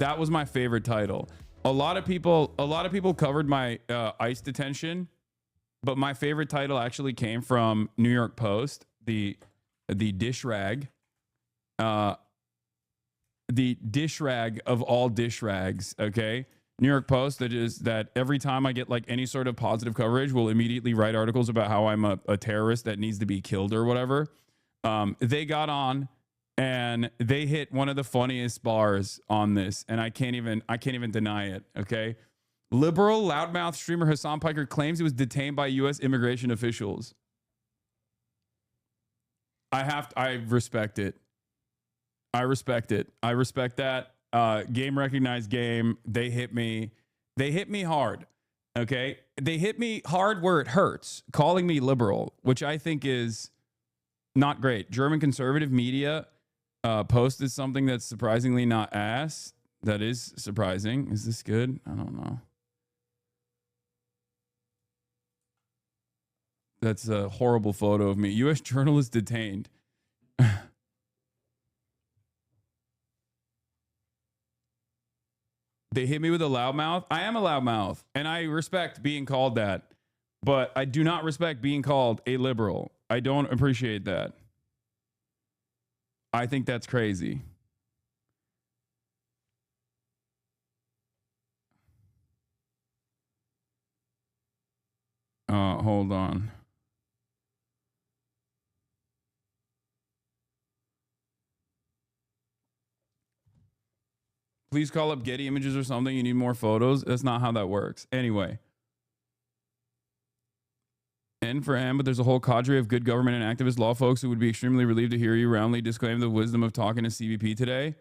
That was my favorite title. A lot of people covered my ICE detention, but my favorite title actually came from New York Post, the dish rag, the dish rag of all dish rags. Okay, New York Post, that every time I get like any sort of positive coverage, will immediately write articles about how I'm a terrorist that needs to be killed or whatever. They got on and they hit one of the funniest bars on this, and I can't even deny it. Okay, liberal loudmouth streamer Hasan Piker claims he was detained by U.S. immigration officials. I respect it. I respect it. I respect that. Game recognized game. They hit me. They hit me hard. Okay, they hit me hard where it hurts, calling me liberal, which I think is not great. German conservative media posted something that's surprisingly not ass. That is surprising. Is this good? I don't know. That's a horrible photo of me. U.S. journalist detained. They hit me with a loudmouth. I am a loudmouth, and I respect being called that. But I do not respect being called a liberal. I don't appreciate that. I think that's crazy. Hold on. Please call up Getty Images or something. You need more photos. That's not how that works. Anyway. N for M, but there's a whole cadre of good government and activist law folks who would be extremely relieved to hear you roundly disclaim the wisdom of talking to CBP today.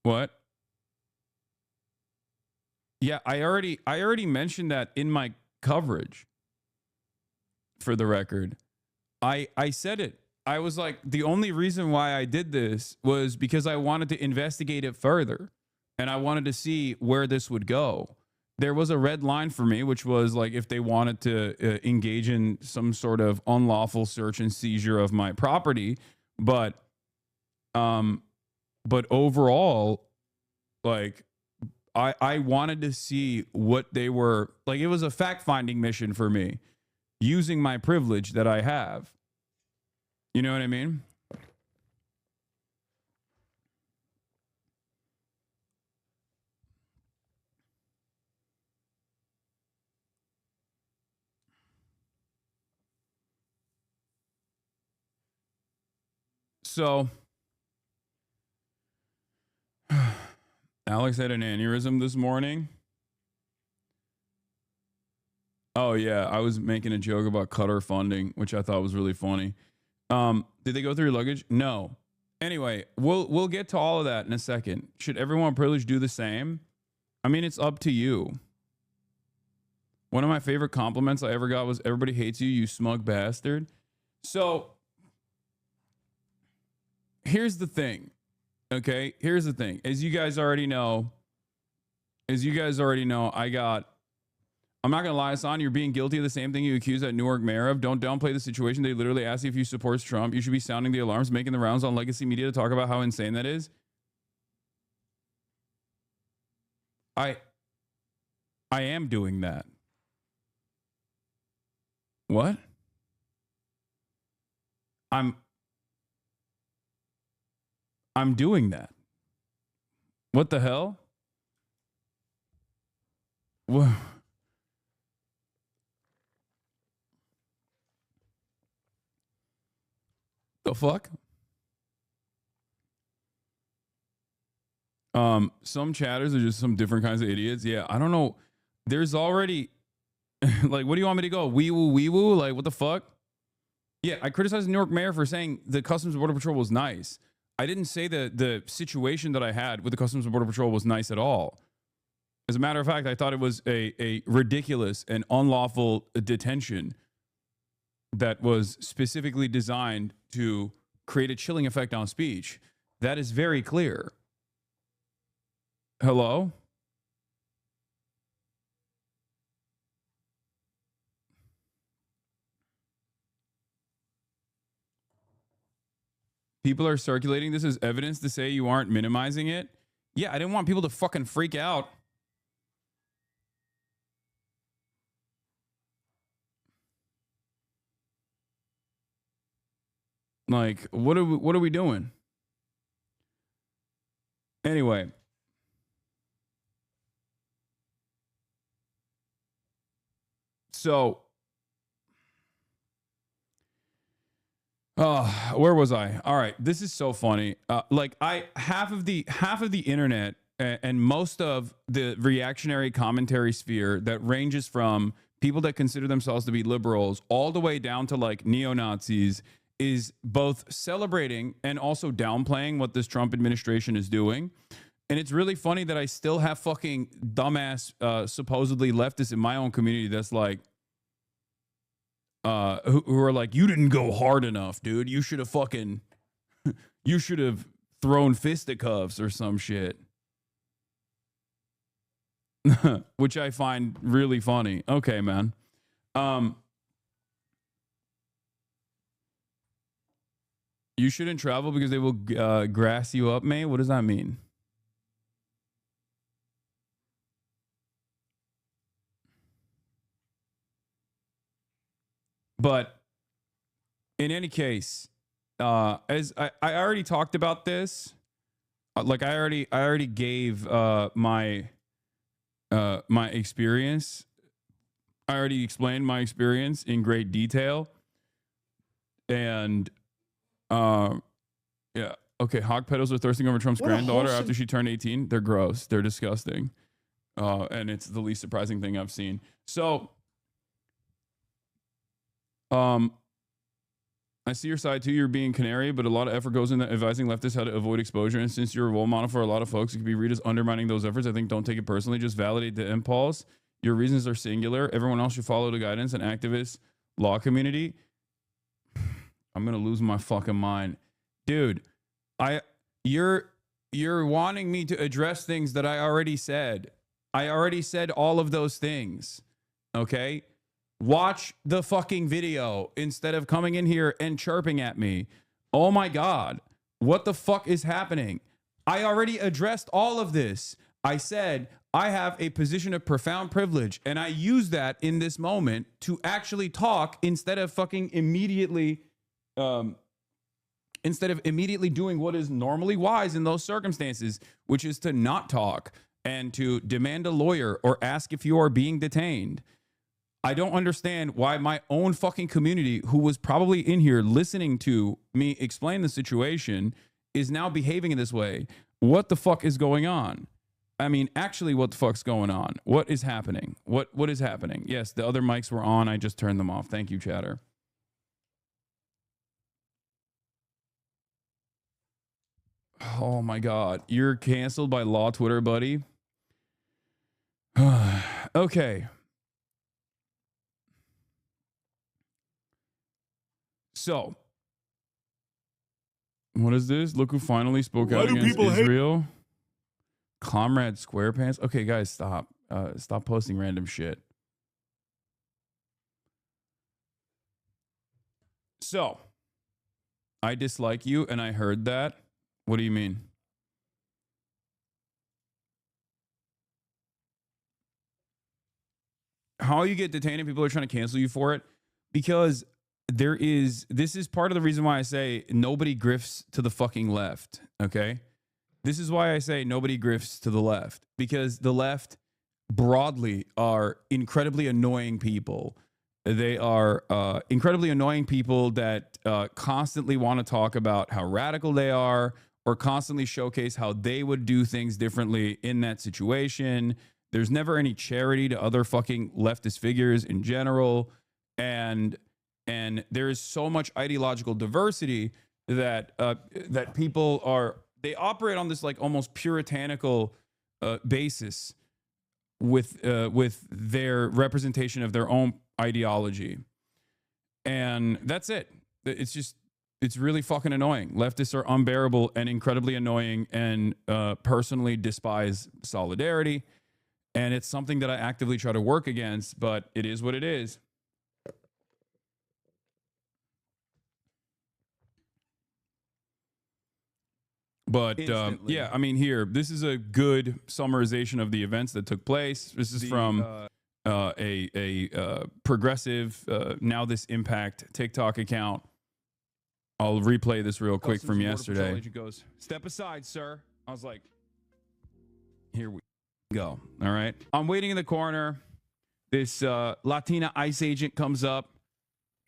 What? Yeah, I already mentioned that in my coverage. For the record, I said it. I was like, the only reason why I did this was because I wanted to investigate it further, and I wanted to see where this would go. There was a red line for me, which was like if they wanted to engage in some sort of unlawful search and seizure of my property, but overall, like I wanted to see what they were like. It was a fact-finding mission for me, using my privilege that I have. You know what I mean? So Alex had an aneurysm this morning. Oh yeah, I was making a joke about Qatar funding, which I thought was really funny. Did they go through your luggage? No. Anyway, we'll get to all of that in a second. Should everyone privileged do the same? I mean, it's up to you. One of my favorite compliments I ever got was, "Everybody hates you, you smug bastard." So here's the thing. Okay, here's the thing. As you guys already know, I'm not gonna lie, Hasan, you're being guilty of the same thing you accused that Newark mayor of. Don't downplay the situation. They literally asked you if you support Trump. You should be sounding the alarms, making the rounds on legacy media to talk about how insane that is. I am doing that. What? I'm doing that. What the hell? What? The fuck? Some chatters are just some different kinds of idiots. Yeah, I don't know. There's already like, what do you want me to go? Wee woo? Like, what the fuck? Yeah, I criticized the New York mayor for saying the Customs and Border Patrol was nice. I didn't say that the situation that I had with the Customs and Border Patrol was nice at all. As a matter of fact, I thought it was a ridiculous and unlawful detention that was specifically designed to create a chilling effect on speech. That is very clear. Hello? People are circulating this as evidence to say you aren't minimizing it. Yeah, I didn't want people to fucking freak out. Like, what are we doing? Anyway. So, where was I? All right, this is so funny. Like half of the internet and most of the reactionary commentary sphere that ranges from people that consider themselves to be liberals all the way down to like neo-Nazis is both celebrating and also downplaying what this Trump administration is doing. And it's really funny that I still have fucking dumbass supposedly leftists in my own community that's like, who are like, you didn't go hard enough, dude. You should have fucking, you should have thrown fisticuffs or some shit. Which I find really funny. Okay, man. You shouldn't travel because they will grass you up, man. What does that mean? But in any case, as I already talked about this, like I already gave my experience. I already explained my experience in great detail, and yeah, okay. Hog pedals are thirsting over Trump's granddaughter after she turned 18. They're gross. They're disgusting, and it's the least surprising thing I've seen. So, I see your side too. You're being canary, but a lot of effort goes into advising leftists how to avoid exposure. And since you're a role model for a lot of folks, it could be read as undermining those efforts. I think don't take it personally. Just validate the impulse. Your reasons are singular. Everyone else should follow the guidance. And activist law community. I'm gonna lose my fucking mind, dude. You're wanting me to address things that I already said. I already said all of those things. Okay. Watch the fucking video instead of coming in here and chirping at me. Oh my God. What the fuck is happening? I already addressed all of this. I said I have a position of profound privilege, and I use that in this moment to actually talk instead of fucking immediately, doing what is normally wise in those circumstances, which is to not talk and to demand a lawyer or ask if you are being detained. I don't understand why my own fucking community, who was probably in here listening to me explain the situation, is now behaving in this way. What the fuck is going on? I mean, actually, what the fuck's going on? What is happening? What is happening? Yes, the other mics were on. I just turned them off. Thank you, chatter. Oh my God. You're canceled by Law Twitter, buddy. Okay. So, what is this? Look who finally spoke out against Israel. Comrade SquarePants. Okay, guys, stop. Stop posting random shit. So, I dislike you, and I heard that. What do you mean? How you get detained and people are trying to cancel you for it? Because this is part of the reason why I say nobody grifts to the fucking left, okay? This is why I say nobody grifts to the left, because the left broadly are incredibly annoying people. They are incredibly annoying people that constantly want to talk about how radical they are or constantly showcase how they would do things differently in that situation. There's never any charity to other fucking leftist figures in general. And there is so much ideological diversity that that people they operate on this like almost puritanical basis with their representation of their own ideology, and that's it. It's really fucking annoying. Leftists are unbearable and incredibly annoying, and personally despise solidarity, and it's something that I actively try to work against, but it is what it is. But yeah, I mean, here, this is a good summarization of the events that took place. This is from a progressive Now This Impact TikTok account. I'll replay this real quick from yesterday. Agent goes, "Step aside, sir." I was like, here we go. All right. I'm waiting in the corner. This Latina ICE agent comes up,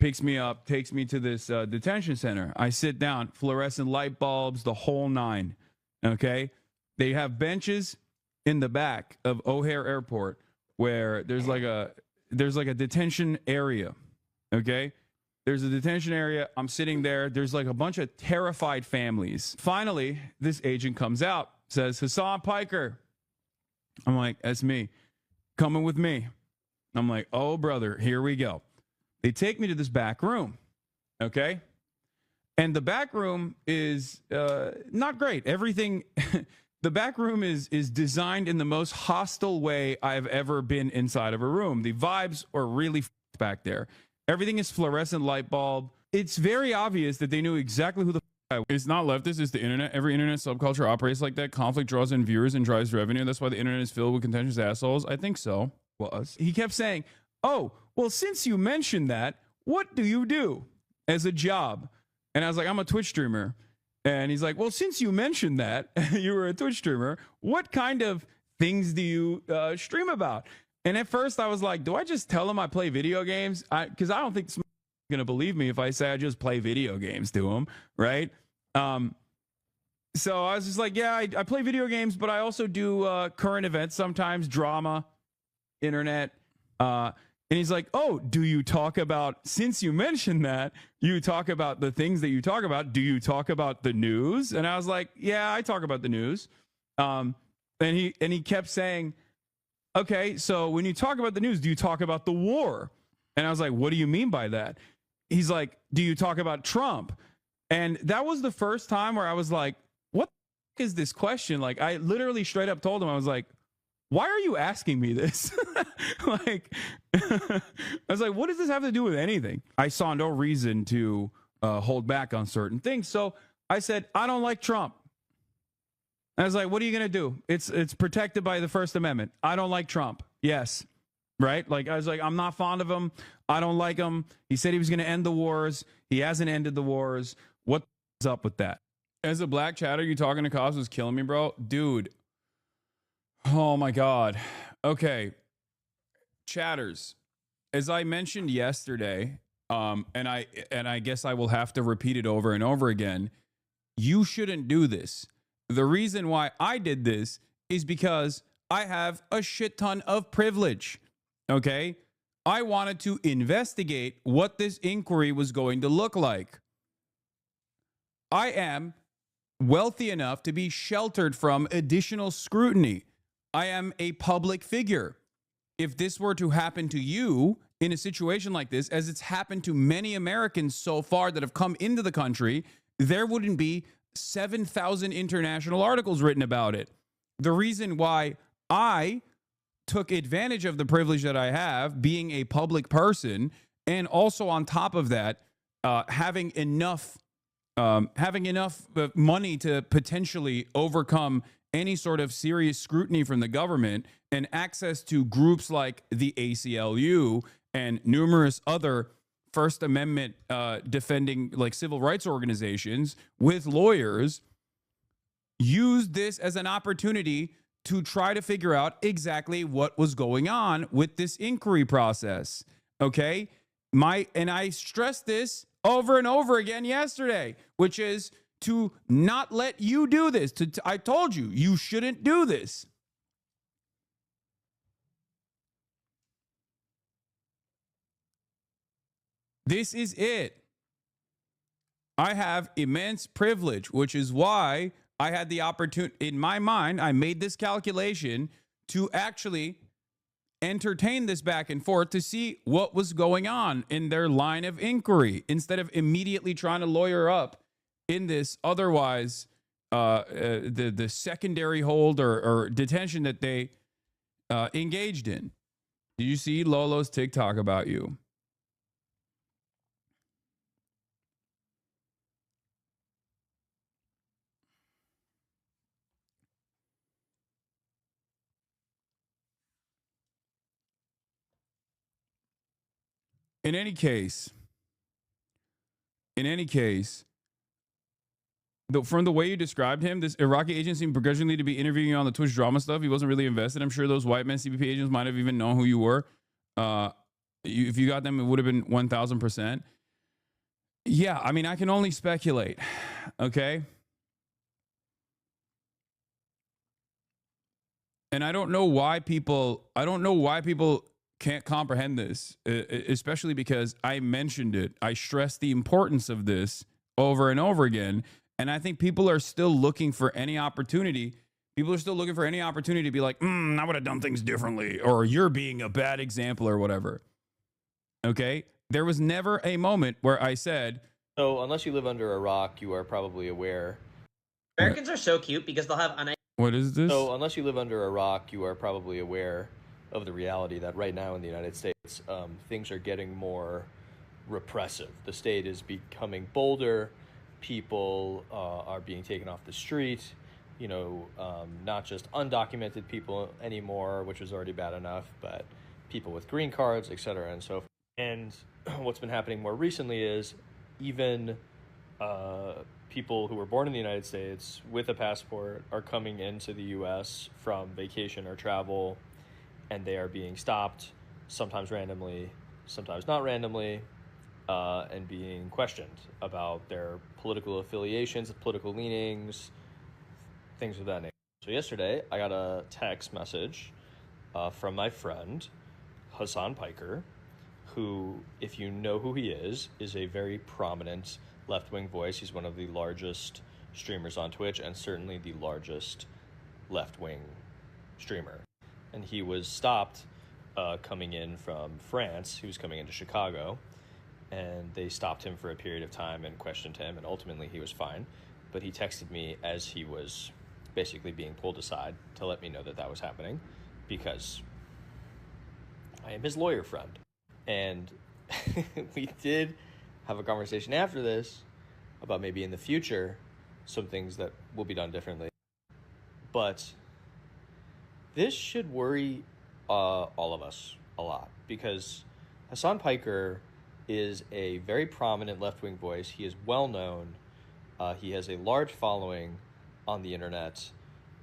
picks me up, takes me to this detention center. I sit down, fluorescent light bulbs, the whole nine. Okay. They have benches in the back of O'Hare Airport where there's like a detention area. Okay. There's a detention area. I'm sitting there. There's like a bunch of terrified families. Finally, this agent comes out, says, "Hasan Piker." I'm like, "That's me. Coming with me." I'm like, "Oh, brother, here we go." They take me to this back room. Okay. And the back room is not great. Everything, the back room is designed in the most hostile way I've ever been inside of a room. The vibes are really back there. Everything is fluorescent light bulb. It's very obvious that they knew exactly who the I was. It's not leftist, it's the internet. Every internet subculture operates like that. Conflict draws in viewers and drives revenue. That's why the internet is filled with contentious assholes. I think so. Was. He kept saying, "Oh, well, since you mentioned that, what do you do as a job?" And I was like, "I'm a Twitch streamer." And he's like, "Well, since you mentioned that, you were a Twitch streamer, what kind of things do you stream about?" And at first I was like, do I just tell him I play video games? Because I don't think this going to believe me if I say I just play video games to him, right? So I was just like, yeah, I play video games, but I also do current events sometimes, drama, internet. And he's like, "Oh, do you talk about, since you mentioned that, you talk about the things that you talk about, do you talk about the news?" And I was like, "Yeah, I talk about the news." And he kept saying, "Okay, so when you talk about the news, do you talk about the war?" And I was like, "What do you mean by that?" He's like, "Do you talk about Trump?" And that was the first time where I was like, what the is this question? Like, I literally straight up told him, I was like, "Why are you asking me this?" Like, I was like, what does this have to do with anything? I saw no reason to hold back on certain things. So I said, "I don't like Trump." I was like, "What are you going to do? It's protected by the First Amendment. I don't like Trump." Yes. Right? Like, I was like, "I'm not fond of him. I don't like him. He said he was going to end the wars. He hasn't ended the wars. What's up with that?" As a black chatter, you talking to cops was killing me, bro. Dude. Oh my God. Okay. Chatters. As I mentioned yesterday, and I guess I will have to repeat it over and over again, you shouldn't do this. The reason why I did this is because I have a shit ton of privilege. Okay? I wanted to investigate what this inquiry was going to look like. I am wealthy enough to be sheltered from additional scrutiny. I am a public figure. If this were to happen to you in a situation like this, as it's happened to many Americans so far that have come into the country, there wouldn't be 7,000 international articles written about it. The reason why I took advantage of the privilege that I have, being a public person, and also on top of that, having enough money to potentially overcome any sort of serious scrutiny from the government, and access to groups like the ACLU and numerous other First Amendment defending like civil rights organizations with lawyers, used this as an opportunity to try to figure out exactly what was going on with this inquiry process. Okay? And I stressed this over and over again yesterday, which is to not let you do this. I told you, you shouldn't do this. This is it. I have immense privilege, which is why I had the opportunity, in my mind, I made this calculation to actually entertain this back and forth to see what was going on in their line of inquiry, instead of immediately trying to lawyer up in this otherwise the secondary hold or detention that they engaged in. Did you see Lolo's TikTok about you? In any case, from the way you described him, this Iraqi agent seemed begrudgingly to be interviewing you on the Twitch drama stuff. He wasn't really invested. I'm sure those white men CBP agents might have even known who you were. If you got them, it would have been 1,000%. Yeah, I mean, I can only speculate. Okay. And I don't know why people can't comprehend this, especially because I mentioned it. I stressed the importance of this over and over again. And I think people are still looking for any opportunity. People are still looking for any opportunity to be like, I would have done things differently, or you're being a bad example or whatever. Okay? There was never a moment where I said... So unless you live under a rock, you are probably aware. Americans are so cute because they'll have... What is this? So unless you live under a rock, you are probably aware of the reality that right now in the United States, things are getting more repressive. The state is becoming bolder. People are being taken off the street. You know, not just undocumented people anymore, which was already bad enough, but people with green cards, et cetera, and so forth. And what's been happening more recently is even people who were born in the United States with a passport are coming into the U.S. from vacation or travel, and they are being stopped, sometimes randomly, sometimes not randomly, and being questioned about their political affiliations, political leanings, things of that nature. So yesterday, I got a text message from my friend, Hasan Piker, who, if you know who he is a very prominent left-wing voice. He's one of the largest streamers on Twitch and certainly the largest left-wing streamer. And he was stopped coming in from France. He was coming into Chicago, and they stopped him for a period of time and questioned him, and ultimately he was fine. But he texted me as he was basically being pulled aside to let me know that that was happening, because I am his lawyer friend. And we did have a conversation after this about maybe in the future some things that will be done differently. But this should worry all of us a lot, because Hasan Piker is a very prominent left-wing voice. He is well known. He has a large following on the internet,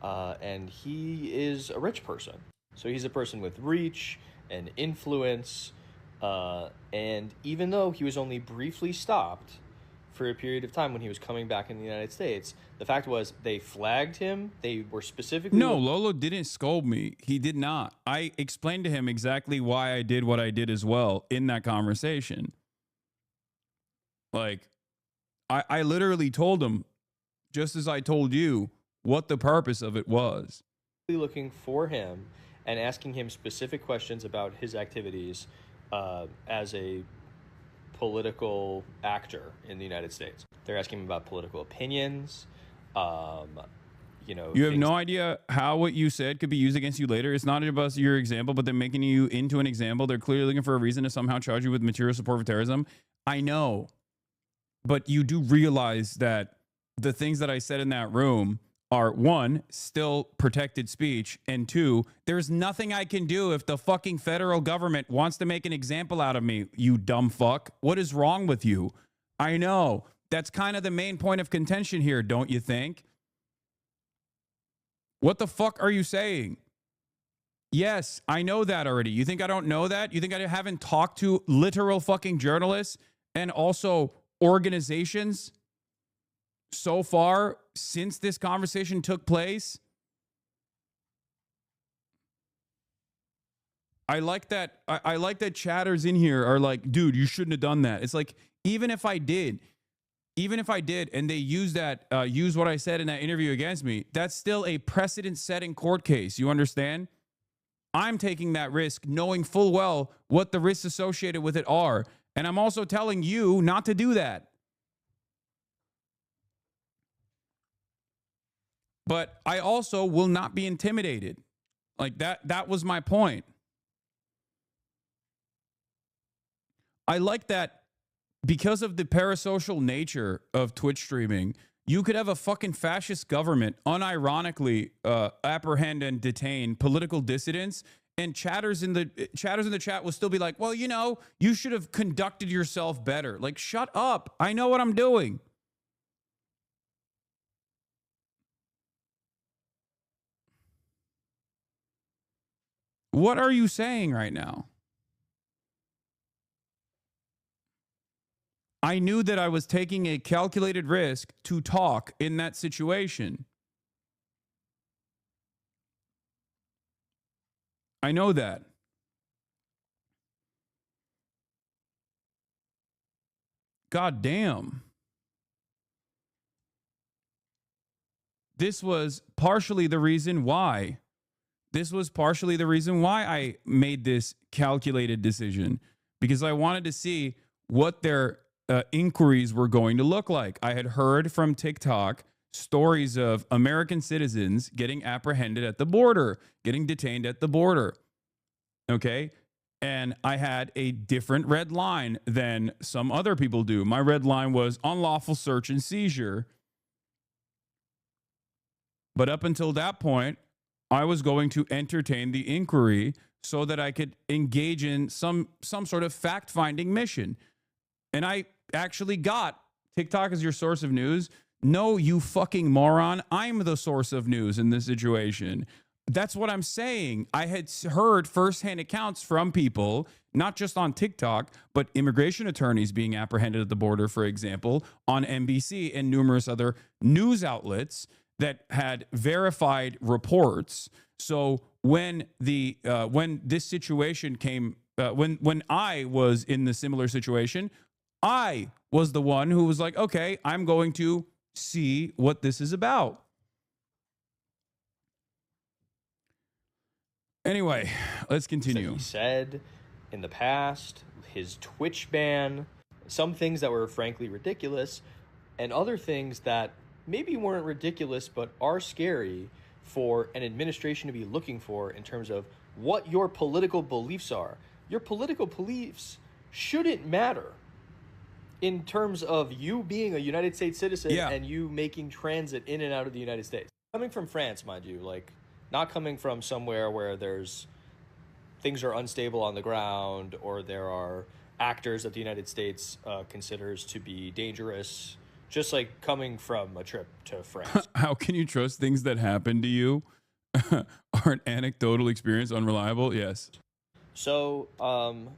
and he is a rich person. So he's a person with reach and influence, and even though he was only briefly stopped for a period of time when he was coming back in the United States, the fact was they flagged him. They were specifically... No, Lolo didn't scold me. He did not. I explained to him exactly why I did what I did as well in that conversation. Like, I literally told him, just as I told you, what the purpose of it was. Looking for him and asking him specific questions about his activities as a political actor in the United States. They're asking him about political opinions. You have no idea how what you said could be used against you later. It's not about your example, but they're making you into an example. They're clearly looking for a reason to somehow charge you with material support for terrorism. I know, but you do realize that the things that I said in that room are, one, still protected speech, and two, there's nothing I can do if the fucking federal government wants to make an example out of me, you dumb fuck. What is wrong with you? I know. That's kind of the main point of contention here, don't you think? What the fuck are you saying? Yes, I know that already. You think I don't know that? You think I haven't talked to literal fucking journalists and also organizations so far since this conversation took place? I like that. I like that chatters in here are like, dude, you shouldn't have done that. It's like, even if I did, and they use what I said in that interview against me, that's still a precedent-setting court case. You understand? I'm taking that risk knowing full well what the risks associated with it are. And I'm also telling you not to do that. But I also will not be intimidated. Like that was my point. I like that because of the parasocial nature of Twitch streaming, you could have a fucking fascist government unironically apprehend and detain political dissidents And chatters in the chat will still be like, well, you know, you should have conducted yourself better. Like, shut up. I know what I'm doing. What are you saying right now? I knew that I was taking a calculated risk to talk in that situation. I know that. God damn. This was partially the reason why. I made this calculated decision, because I wanted to see what their inquiries were going to look like. I had heard from TikTok stories of American citizens getting apprehended at the border, getting detained at the border. Okay. And I had a different red line than some other people do. My red line was unlawful search and seizure. But up until that point, I was going to entertain the inquiry so that I could engage in some sort of fact-finding mission. And I actually got TikTok as your source of news. No, you fucking moron. I'm the source of news in this situation. That's what I'm saying. I had heard firsthand accounts from people, not just on TikTok, but immigration attorneys being apprehended at the border, for example, on NBC and numerous other news outlets that had verified reports. So when this situation came, when I was in the similar situation, I was the one who was like, okay, I'm going to see what this is about. Anyway, let's continue. He said in the past, his Twitch ban, some things that were frankly ridiculous, and other things that maybe weren't ridiculous but are scary for an administration to be looking for in terms of what your political beliefs are. Your political beliefs shouldn't matter in terms of you being a United States citizen and you making transit in and out of the United States. Coming from France, mind you, like not coming from somewhere where there's things are unstable on the ground or there are actors that the United States considers to be dangerous. Just like coming from a trip to France. How can you trust things that happen to you? Are an anecdotal experience unreliable? Yes. So,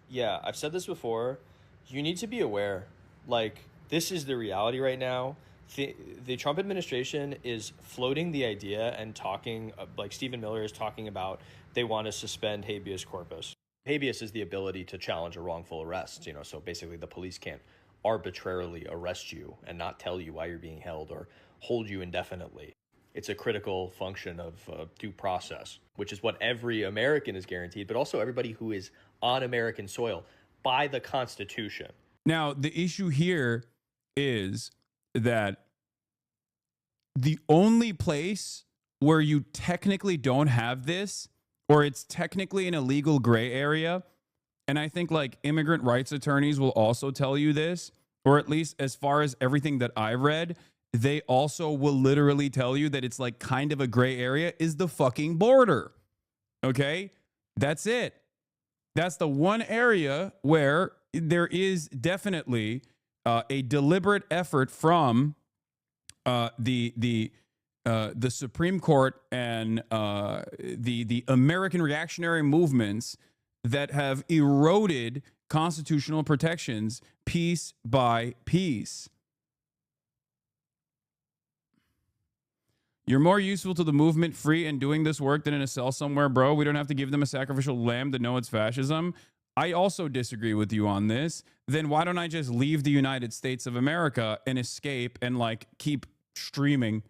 yeah, I've said this before. You need to be aware. Like, this is the reality right now. The Trump administration is floating the idea and talking, like Stephen Miller is talking about, they want to suspend habeas corpus. Habeas is the ability to challenge a wrongful arrest, you know, so basically the police can't arbitrarily arrest you and not tell you why you're being held or hold you indefinitely. It's a critical function of due process, which is what every American is guaranteed, but also everybody who is on American soil by the Constitution. Now, the issue here is that the only place where you technically don't have this, or it's technically an illegal gray area, and I think like immigrant rights attorneys will also tell you this, or at least as far as everything that I read, they also will literally tell you that it's like kind of a gray area, is the fucking border. Okay? That's it. That's the one area where there is definitely a deliberate effort from the Supreme Court and the American reactionary movements that have eroded constitutional protections piece by piece. You're more useful to the movement free and doing this work than in a cell somewhere, bro. We don't have to give them a sacrificial lamb to know it's fascism. I also disagree with you on this. Then why don't I just leave the United States of America and escape and like keep streaming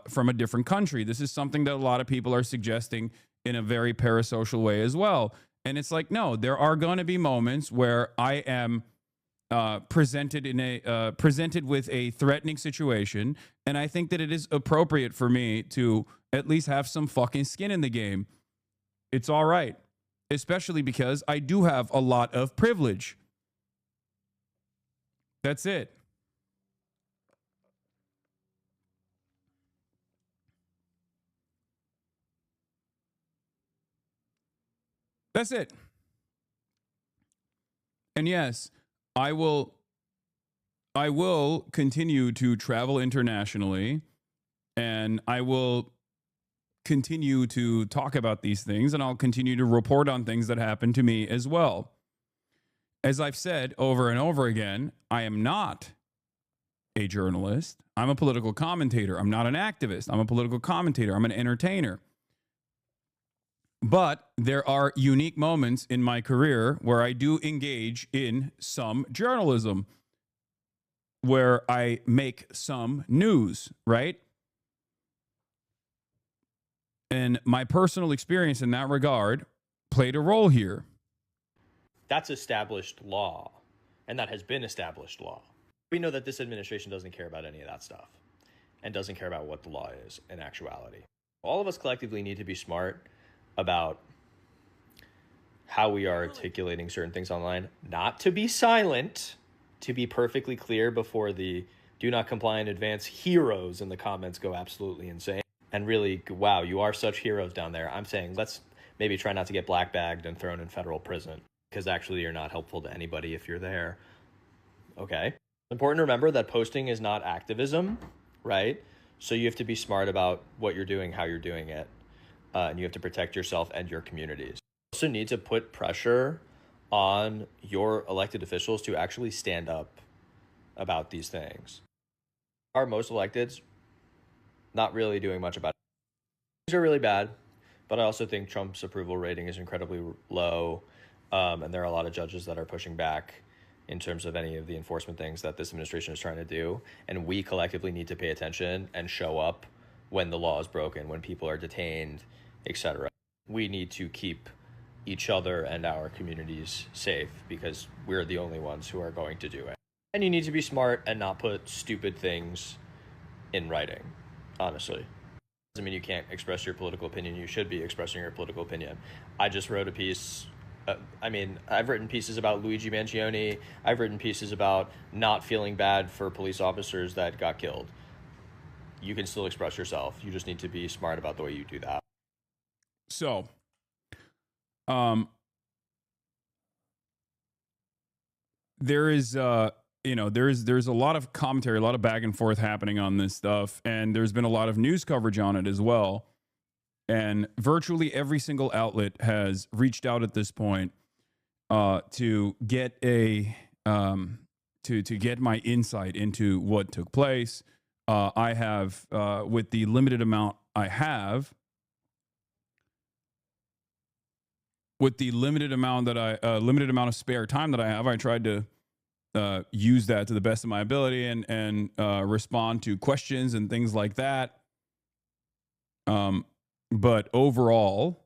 from a different country? This is something that a lot of people are suggesting in a very parasocial way as well. And it's like, no, there are going to be moments where I am presented with a threatening situation, and I think that it is appropriate for me to at least have some fucking skin in the game. It's all right, especially because I do have a lot of privilege. That's it. That's it. And yes, I will continue to travel internationally, and I will continue to talk about these things, and I'll continue to report on things that happen to me as well. As I've said over and over again, I am not a journalist. I'm a political commentator. I'm not an activist. I'm a political commentator. I'm an entertainer. But there are unique moments in my career where I do engage in some journalism, where I make some news, right? And my personal experience in that regard played a role here. That's established law, and that has been established law. We know that this administration doesn't care about any of that stuff and doesn't care about what the law is in actuality. All of us collectively need to be smart about how we are articulating certain things online, not to be silent, to be perfectly clear before the do not comply in advance heroes in the comments go absolutely insane. And really, wow, you are such heroes down there. I'm saying let's maybe try not to get black bagged and thrown in federal prison, because actually you're not helpful to anybody if you're there. Okay. Important to remember that posting is not activism, right? So you have to be smart about what you're doing, how you're doing it. And you have to protect yourself and your communities. You also need to put pressure on your elected officials to actually stand up about these things. Are most electeds not really doing much about it? These are really bad, but I also think Trump's approval rating is incredibly low. And there are a lot of judges that are pushing back in terms of any of the enforcement things that this administration is trying to do. And we collectively need to pay attention and show up when the law is broken, when people are detained, etc. We need to keep each other and our communities safe, because we're the only ones who are going to do it. And you need to be smart and not put stupid things in writing, honestly. Doesn't mean you can't express your political opinion. You should be expressing your political opinion. I just wrote a piece. I've written pieces about Luigi Mangione. I've written pieces about not feeling bad for police officers that got killed. You can still express yourself. You just need to be smart about the way you do that. So, there is, there's a lot of commentary, a lot of back and forth happening on this stuff, and there's been a lot of news coverage on it as well. And virtually every single outlet has reached out at this point to get to get my insight into what took place. I have, with the limited amount I have, with the limited amount of spare time that I have, I tried to use that to the best of my ability and respond to questions and things like that. But overall,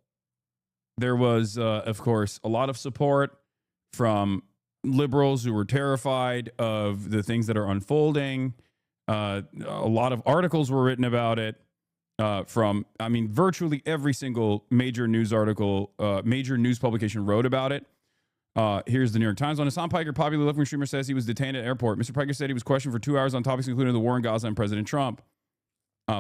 there was, of course, a lot of support from liberals who were terrified of the things that are unfolding. A lot of articles were written about it virtually every single major news article, major news publication wrote about it. Here's the New York Times. On Hasan Piker, popular left-wing streamer, says he was detained at airport. Mr. Piker said he was questioned for 2 hours on topics including the war in Gaza and President Trump.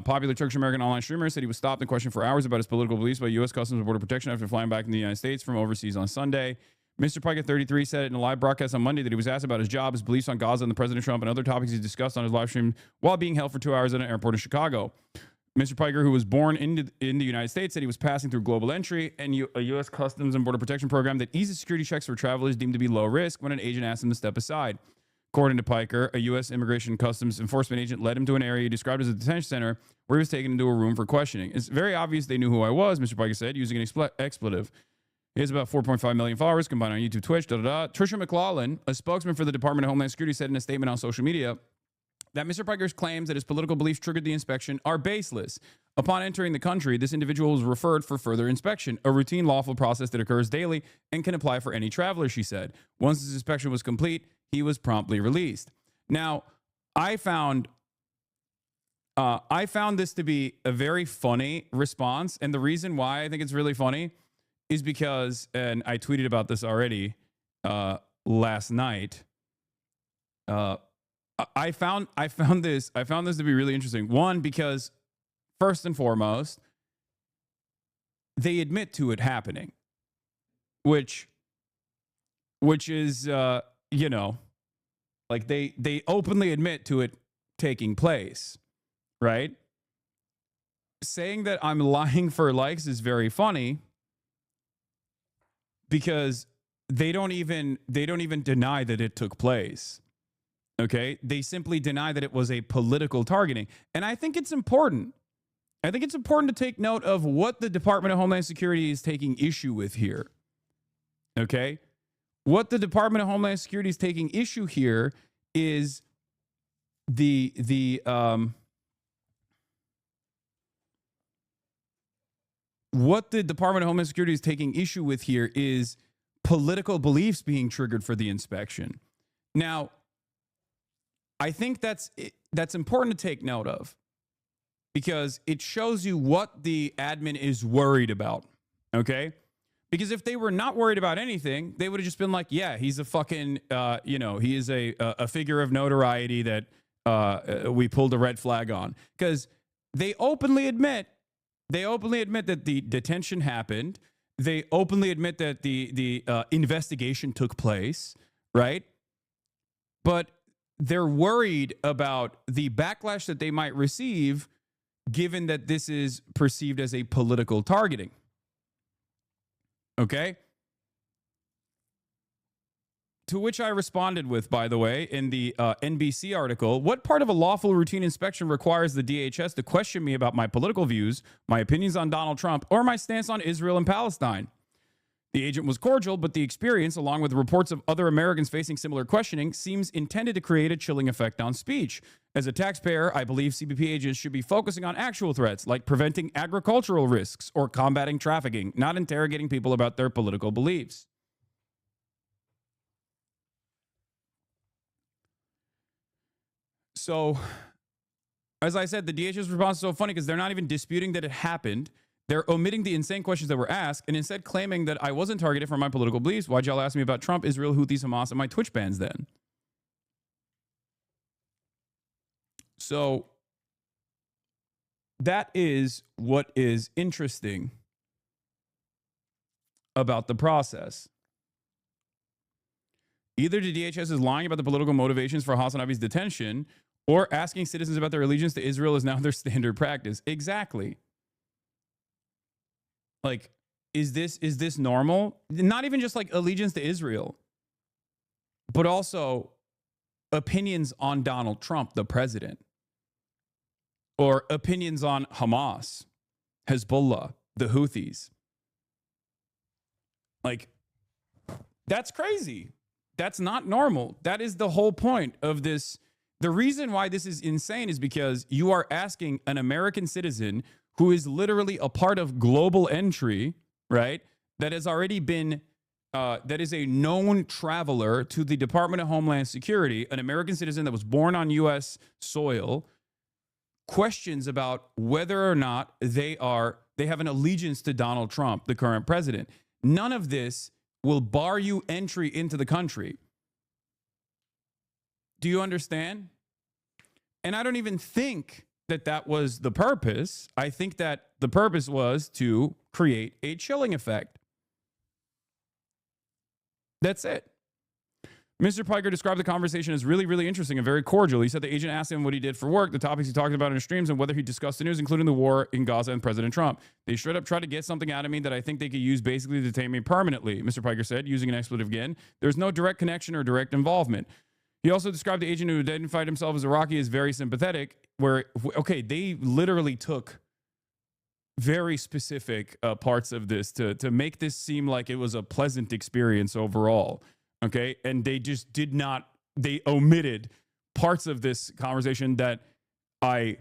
Popular Turkish-American online streamer said he was stopped and questioned for hours about his political beliefs by U.S. Customs and Border Protection after flying back in the United States from overseas on Sunday. Mr. Piker, 33, said in a live broadcast on Monday that he was asked about his job, his beliefs on Gaza and the President Trump, and other topics he discussed on his live stream while being held for 2 hours at an airport in Chicago. Mr. Piker, who was born in the United States, said he was passing through global entry and a U.S. Customs and Border Protection program that eases security checks for travelers deemed to be low risk when an agent asked him to step aside. According to Piker, a U.S. Immigration Customs Enforcement agent led him to an area he described as a detention center where he was taken into a room for questioning. It's very obvious they knew who I was, Mr. Piker said, using an expletive. He has about 4.5 million followers combined on YouTube, Twitch, Tricia McLaughlin, a spokesman for the Department of Homeland Security, said in a statement on social media that Mr. Piker's claims that his political beliefs triggered the inspection are baseless. Upon entering the country, this individual was referred for further inspection, a routine lawful process that occurs daily and can apply for any traveler, she said. Once his inspection was complete, he was promptly released. Now, I found this to be a very funny response, and the reason why I think it's really funny is because, and I tweeted about this already last night. I found this to be really interesting. One, because first and foremost, they admit to it happening. which is, you know, like they openly admit to it taking place, right? Saying that I'm lying for likes is very funny because they don't even deny that it took place. Okay? They simply deny that it was a political targeting. And I think it's important. I think it's important to take note of what the Department of Homeland Security is taking issue with here. Okay? What the Department of Homeland Security is taking issue here is what the Department of Homeland Security is taking issue with here is political beliefs being triggered for the inspection. Now, I think that's important to take note of because it shows you what the admin is worried about, okay? Because if they were not worried about anything, they would have just been like, yeah, he's a fucking, he is a figure of notoriety that we pulled a red flag on. Because they openly admit that the detention happened. They openly admit that the investigation took place, right? But they're worried about the backlash that they might receive given that this is perceived as a political targeting. Okay? To which I responded with, by the way, in the NBC article, what part of a lawful routine inspection requires the DHS to question me about my political views, my opinions on Donald Trump, or my stance on Israel and Palestine? The agent was cordial, but the experience, along with reports of other Americans facing similar questioning, seems intended to create a chilling effect on speech. As a taxpayer, I believe CBP agents should be focusing on actual threats, like preventing agricultural risks or combating trafficking, not interrogating people about their political beliefs. So, as I said, the DHS response is so funny because they're not even disputing that it happened. They're omitting the insane questions that were asked and instead claiming that I wasn't targeted for my political beliefs. Why'd y'all ask me about Trump, Israel, Houthis, Hamas, and my Twitch bans then? So that is what is interesting about the process. Either the DHS is lying about the political motivations for Hasan Piker's detention, or asking citizens about their allegiance to Israel is now their standard practice. Exactly. Like, is this normal? Not even just like allegiance to Israel, but also opinions on Donald Trump, the president, or opinions on Hamas, Hezbollah, the Houthis. Like, that's crazy. That's not normal. That is the whole point of this. The reason why this is insane is because you are asking an American citizen who is literally a part of global entry, right? That has already been, that is a known traveler to the Department of Homeland Security, an American citizen that was born on U.S. soil, questions about whether or not they have an allegiance to Donald Trump, the current president. None of this will bar you entry into the country. Do you understand? And I don't even think that was the purpose. I think that the purpose was to create a chilling effect. That's it. Mr. Piker described the conversation as really, really interesting and very cordial. He said the agent asked him what he did for work, the topics he talked about in his streams, and whether he discussed the news, including the war in Gaza and President Trump. They straight up tried to get something out of me that I think they could use basically to detain me permanently, Mr. Piker said, using an expletive again. There's no direct connection or direct involvement. He also described the agent who identified himself as Iraqi as very sympathetic, where, okay, they literally took very specific parts of this to make this seem like it was a pleasant experience overall. Okay. And they just they omitted parts of this conversation that I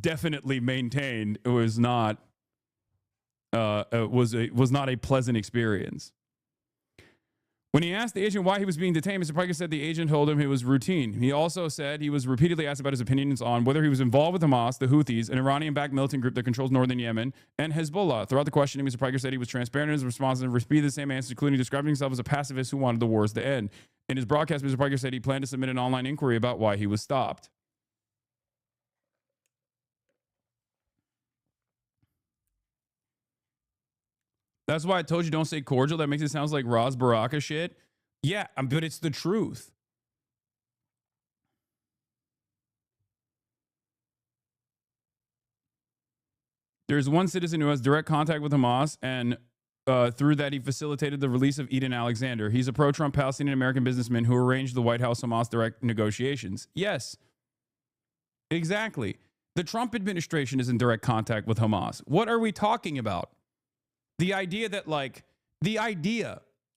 definitely maintained was not a pleasant experience. When he asked the agent why he was being detained, Mr. Piker said the agent told him it was routine. He also said he was repeatedly asked about his opinions on whether he was involved with Hamas, the Houthis, an Iranian-backed militant group that controls northern Yemen, and Hezbollah. Throughout the questioning, Mr. Piker said he was transparent in his responses and repeated the same answers, including describing himself as a pacifist who wanted the wars to end. In his broadcast, Mr. Piker said he planned to submit an online inquiry about why he was stopped. That's why I told you don't say cordial. That makes it sound like Ras Baraka shit. Yeah, but it's the truth. There's one citizen who has direct contact with Hamas, and through that, he facilitated the release of Eden Alexander. He's a pro-Trump Palestinian American businessman who arranged the White House-Hamas direct negotiations. Yes, exactly. The Trump administration is in direct contact with Hamas. What are we talking about? The idea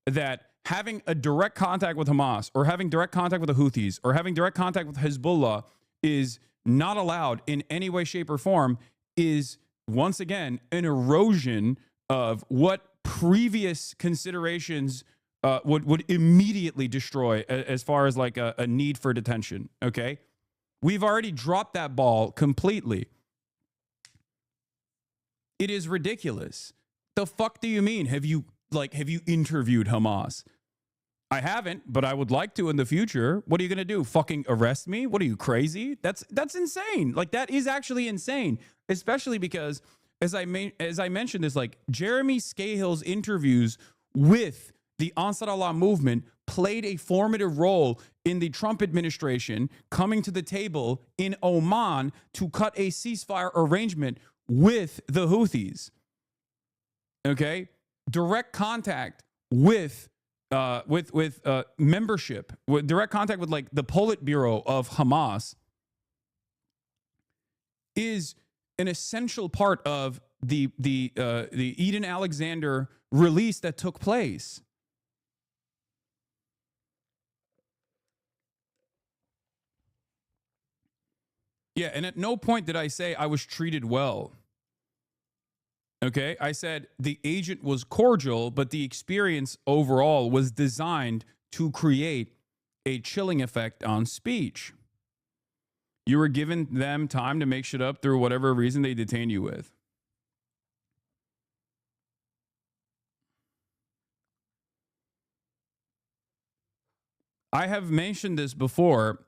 that having a direct contact with Hamas or having direct contact with the Houthis or having direct contact with Hezbollah is not allowed in any way, shape, or form is, once again, an erosion of what previous considerations would immediately destroy as far as like a need for detention, okay? We've already dropped that ball completely. It is ridiculous. The fuck do you mean? Have you interviewed Hamas? I haven't, but I would like to in the future. What are you going to do? Fucking arrest me? What are you, crazy? That's insane. Like, that is actually insane, especially because as I mentioned this, like, Jeremy Scahill's interviews with the Ansar Allah movement played a formative role in the Trump administration coming to the table in Oman to cut a ceasefire arrangement with the Houthis. Okay? Direct contact with membership, with direct contact with like the Politburo of Hamas is an essential part of the Eden Alexander release that took place. Yeah, and at no point did I say I was treated well. Okay, I said the agent was cordial, but the experience overall was designed to create a chilling effect on speech. You were giving them time to make shit up through whatever reason they detain you with. I have mentioned this before,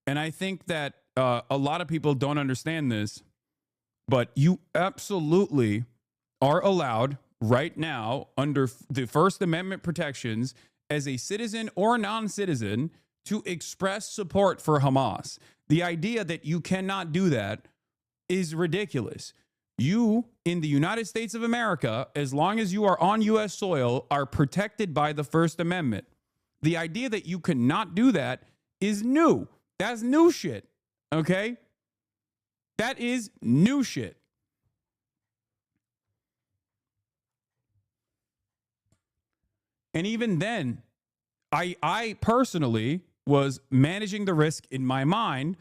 and I think that a lot of people don't understand this, but you absolutely are allowed right now under the First Amendment protections as a citizen or non-citizen to express support for Hamas. The idea that you cannot do that is ridiculous. You, in the United States of America, as long as you are on U.S. soil, are protected by the First Amendment. The idea that you cannot do that is new. That's new shit, okay? That is new shit. And even then, I personally was managing the risk in my mind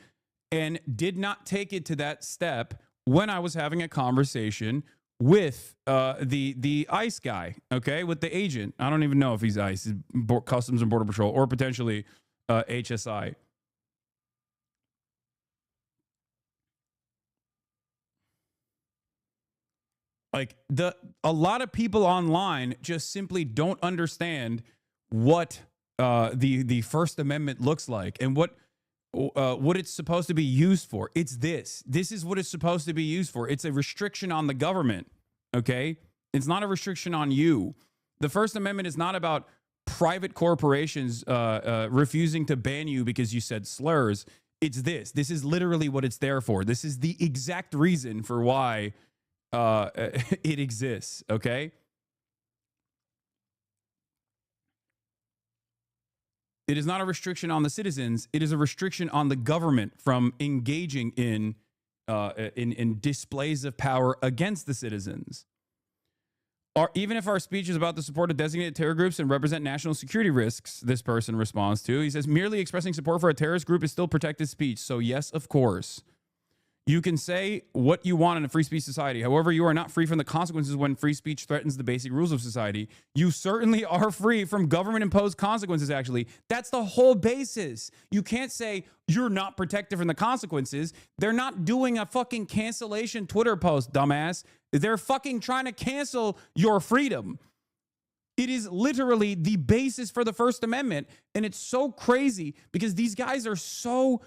and did not take it to that step when I was having a conversation with the ICE guy, okay, with the agent. I don't even know if he's ICE, Customs and Border Patrol, or potentially HSI. Like, a lot of people online just simply don't understand what the First Amendment looks like and what it's supposed to be used for. It's this. This is what it's supposed to be used for. It's a restriction on the government, okay? It's not a restriction on you. The First Amendment is not about private corporations refusing to ban you because you said slurs. It's this. This is literally what it's there for. This is the exact reason for why it exists, okay? It is not a restriction on the citizens. It is a restriction on the government from engaging in displays of power against the citizens. Even if our speech is about the support of designated terror groups and represent national security risks, this person responds to. He says, merely expressing support for a terrorist group is still protected speech. So yes, of course. You can say what you want in a free speech society. However, you are not free from the consequences when free speech threatens the basic rules of society. You certainly are free from government-imposed consequences, actually. That's the whole basis. You can't say you're not protected from the consequences. They're not doing a fucking cancellation Twitter post, dumbass. They're fucking trying to cancel your freedom. It is literally the basis for the First Amendment, and it's so crazy because these guys are so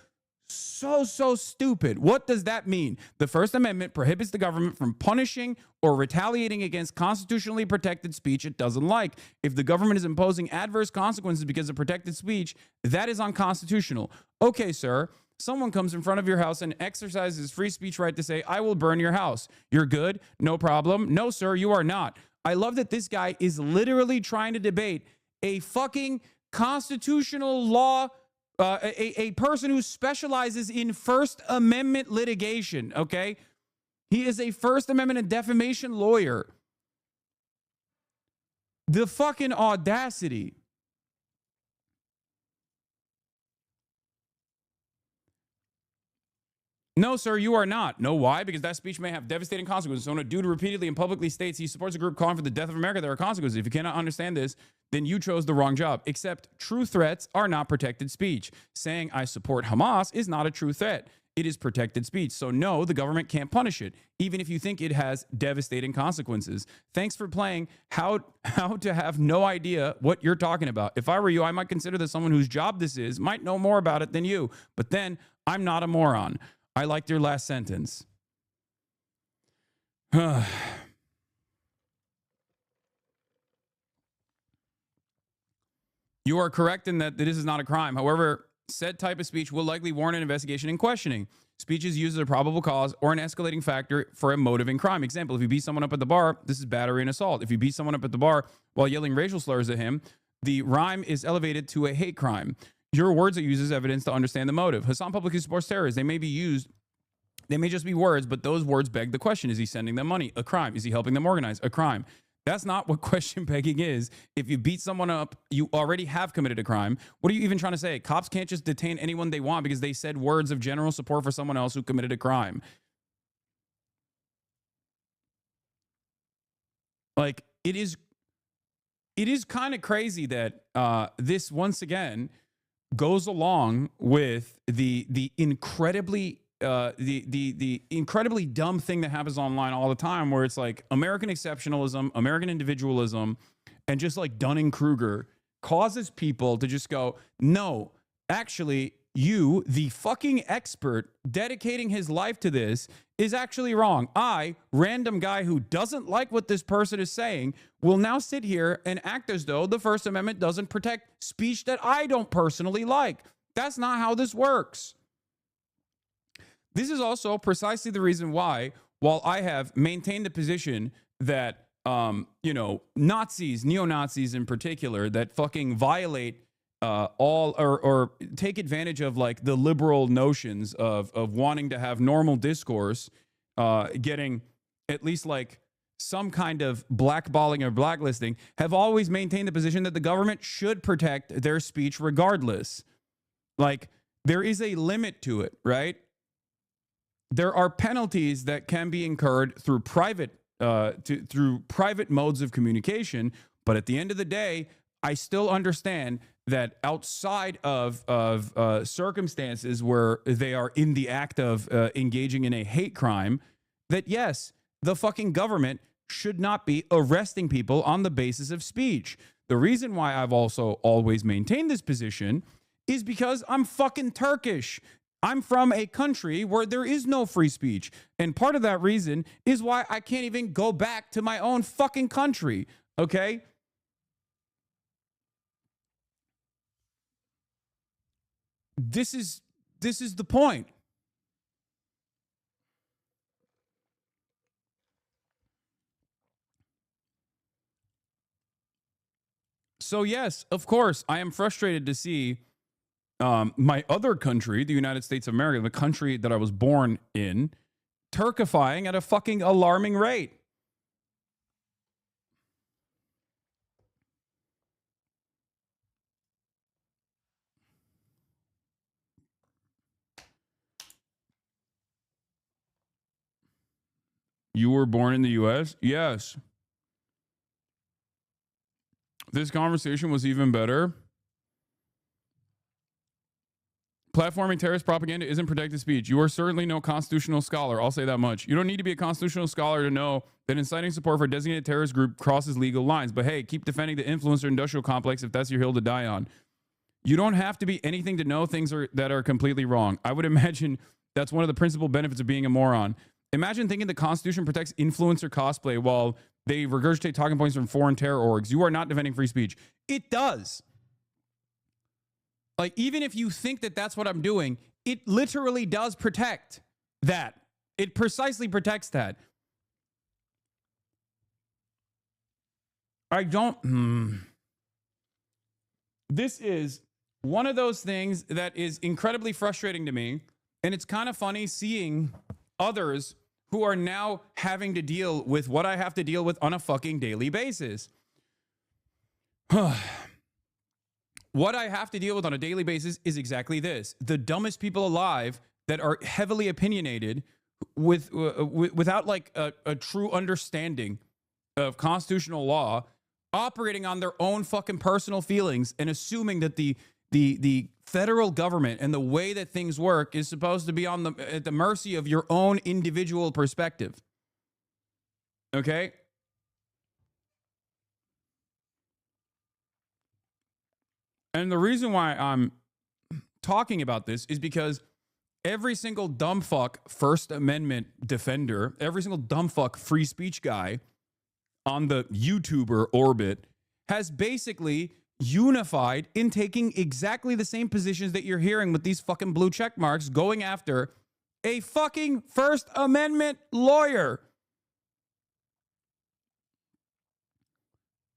So stupid. What does that mean? The First Amendment prohibits the government from punishing or retaliating against constitutionally protected speech it doesn't like. If the government is imposing adverse consequences because of protected speech, that is unconstitutional. Okay, sir. Someone comes in front of your house and exercises free speech right to say, I will burn your house. You're good? No problem. No, sir, you are not. I love that this guy is literally trying to debate a fucking constitutional law, a person who specializes in First Amendment litigation, okay? He is a First Amendment and defamation lawyer. The fucking audacity. No, sir, you are not. No, why? Because that speech may have devastating consequences. So when a dude repeatedly and publicly states he supports a group calling for the death of America, there are consequences. If you cannot understand this, then you chose the wrong job. Except true threats are not protected speech. Saying I support Hamas is not a true threat. It is protected speech. So no, the government can't punish it, even if you think it has devastating consequences. Thanks for playing how to have no idea what you're talking about. If I were you, I might consider that someone whose job this is might know more about it than you. But then I'm not a moron. I liked your last sentence. You are correct in that this is not a crime. However, said type of speech will likely warrant an investigation and questioning. Speech is used as a probable cause or an escalating factor for a motive in crime. Example, if you beat someone up at the bar, this is battery and assault. If you beat someone up at the bar while yelling racial slurs at him, the rhyme is elevated to a hate crime. Your words are used as evidence to understand the motive. Hasan publicly supports terrorists. They may just be words, but those words beg the question. Is he sending them money? A crime. Is he helping them organize? A crime. That's not what question begging is. If you beat someone up, you already have committed a crime. What are you even trying to say? Cops can't just detain anyone they want because they said words of general support for someone else who committed a crime. Like, it is kind of crazy that this, once again, goes along with the incredibly the incredibly dumb thing that happens online all the time, where it's like American exceptionalism, American individualism, and just like Dunning-Kruger causes people to just go, no, actually, you, the fucking expert dedicating his life to this, is actually wrong. I, random guy who doesn't like what this person is saying, will now sit here and act as though the First Amendment doesn't protect speech that I don't personally like. That's not how this works. This is also precisely the reason why, while I have maintained the position that, Nazis, neo-Nazis in particular, that fucking violate all or take advantage of like the liberal notions of wanting to have normal discourse, getting at least like some kind of blackballing or blacklisting, have always maintained the position that the government should protect their speech regardless. Like, there is a limit to it, right? There are penalties that can be incurred through private modes of communication, but at the end of the day, I still understand that outside of circumstances where they are in the act of engaging in a hate crime, that yes, the fucking government should not be arresting people on the basis of speech. The reason why I've also always maintained this position is because I'm fucking Turkish. I'm from a country where there is no free speech. And part of that reason is why I can't even go back to my own fucking country. Okay? This is the point. So yes, of course, I am frustrated to see my other country, the United States of America, the country that I was born in, Turkifying at a fucking alarming rate. You were born in the U.S.? Yes. This conversation was even better. Platforming terrorist propaganda isn't protected speech. You are certainly no constitutional scholar. I'll say that much. You don't need to be a constitutional scholar to know that inciting support for a designated terrorist group crosses legal lines. But hey, keep defending the influencer industrial complex if that's your hill to die on. You don't have to be anything to know things that are completely wrong. I would imagine that's one of the principal benefits of being a moron. Imagine thinking the Constitution protects influencer cosplay while they regurgitate talking points from foreign terror orgs. You are not defending free speech. It does. Like, even if you think that that's what I'm doing, it literally does protect that. It precisely protects that. I don't... This is one of those things that is incredibly frustrating to me. And it's kind of funny seeing others who are now having to deal with what I have to deal with on a fucking daily basis. What I have to deal with on a daily basis is exactly this. The dumbest people alive that are heavily opinionated without like a true understanding of constitutional law, operating on their own fucking personal feelings and assuming that the federal government and the way that things work is supposed to be at the mercy of your own individual perspective. Okay? And the reason why I'm talking about this is because every single dumb fuck First Amendment defender, every single dumb fuck free speech guy on the YouTuber orbit has basically unified in taking exactly the same positions that you're hearing with these fucking blue check marks going after a fucking First Amendment lawyer.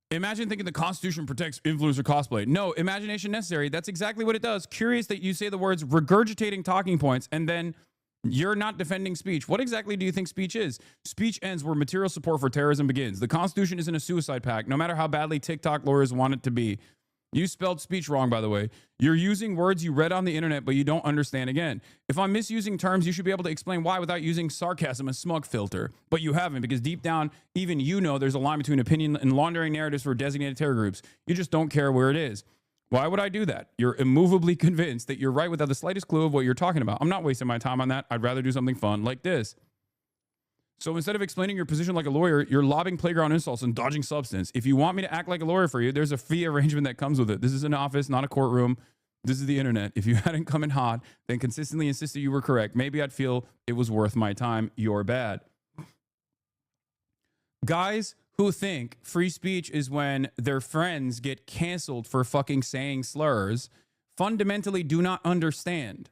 Imagine thinking the Constitution protects influencer cosplay. No, imagination necessary. That's exactly what it does. Curious that you say the words regurgitating talking points and then you're not defending speech. What exactly do you think speech is? Speech ends where material support for terrorism begins. The Constitution isn't a suicide pact, no matter how badly TikTok lawyers want it to be. You spelled speech wrong, by the way. You're using words you read on the internet, but you don't understand again. If I'm misusing terms, you should be able to explain why without using sarcasm, a smug filter. But you haven't, because deep down, even you know there's a line between opinion and laundering narratives for designated terror groups. You just don't care where it is. Why would I do that? You're immovably convinced that you're right without the slightest clue of what you're talking about. I'm not wasting my time on that. I'd rather do something fun like this. So instead of explaining your position like a lawyer, you're lobbing playground insults and dodging substance. If you want me to act like a lawyer for you, there's a fee arrangement that comes with it. This is an office, not a courtroom. This is the internet. If you hadn't come in hot, then consistently insisted you were correct, maybe I'd feel it was worth my time. You're bad. Guys who think free speech is when their friends get canceled for fucking saying slurs fundamentally do not understand.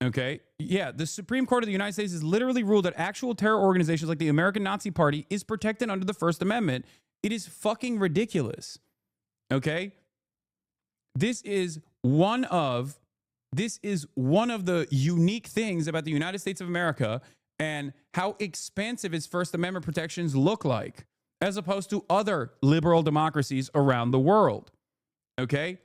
Okay? Yeah, the Supreme Court of the United States has literally ruled that actual terror organizations like the American Nazi Party is protected under the First Amendment. It is fucking ridiculous. Okay? This is one of the unique things about the United States of America and how expansive its First Amendment protections look like, as opposed to other liberal democracies around the world. Okay?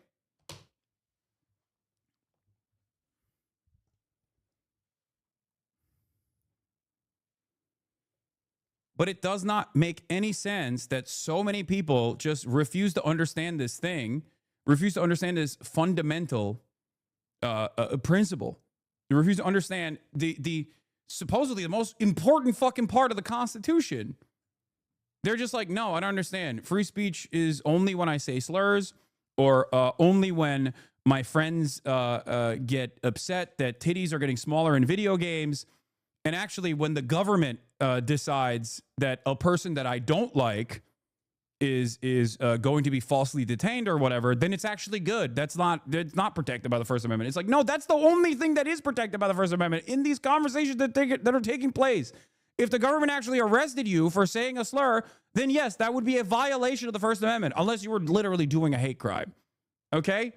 But it does not make any sense that so many people just refuse to understand this thing, refuse to understand this fundamental principle. They refuse to understand the supposedly the most important fucking part of the Constitution. They're just like, no, I don't understand. Free speech is only when I say slurs or only when my friends get upset that titties are getting smaller in video games. And actually, when the government decides that a person that I don't like is going to be falsely detained or whatever, then it's actually good. It's not protected by the First Amendment. It's like, no, that's the only thing that is protected by the First Amendment in these conversations that are taking place. If the government actually arrested you for saying a slur, then yes, that would be a violation of the First Amendment, unless you were literally doing a hate crime. Okay?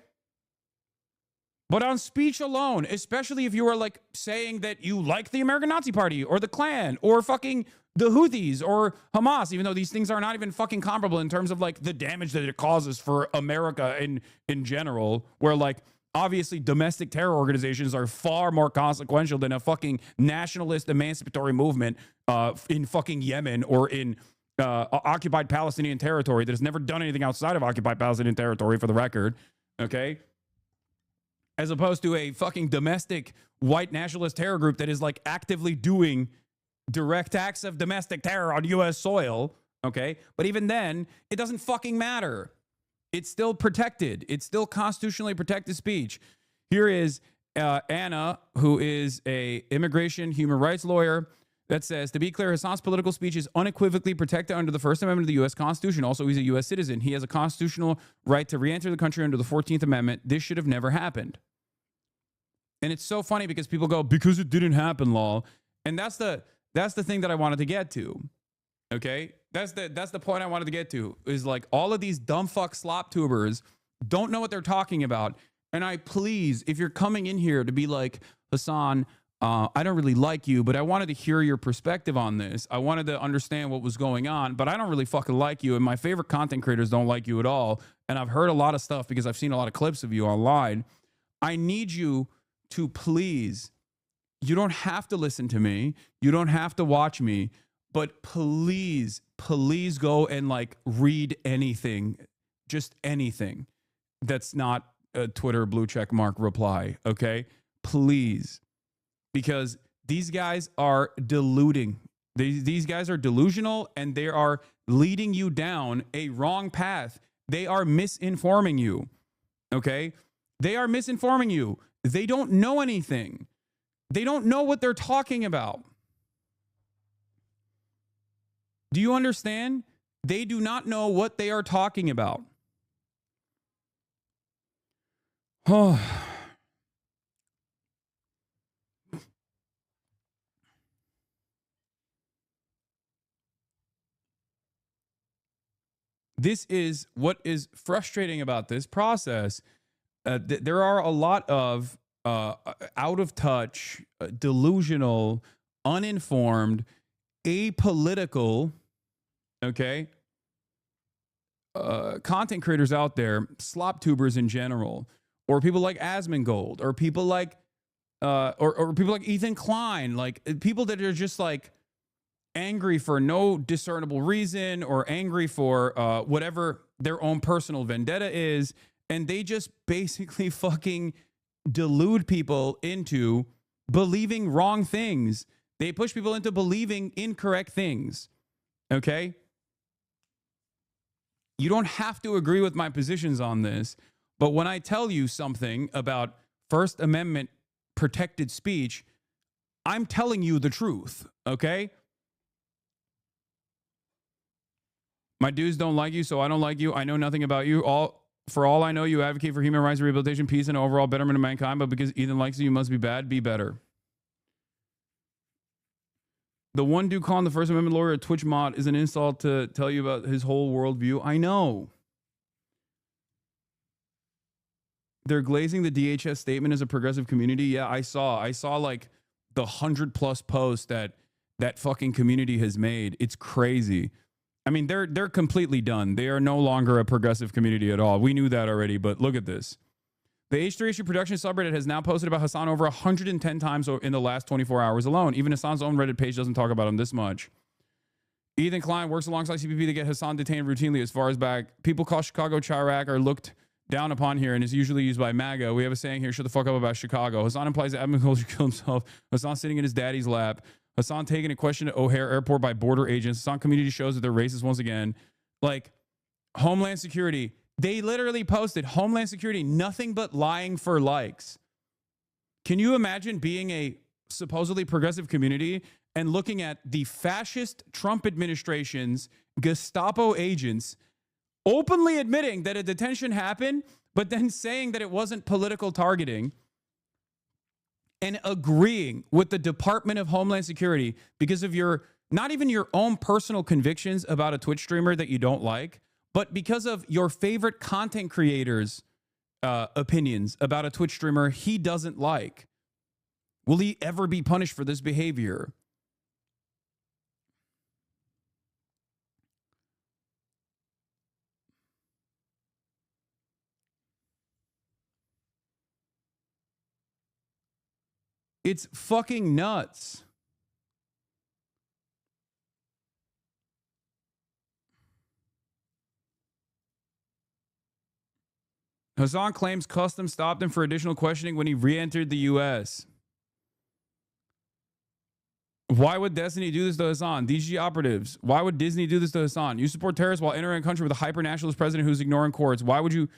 But on speech alone, especially if you are like saying that you like the American Nazi Party or the Klan or fucking the Houthis or Hamas, even though these things are not even fucking comparable in terms of like the damage that it causes for America in general, where like obviously domestic terror organizations are far more consequential than a fucking nationalist emancipatory movement in fucking Yemen or in occupied Palestinian territory that has never done anything outside of occupied Palestinian territory, for the record. Okay? As opposed to a fucking domestic white nationalist terror group that is like actively doing direct acts of domestic terror on U.S. soil. Okay? But even then, it doesn't fucking matter. It's still protected. It's still constitutionally protected speech. Here is Anna, who is a immigration human rights lawyer, that says, to be clear, Hasan's political speech is unequivocally protected under the First Amendment of the U.S. Constitution. Also, he's a U.S. citizen. He has a constitutional right to re-enter the country under the 14th Amendment. This should have never happened. And it's so funny because people go, because it didn't happen, lol. And that's the thing that I wanted to get to. Okay? That's the point I wanted to get to, is like all of these dumb fuck slop tubers don't know what they're talking about. And I please, if you're coming in here to be like, Hasan, I don't really like you, but I wanted to hear your perspective on this. I wanted to understand what was going on, but I don't really fucking like you. And my favorite content creators don't like you at all. And I've heard a lot of stuff because I've seen a lot of clips of you online. I need you to please, you don't have to listen to me. You don't have to watch me, but please go and like read anything, just anything that's not a Twitter blue check mark reply. Okay. Please. Because these guys are deluding. These guys are delusional, and they are leading you down a wrong path. They are misinforming you. Okay? They are misinforming you. They don't know anything. They don't know what they're talking about. Do you understand? They do not know what they are talking about. Oh. This is what is frustrating about this process. There are a lot of out of touch, delusional, uninformed, apolitical, okay, content creators out there, slop tubers in general, or people like Asmongold, or people like, or people like Ethan Klein, like people that are just like angry for no discernible reason, or angry for whatever their own personal vendetta is, and they just basically fucking delude people into believing wrong things. They push people into believing incorrect things. Okay? You don't have to agree with my positions on this, but when I tell you something about First Amendment protected speech, I'm telling you the truth. Okay? My dudes don't like you, so I don't like you. I know nothing about you. For all I know, you advocate for human rights, rehabilitation, peace, and overall betterment of mankind, but because Ethan likes you, you must be bad. Be better. The one dude calling the First Amendment lawyer a Twitch mod is an insult to tell you about his whole worldview. I know. They're glazing the DHS statement as a progressive community. Yeah, I saw like the 100+ posts that fucking community has made. It's crazy. I mean, they're completely done. They are no longer a progressive community at all. We knew that already, but look at this. The H3 issue production subreddit has now posted about Hasan over 110 times in the last 24 hours alone. Even Hasan's own Reddit page doesn't talk about him this much. Ethan Klein works alongside CPP to get Hasan detained routinely as far as back. People call Chicago Chirac are looked down upon here and is usually used by MAGA. We have a saying here, shut the fuck up about Chicago. Hasan implies that Admin Culture killed himself. Hasan sitting in his daddy's lap. Hasan taking a question at O'Hare Airport by border agents. Hasan community shows that they're racist once again. Like, Homeland Security. They literally posted Homeland Security, nothing but lying for likes. Can you imagine being a supposedly progressive community and looking at the fascist Trump administration's Gestapo agents openly admitting that a detention happened, but then saying that it wasn't political targeting, and agreeing with the Department of Homeland Security because of your, not even your own personal convictions about a Twitch streamer that you don't like, but because of your favorite content creators' opinions about a Twitch streamer he doesn't like? Will he ever be punished for this behavior? It's fucking nuts. Hasan claims Customs stopped him for additional questioning when he re-entered the U.S. Why would Destiny do this to Hasan? DG operatives. Why would Disney do this to Hasan? You support terrorists while entering a country with a hyper-nationalist president who's ignoring courts. Why are you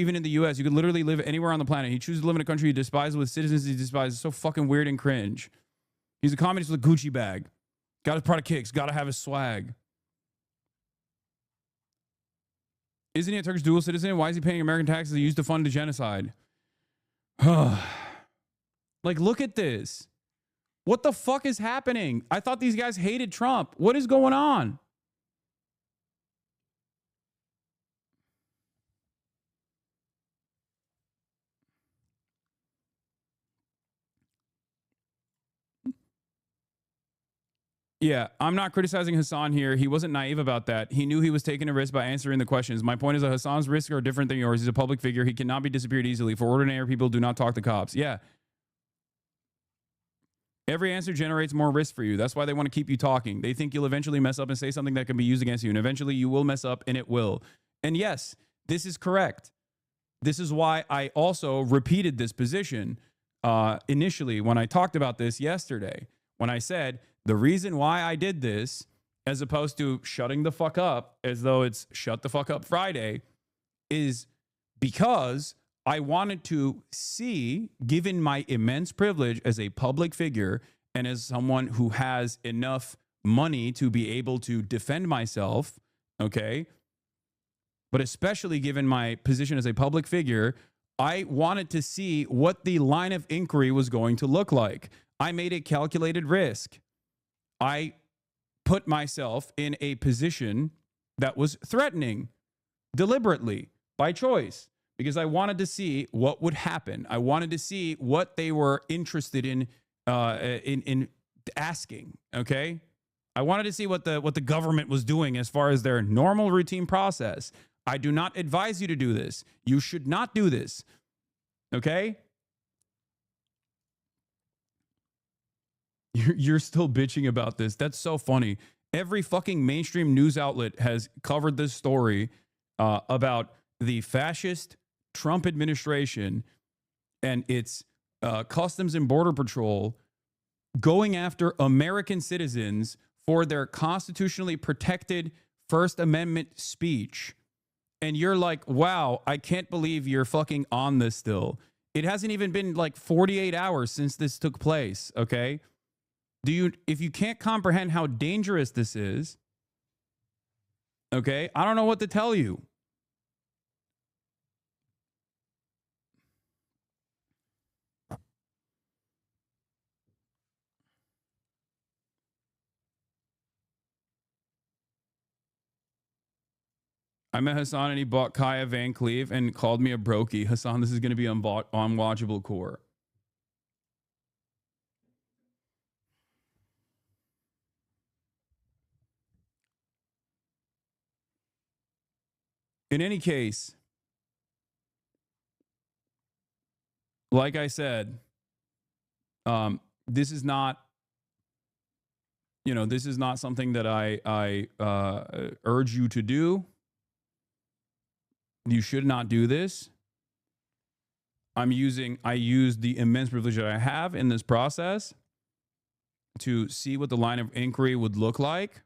even in the US? You could literally live anywhere on the planet. He chooses to live in a country he despises with citizens he despises. It's so fucking weird and cringe. He's a communist with a Gucci bag. Got his product kicks. Got to have his swag. Isn't he a Turkish dual citizen? Why is he paying American taxes he used to fund the genocide? Like, look at this. What the fuck is happening? I thought these guys hated Trump. What is going on? Yeah, I'm not criticizing Hasan here. He wasn't naive about that. He knew he was taking a risk by answering the questions. My point is that Hasan's risks are different than yours. He's a public figure. He cannot be disappeared easily. For ordinary people, do not talk to cops. Yeah. Every answer generates more risk for you. That's why they want to keep you talking. They think you'll eventually mess up and say something that can be used against you. And eventually you will mess up, and it will. And yes, this is correct. This is why I also repeated this position initially when I talked about this yesterday. When I said, the reason why I did this, as opposed to shutting the fuck up as though it's shut the fuck up Friday, is because I wanted to see, given my immense privilege as a public figure and as someone who has enough money to be able to defend myself, okay? But especially given my position as a public figure, I wanted to see what the line of inquiry was going to look like. I made a calculated risk. I put myself in a position that was threatening deliberately by choice because I wanted to see what would happen. I wanted to see what they were interested in asking. Okay, I wanted to see what the government was doing as far as their normal routine process. I do not advise you to do this. You should not do this. Okay. You're still bitching about this. That's so funny. Every fucking mainstream news outlet has covered this story about the fascist Trump administration and its Customs and Border Patrol going after American citizens for their constitutionally protected First Amendment speech. And you're like, wow, I can't believe you're fucking on this still. It hasn't even been like 48 hours since this took place, okay? If you can't comprehend how dangerous this is, okay, I don't know what to tell you. I met Hasan and he bought Kaya Van Cleave and called me a brokey. Hasan, this is going to be unwatchable core. In any case, like I said, this is not, this is not something that I urge you to do. You should not do this. I use the immense privilege that I have in this process to see what the line of inquiry would look like.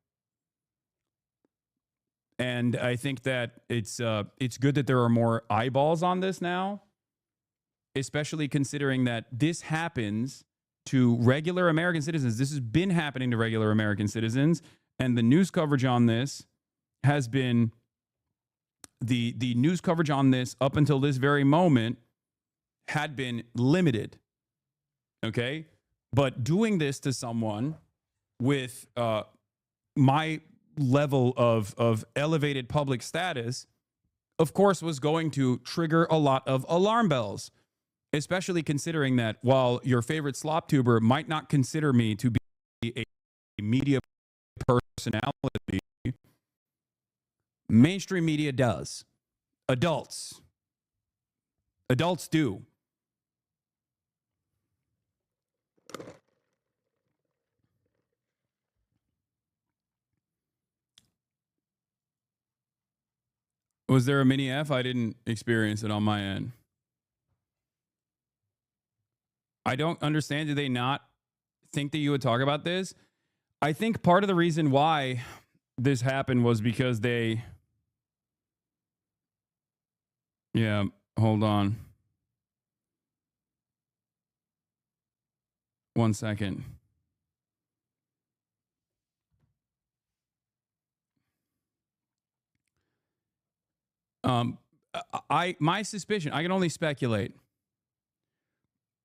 And I think that it's good that there are more eyeballs on this now, especially considering that this happens to regular American citizens. This has been happening to regular American citizens, and the news coverage on this has been the news coverage on this up until this very moment had been limited. Okay, but doing this to someone with my level of elevated public status, of course, was going to trigger a lot of alarm bells, especially considering that while your favorite SLOPTuber might not consider me to be a media personality, mainstream media does. Adults do. Was there a mini F? I didn't experience it on my end. I don't understand. Do they not think that you would talk about this. I think part of the reason why this happened was because they... Yeah, hold on. 1 second. My suspicion, I can only speculate,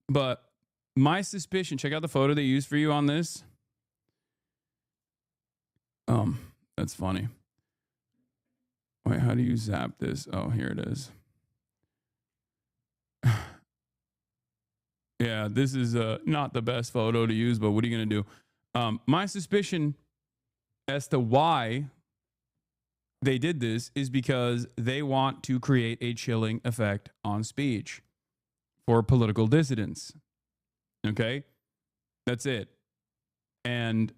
but my suspicion, check out the photo they used for you on this. That's funny. Wait, how do you zap this? Oh, here it is. Yeah, this is not the best photo to use, but what are you going to do? My suspicion as to why they did this is because they want to create a chilling effect on speech for political dissidents. Okay? That's it. And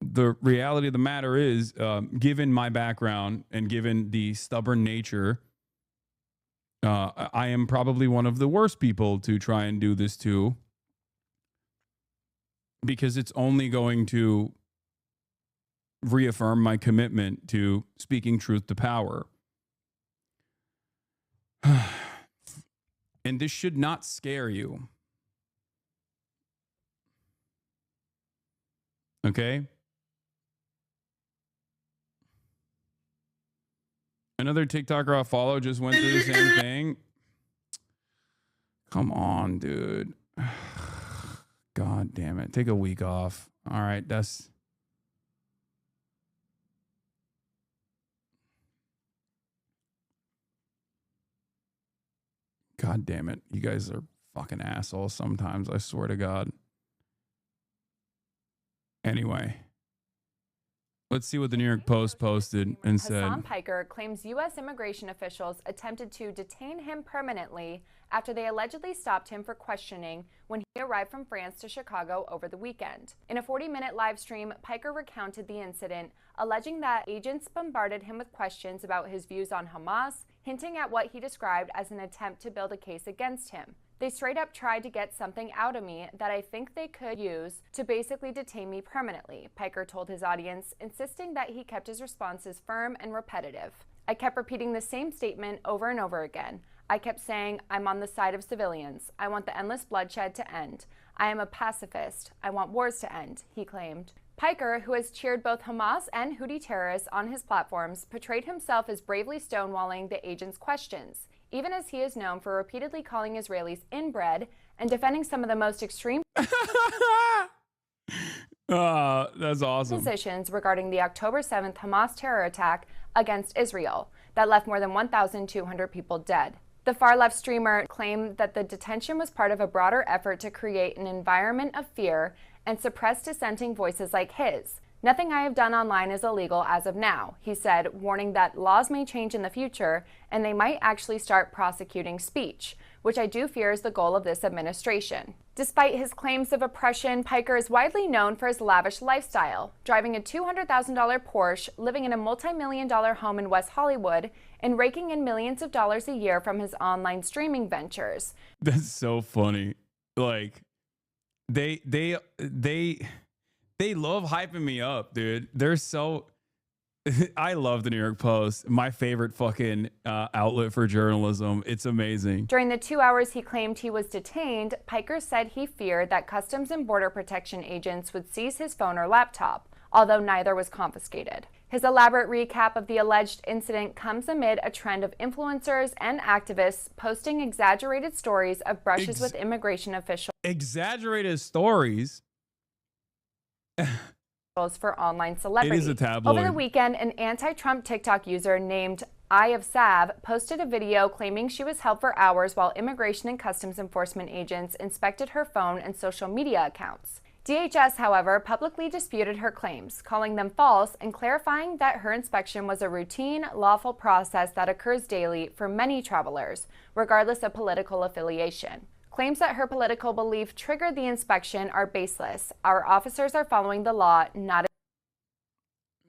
the reality of the matter is, given my background and given the stubborn nature, I am probably one of the worst people to try and do this to, because it's only going to reaffirm my commitment to speaking truth to power. And this should not scare you. Okay? Another TikToker I follow just went through the same thing. Come on, dude. God damn it. Take a week off. All right, that's... God damn it. You guys are fucking assholes sometimes, I swear to God. Anyway. Let's see what the New York Post posted and said. Hasan Piker claims U.S. immigration officials attempted to detain him permanently after they allegedly stopped him for questioning when he arrived from France to Chicago over the weekend. In a 40-minute live stream, Piker recounted the incident, alleging that agents bombarded him with questions about his views on Hamas, hinting at what he described as an attempt to build a case against him. They straight up tried to get something out of me that I think they could use to basically detain me permanently, Piker told his audience, insisting that he kept his responses firm and repetitive. I kept repeating the same statement over and over again. I kept saying, I'm on the side of civilians. I want the endless bloodshed to end. I am a pacifist. I want wars to end, he claimed. Piker, who has cheered both Hamas and Houthi terrorists on his platforms, portrayed himself as bravely stonewalling the agents' questions, even as he is known for repeatedly calling Israelis inbred and defending some of the most extreme that's awesome. positions regarding the October 7th Hamas terror attack against Israel that left more than 1,200 people dead. The far-left streamer claimed that the detention was part of a broader effort to create an environment of fear and suppress dissenting voices like his. Nothing I have done online is illegal as of now, he said, warning that laws may change in the future and they might actually start prosecuting speech, which I do fear is the goal of this administration. Despite his claims of oppression, Piker is widely known for his lavish lifestyle, driving a $200,000 Porsche, living in a multi-million-dollar home in West Hollywood, and raking in millions of dollars a year from his online streaming ventures. That's so funny. Like, they love hyping me up, dude. They're so... I love the New York Post. My favorite fucking outlet for journalism. It's amazing. During the 2 hours he claimed he was detained, Piker said he feared that Customs and Border Protection agents would seize his phone or laptop, although neither was confiscated. His elaborate recap of the alleged incident comes amid a trend of influencers and activists posting exaggerated stories of brushes with immigration officials. Exaggerated stories? For online celebrities. It is a tabloid. Over the weekend, an anti-Trump TikTok user named Eye of Sav posted a video claiming she was held for hours while immigration and customs enforcement agents inspected her phone and social media accounts. DHS, however, publicly disputed her claims, calling them false and clarifying that her inspection was a routine, lawful process that occurs daily for many travelers, regardless of political affiliation. Claims that her political belief triggered the inspection are baseless. Our officers are following the law, not...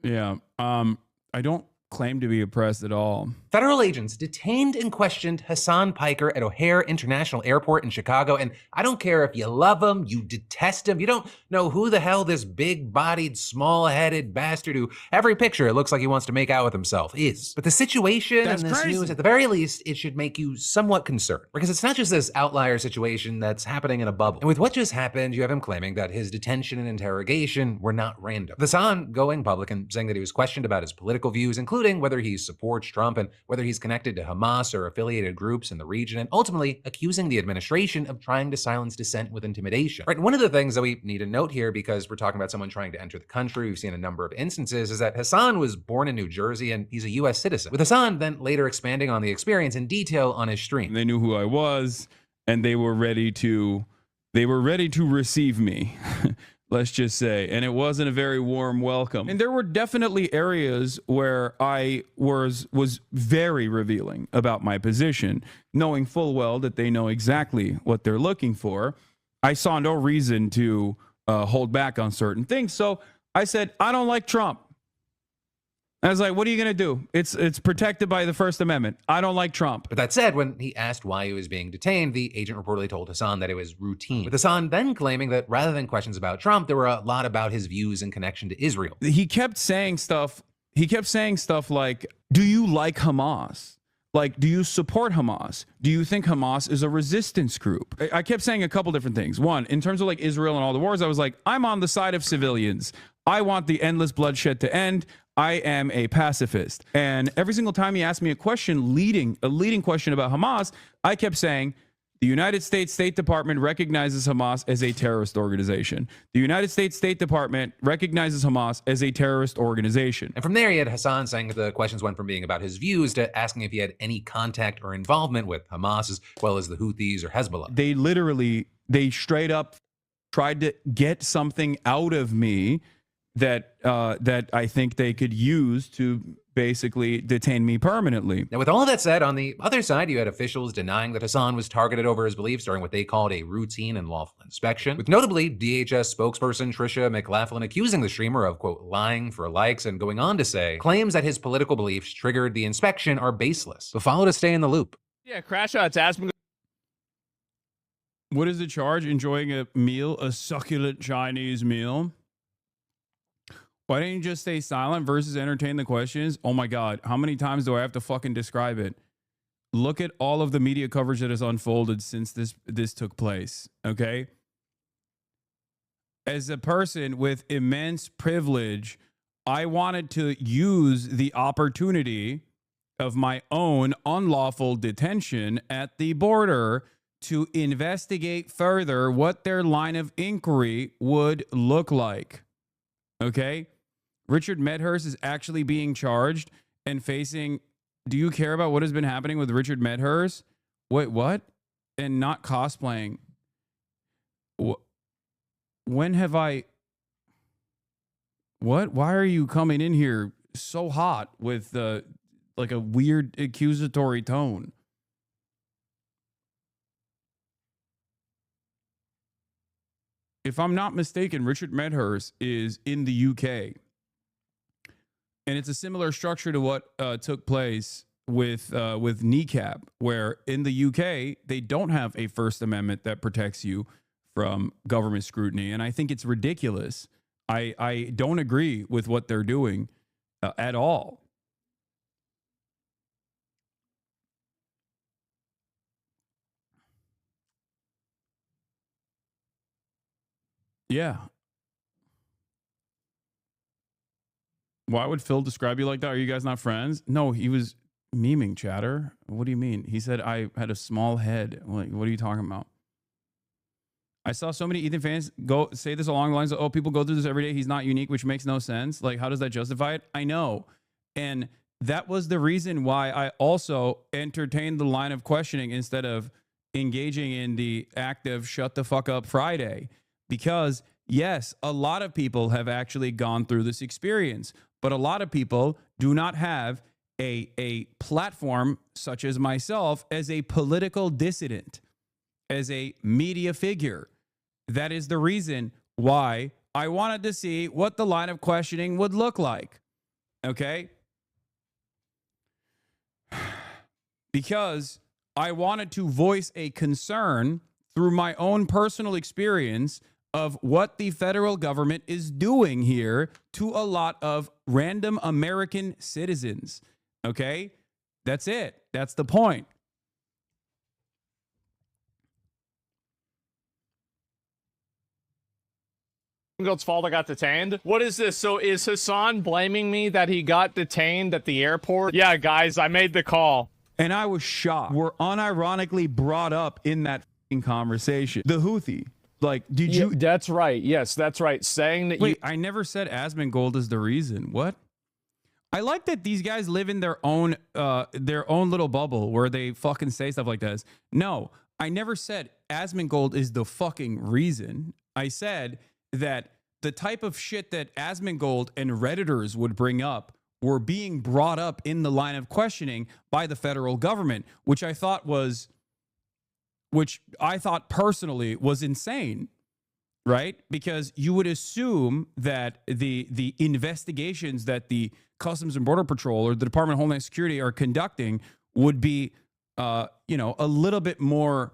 Yeah. I don't claim to be oppressed at all. Federal agents detained and questioned Hasan Piker at O'Hare International Airport in Chicago, and I don't care if you love him, you detest him, you don't know who the hell this big-bodied, small-headed bastard who every picture it looks like he wants to make out with himself is. But the situation That's in this crazy. news, at the very least, it should make you somewhat concerned, because it's not just this outlier situation that's happening in a bubble. And with what just happened, you have him claiming that his detention and interrogation were not random. With Hasan going public and saying that he was questioned about his political views, including whether he supports Trump and whether he's connected to Hamas or affiliated groups in the region, and ultimately accusing the administration of trying to silence dissent with intimidation. Right, one of the things that we need to note here, because we're talking about someone trying to enter the country, we've seen a number of instances, is that Hasan was born in New Jersey and he's a US citizen. With Hasan then later expanding on the experience in detail on his stream. They knew who I was, and they were ready to receive me. Let's just say. And it wasn't a very warm welcome. And there were definitely areas where I was very revealing about my position, knowing full well that they know exactly what they're looking for. I saw no reason to hold back on certain things. So I said, I don't like Trump. I was like, what are you going to do? It's protected by the First Amendment. I don't like Trump. But that said, when he asked why he was being detained, the agent reportedly told Hasan that it was routine. With Hasan then claiming that rather than questions about Trump, there were a lot about his views in connection to Israel. He kept saying stuff like, do you like Hamas? Like, do you support Hamas? Do you think Hamas is a resistance group? I kept saying a couple different things. One, in terms of like Israel and all the wars, I was like, I'm on the side of civilians. I want the endless bloodshed to end. I am a pacifist. And every single time he asked me a question, a leading question about Hamas, I kept saying, the United States State Department recognizes Hamas as a terrorist organization. The United States State Department recognizes Hamas as a terrorist organization. And from there, he had Hasan saying that the questions went from being about his views to asking if he had any contact or involvement with Hamas as well as the Houthis or Hezbollah. They straight up tried to get something out of me that I think they could use to basically detain me permanently. Now, with all of that said, on the other side, you had officials denying that Hasan was targeted over his beliefs during what they called a routine and lawful inspection, with notably DHS spokesperson Tricia McLaughlin accusing the streamer of, quote, lying for likes, and going on to say, claims that his political beliefs triggered the inspection are baseless. So follow to stay in the loop. Yeah, Crash Out's asking. What is the charge? Enjoying a meal, a succulent Chinese meal? Why didn't you just stay silent versus entertain the questions? Oh my God, how many times do I have to fucking describe it? Look at all of the media coverage that has unfolded since this took place, okay? As a person with immense privilege, I wanted to use the opportunity of my own unlawful detention at the border to investigate further what their line of inquiry would look like, okay? Richard Medhurst is actually being charged and facing. Do you care about what has been happening with Richard Medhurst? Wait, what? And not cosplaying. When have I? What? Why are you coming in here so hot with like a weird accusatory tone? If I'm not mistaken, Richard Medhurst is in the UK. And it's a similar structure to what took place with NECAP, where in the UK, they don't have a First Amendment that protects you from government scrutiny. And I think it's ridiculous. I don't agree with what they're doing at all. Yeah. Why would Phil describe you like that? Are you guys not friends? No, he was memeing, chatter. What do you mean? He said I had a small head. Like, what are you talking about? I saw so many Ethan fans go say this along the lines of, oh, people go through this every day. He's not unique, which makes no sense. Like, how does that justify it? I know. And that was the reason why I also entertained the line of questioning instead of engaging in the active shut the fuck up Friday. Because yes, a lot of people have actually gone through this experience, but a lot of people do not have a platform such as myself as a political dissident, as a media figure. That is the reason why I wanted to see what the line of questioning would look like. Okay? because I wanted to voice a concern through my own personal experience of what the federal government is doing here to a lot of random American citizens. Okay? That's it. That's the point. It's fault I got detained. What is this? So is Hasan blaming me that he got detained at the airport? Yeah, guys, I made the call. And I was shocked. We're unironically brought up in that conversation. The Houthi. Like, did you? That's right. Yes, that's right. Saying that Wait, I never said Asmongold is the reason. What? I like that these guys live in their own little bubble where they fucking say stuff like this. No, I never said Asmongold is the fucking reason. I said that the type of shit that Asmongold and Redditors would bring up were being brought up in the line of questioning by the federal government, which I thought personally was insane, right? Because you would assume that the investigations that the Customs and Border Patrol or the Department of Homeland Security are conducting would be, a little bit more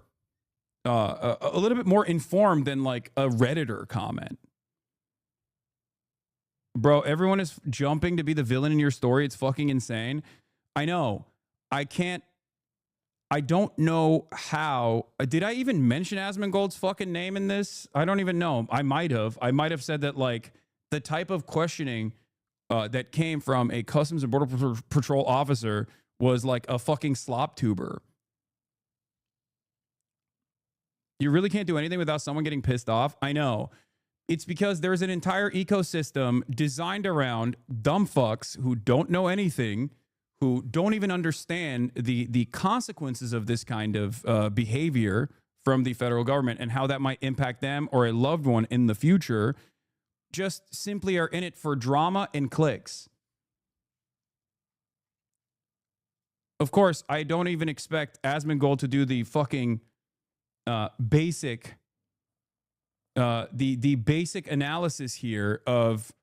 informed than like a Redditor comment. Bro, everyone is jumping to be the villain in your story. It's fucking insane. I know. I don't know how. Did I even mention Asmongold's fucking name in this? I don't even know. I might have said that, like, the type of questioning that came from a Customs and Border Patrol officer was like a fucking slop tuber. You really can't do anything without someone getting pissed off. I know. It's because there's an entire ecosystem designed around dumb fucks who don't know anything, who don't even understand the consequences of this kind of behavior from the federal government and how that might impact them or a loved one in the future, just simply are in it for drama and clicks. Of course, I don't even expect Asmongold to do the fucking basic analysis here of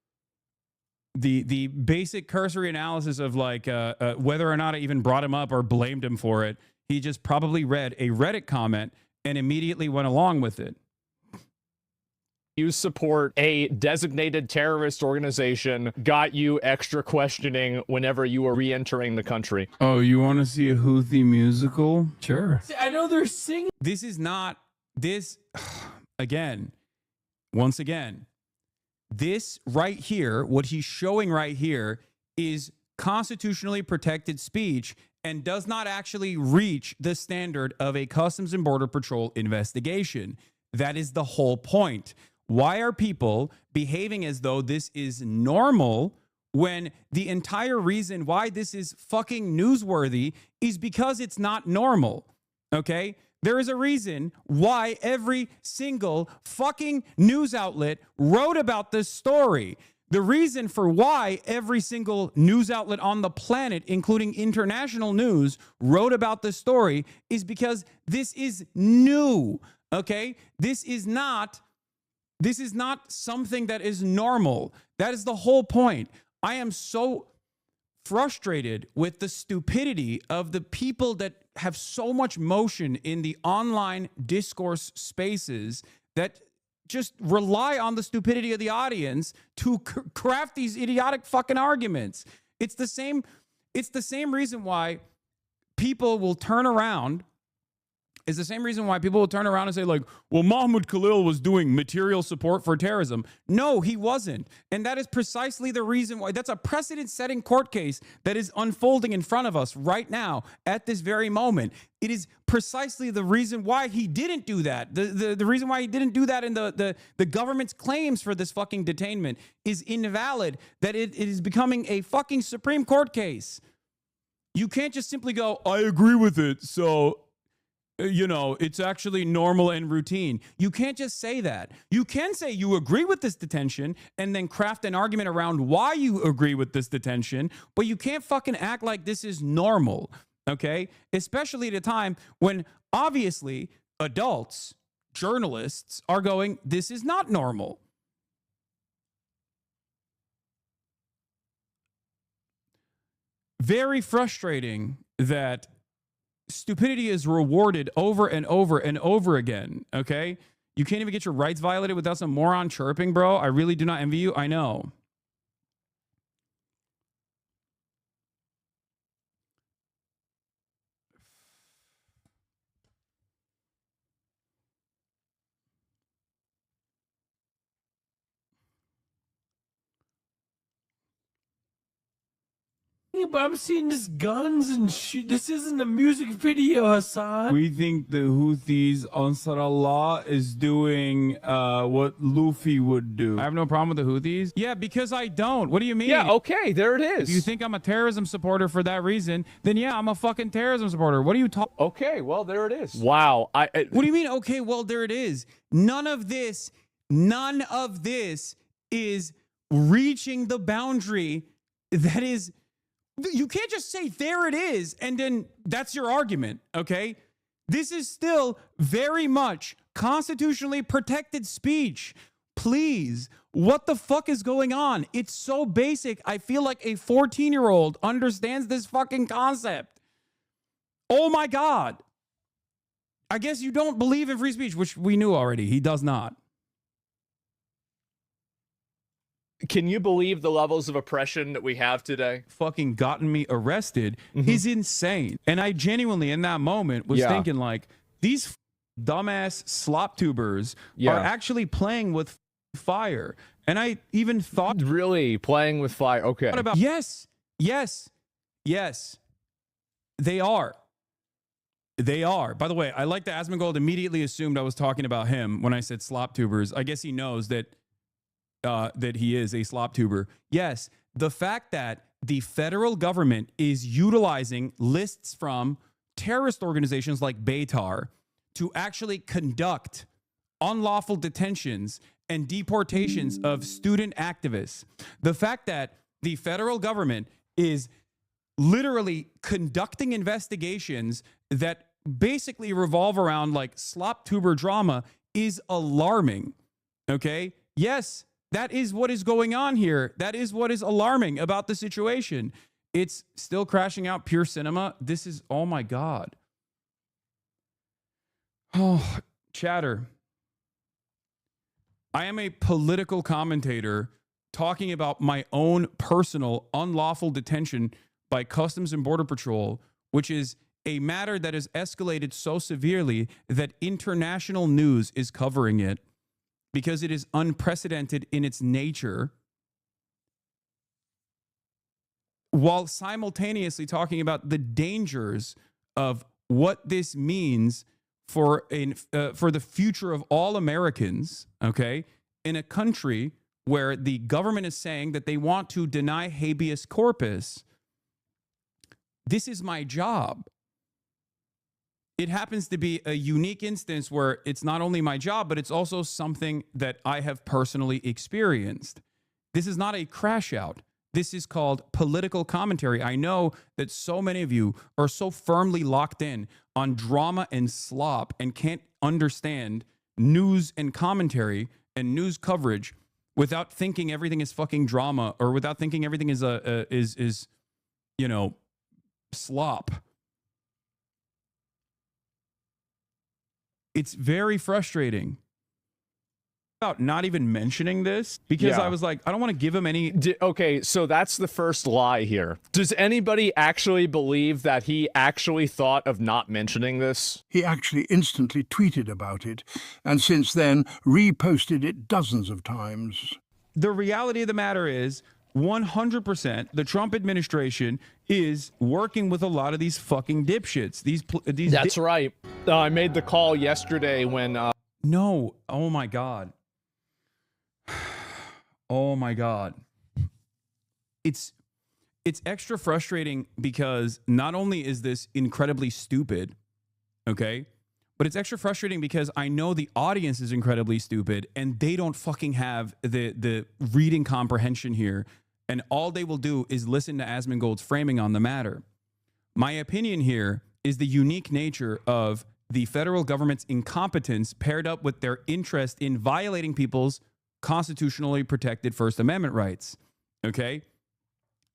the basic cursory analysis of like whether or not I even brought him up or blamed him for it. He just probably read a Reddit comment and immediately went along with it. you support a designated terrorist organization got you extra questioning whenever you were re-entering the country. Oh, you want to see a Houthi musical? Sure. I know they're singing. This is not this again. Once again, this right here, what he's showing right here is constitutionally protected speech and does not actually reach the standard of a Customs and Border Patrol investigation. That is the whole point. Why are people behaving as though this is normal when the entire reason why this is fucking newsworthy is because it's not normal? Okay? There is a reason why every single fucking news outlet wrote about this story. The reason for why every single news outlet on the planet, including international news, wrote about this story is because this is new. Okay? This is not something that is normal. That is the whole point. I am so frustrated with the stupidity of the people that have so much motion in the online discourse spaces that just rely on the stupidity of the audience to craft these idiotic fucking arguments. It's the same reason why people will turn around. Is the same reason why people will turn around and say, like, well, Mahmoud Khalil was doing material support for terrorism. No, he wasn't. And that is precisely the reason why. That's a precedent-setting court case that is unfolding in front of us right now at this very moment. It is precisely the reason why he didn't do that. The reason why he didn't do that in the government's claims for this fucking detainment is invalid, that it is becoming a fucking Supreme Court case. You can't just simply go, I agree with it, so... you know, it's actually normal and routine. You can't just say that. You can say you agree with this detention and then craft an argument around why you agree with this detention, but you can't fucking act like this is normal, okay? Especially at a time when obviously adults, journalists are going, this is not normal. Very frustrating that stupidity is rewarded over and over and over again, okay? You can't even get your rights violated without some moron chirping, bro. I really do not envy you. I know. Yeah, but I'm seeing this guns and shit. This isn't a music video, Hasan. We think the Houthis, Ansar Allah, is doing what Luffy would do. I have no problem with the Houthis. Yeah, because I don't. What do you mean? Yeah, okay, there it is. If you think I'm a terrorism supporter for that reason, then yeah, I'm a fucking terrorism supporter. What are you talking? Okay, well, there it is. Wow. What do you mean? Okay, well, there it is. None of this is reaching the boundary that is. You can't just say there it is and then that's your argument, okay? This is still very much constitutionally protected speech. Please, what the fuck is going on? It's so basic. I feel like a 14-year-old understands this fucking concept. Oh my God. I guess you don't believe in free speech, which we knew already. He does not. Can you believe the levels of oppression that we have today? Fucking gotten me arrested is insane. And I genuinely, in that moment, was thinking like, these dumbass slop tubers are actually playing with fire. And I even thought... Really? Playing with fire? Okay. About, yes. They are. They are. By the way, I like that Asmongold immediately assumed I was talking about him when I said slop tubers. I guess he knows that that he is a slop tuber. Yes, the fact that the federal government is utilizing lists from terrorist organizations like Beitar to actually conduct unlawful detentions and deportations of student activists. The fact that the federal government is literally conducting investigations that basically revolve around like slop tuber drama is alarming. Okay? Yes, that is what is going on here. That is what is alarming about the situation. It's still crashing out pure cinema. This is, oh my God. Oh, chatter. I am a political commentator talking about my own personal unlawful detention by Customs and Border Patrol, which is a matter that has escalated so severely that international news is covering it, because it is unprecedented in its nature, while simultaneously talking about the dangers of what this means for the future of all Americans, okay, in a country where the government is saying that they want to deny habeas corpus. This is my job. It happens to be a unique instance where it's not only my job, but it's also something that I have personally experienced. This is not a crash out. This is called political commentary. I know that so many of you are so firmly locked in on drama and slop and can't understand news and commentary and news coverage without thinking everything is fucking drama, or without thinking everything is slop. It's very frustrating about not even mentioning this, because I was like, I don't want to give him any. Okay, so that's the first lie here. Does anybody actually believe that he actually thought of not mentioning this? He actually instantly tweeted about it, and since then reposted it dozens of times. The reality of the matter is 100% the Trump administration is working with a lot of these fucking dipshits. These That's right. I made the call yesterday when No, oh my God. Oh my God. It's extra frustrating because not only is this incredibly stupid, okay, but it's extra frustrating because I know the audience is incredibly stupid and they don't fucking have the reading comprehension here. And all they will do is listen to Asmongold's framing on the matter. My opinion here is the unique nature of the federal government's incompetence paired up with their interest in violating people's constitutionally protected First Amendment rights. Okay?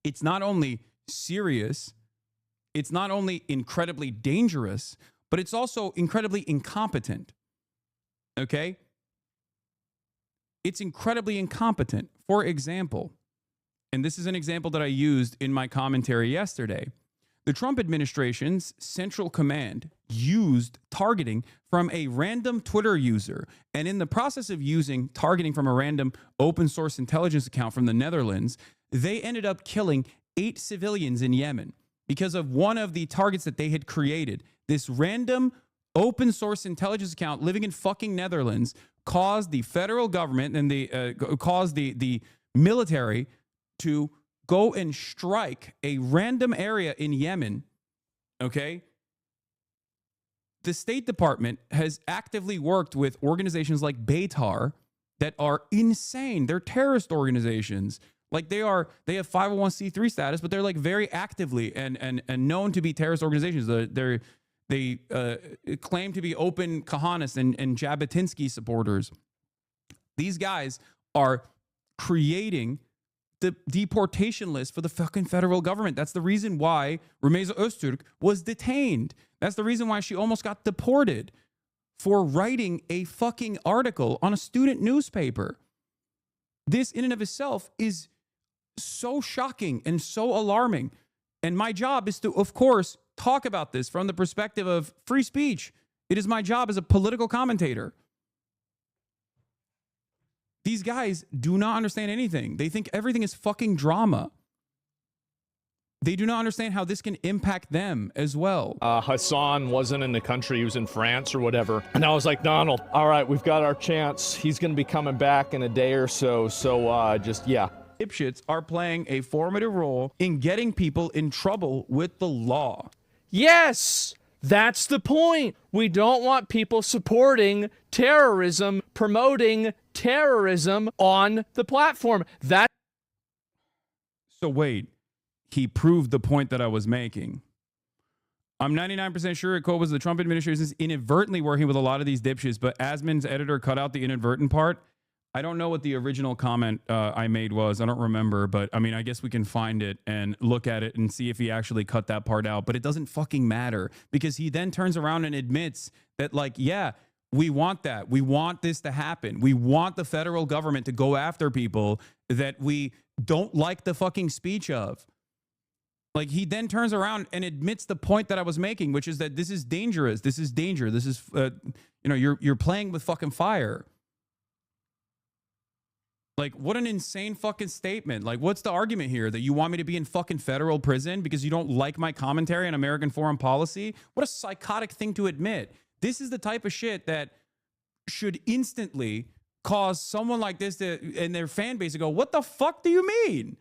It's not only serious, it's not only incredibly dangerous, but it's also incredibly incompetent. Okay? It's incredibly incompetent. For example, and this is an example that I used in my commentary yesterday, the Trump administration's Central Command used targeting from a random Twitter user. And in the process of using targeting from a random open source intelligence account from the Netherlands, they ended up killing 8 civilians in Yemen because of one of the targets that they had created. This random open source intelligence account living in fucking Netherlands caused the federal government and caused the military to go and strike a random area in Yemen. Okay? The State Department has actively worked with organizations like Beitar that are insane. They're terrorist organizations. Like they have 501c3 status, but they're like very actively and known to be terrorist organizations. They claim to be open Kahanists and Jabotinsky supporters. These guys are creating the deportation list for the fucking federal government. That's the reason why Rumeysa Öztürk was detained. That's the reason why she almost got deported for writing a fucking article on a student newspaper. This in and of itself is so shocking and so alarming. And my job is to, of course, talk about this from the perspective of free speech. It is my job as a political commentator. These guys do not understand anything. They think everything is fucking drama. They do not understand how this can impact them as well. Hasan wasn't in the country, he was in France or whatever. And I was like, Donald, all right, we've got our chance. He's going to be coming back in a day or so. So just, yeah. Dipshits are playing a formative role in getting people in trouble with the law. Yes, that's the point. We don't want people supporting terrorism, promoting terrorism on the platform. So wait, he proved the point that I was making. I'm 99% sure it was the Trump administration is inadvertently working with a lot of these dipshits, but Asmin's editor cut out the inadvertent part. I don't know what the original comment I made was. I don't remember, but I mean, I guess we can find it and look at it and see if he actually cut that part out. But it doesn't fucking matter because he then turns around and admits that, like, yeah, we want that. We want this to happen. We want the federal government to go after people that we don't like the fucking speech of. Like, he then turns around and admits the point that I was making, which is that this is dangerous. This is danger. This is, you're playing with fucking fire. Like, what an insane fucking statement. Like, what's the argument here? That you want me to be in fucking federal prison because you don't like my commentary on American foreign policy? What a psychotic thing to admit. This is the type of shit that should instantly cause someone like this to, and their fan base to go, what the fuck do you mean?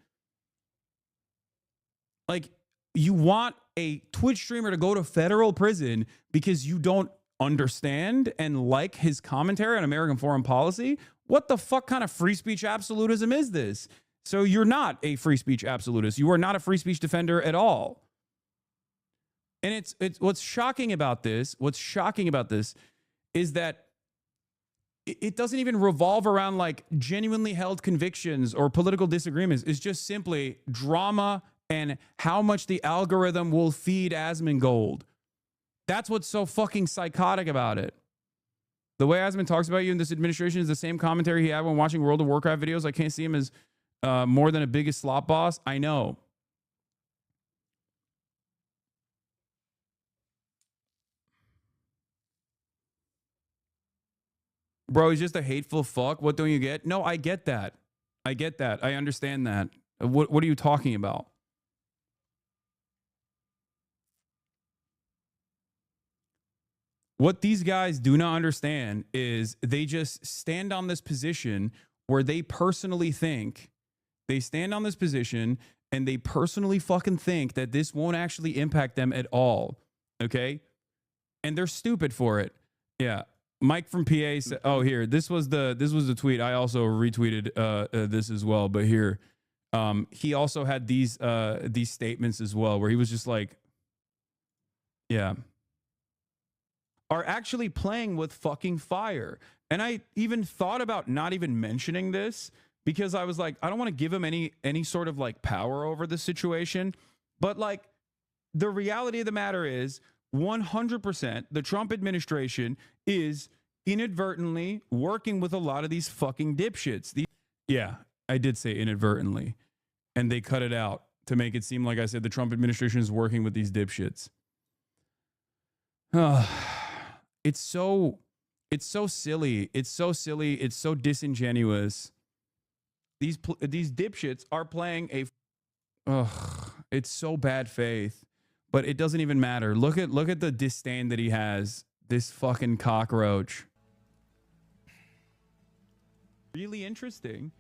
Like, you want a Twitch streamer to go to federal prison because you don't understand and like his commentary on American foreign policy? What the fuck kind of free speech absolutism is this? So you're not a free speech absolutist. You are not a free speech defender at all. And it's what's shocking about this is that it doesn't even revolve around like genuinely held convictions or political disagreements. It's just simply drama and how much the algorithm will feed Asmongold. That's what's so fucking psychotic about it. The way Asmon talks about you in this administration is the same commentary he had when watching World of Warcraft videos. I can't see him as more than a biggest slop boss. I know. Bro, he's just a hateful fuck. What don't you get? No, I get that. I get that. I understand that. What are you talking about? What these guys do not understand is they just stand on this position where they personally think, they stand on this position and they personally fucking think that this won't actually impact them at all. Okay? And they're stupid for it. Yeah. Mike from PA said, oh, here, this was the tweet. I also retweeted this as well, but here, he also had these statements as well, where he was just like, yeah, are actually playing with fucking fire. And I even thought about not even mentioning this because I was like, I don't want to give him any sort of like power over the situation, but like, the reality of the matter is 100% the Trump administration is inadvertently working with a lot of these fucking dipshits. Yeah, I did say inadvertently. And they cut it out to make it seem like I said the Trump administration is working with these dipshits. It's so silly. It's so silly. It's so disingenuous. These dipshits are playing it's so bad faith, but it doesn't even matter. Look at the disdain that he has. This fucking cockroach. Really interesting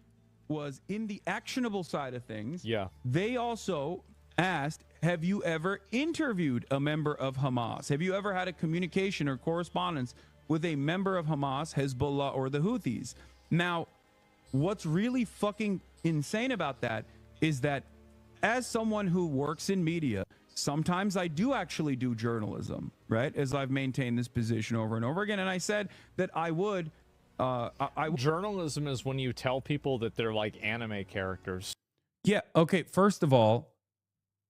was in the actionable side of things. Yeah. They also asked, have you ever interviewed a member of Hamas? Have you ever had a communication or correspondence with a member of Hamas, Hezbollah, or the Houthis? Now, what's really fucking insane about that is that as someone who works in media, sometimes I do actually do journalism, right? As I've maintained this position over and over again. And I said that I would. Journalism is when you tell people that they're like anime characters. Yeah. Okay. First of all,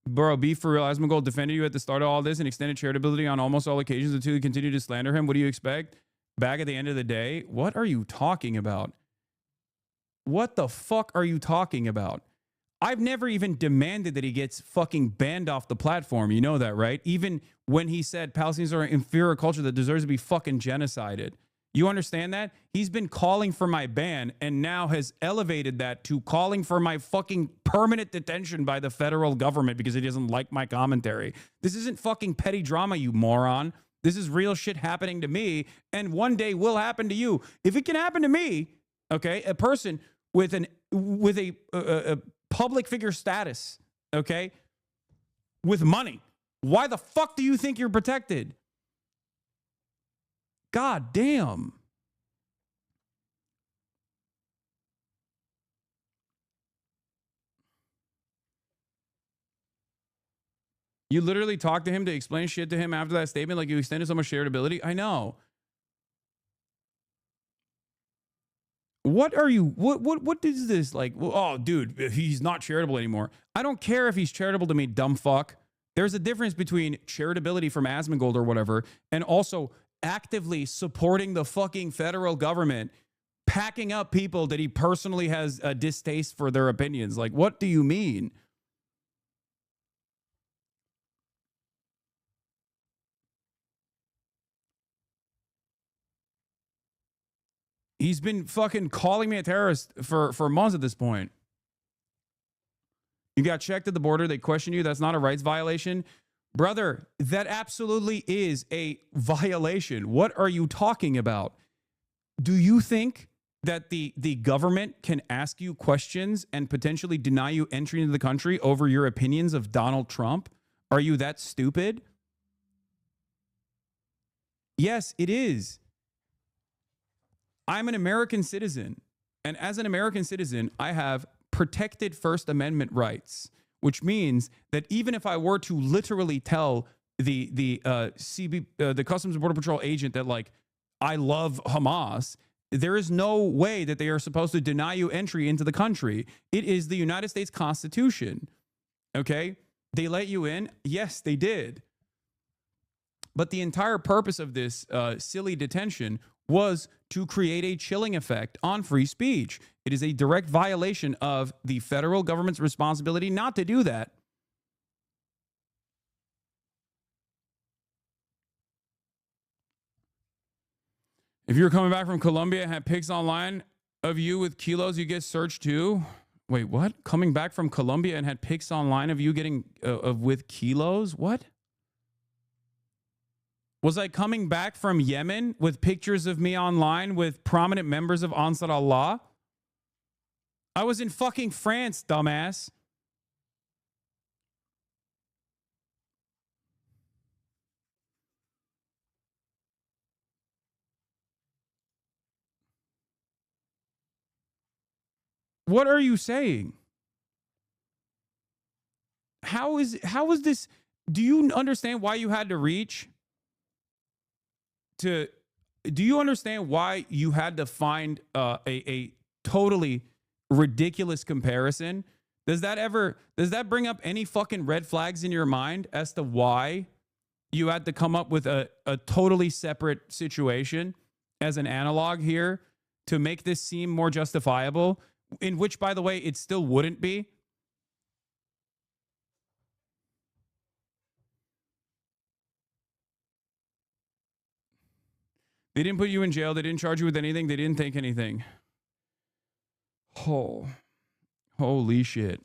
bro, be for real. Asmongold defended you at the start of all this and extended charitability on almost all occasions until you continue to slander him. What do you expect? Back at the end of the day, what are you talking about? What the fuck are you talking about? I've never even demanded that he gets fucking banned off the platform. You know that, right? Even when he said Palestinians are an inferior culture that deserves to be fucking genocided. You understand that? He's been calling for my ban and now has elevated that to calling for my fucking permanent detention by the federal government because he doesn't like my commentary. This isn't fucking petty drama, you moron. This is real shit happening to me, and one day will happen to you. If it can happen to me, okay, a person with a public figure status, okay, with money, why the fuck do you think you're protected? God damn. You literally talked to him to explain shit to him after that statement, like you extended so much charitability. I know. What are you, what is this like? Oh, dude, he's not charitable anymore. I don't care if he's charitable to me, dumb fuck. There's a difference between charitability from Asmongold or whatever and also actively supporting the fucking federal government, packing up people that he personally has a distaste for their opinions. Like, what do you mean? He's been fucking calling me a terrorist for months at this point. You got checked at the border. They question you. That's not a rights violation. Brother, that absolutely is a violation. What are you talking about? Do you think that the government can ask you questions and potentially deny you entry into the country over your opinions of Donald Trump? Are you that stupid? Yes, it is. I'm an American citizen. And as an American citizen, I have protected First Amendment rights, which means that even if I were to literally tell the Customs and Border Patrol agent that, like, I love Hamas, there is no way that they are supposed to deny you entry into the country. It is the United States Constitution. Okay? They let you in? Yes, they did. But the entire purpose of this silly detention was to create a chilling effect on free speech. It is a direct violation of the federal government's responsibility not to do that. If you're coming back from Colombia and had pics online of you with kilos, you get searched too. Wait, what? Coming back from Colombia and had pics online of you getting with kilos? What? Was I coming back from Yemen with pictures of me online with prominent members of Ansar Allah? I was in fucking France, dumbass. What are you saying? How is this? Do you understand why you had to reach? Do you understand why you had to find a totally ridiculous comparison Does that bring up any fucking red flags in your mind as to why you had to come up with a totally separate situation as an analog here to make this seem more justifiable, in which, by the way, it still wouldn't be? They didn't put you in jail. They didn't charge you with anything. They didn't think anything. Oh, holy shit.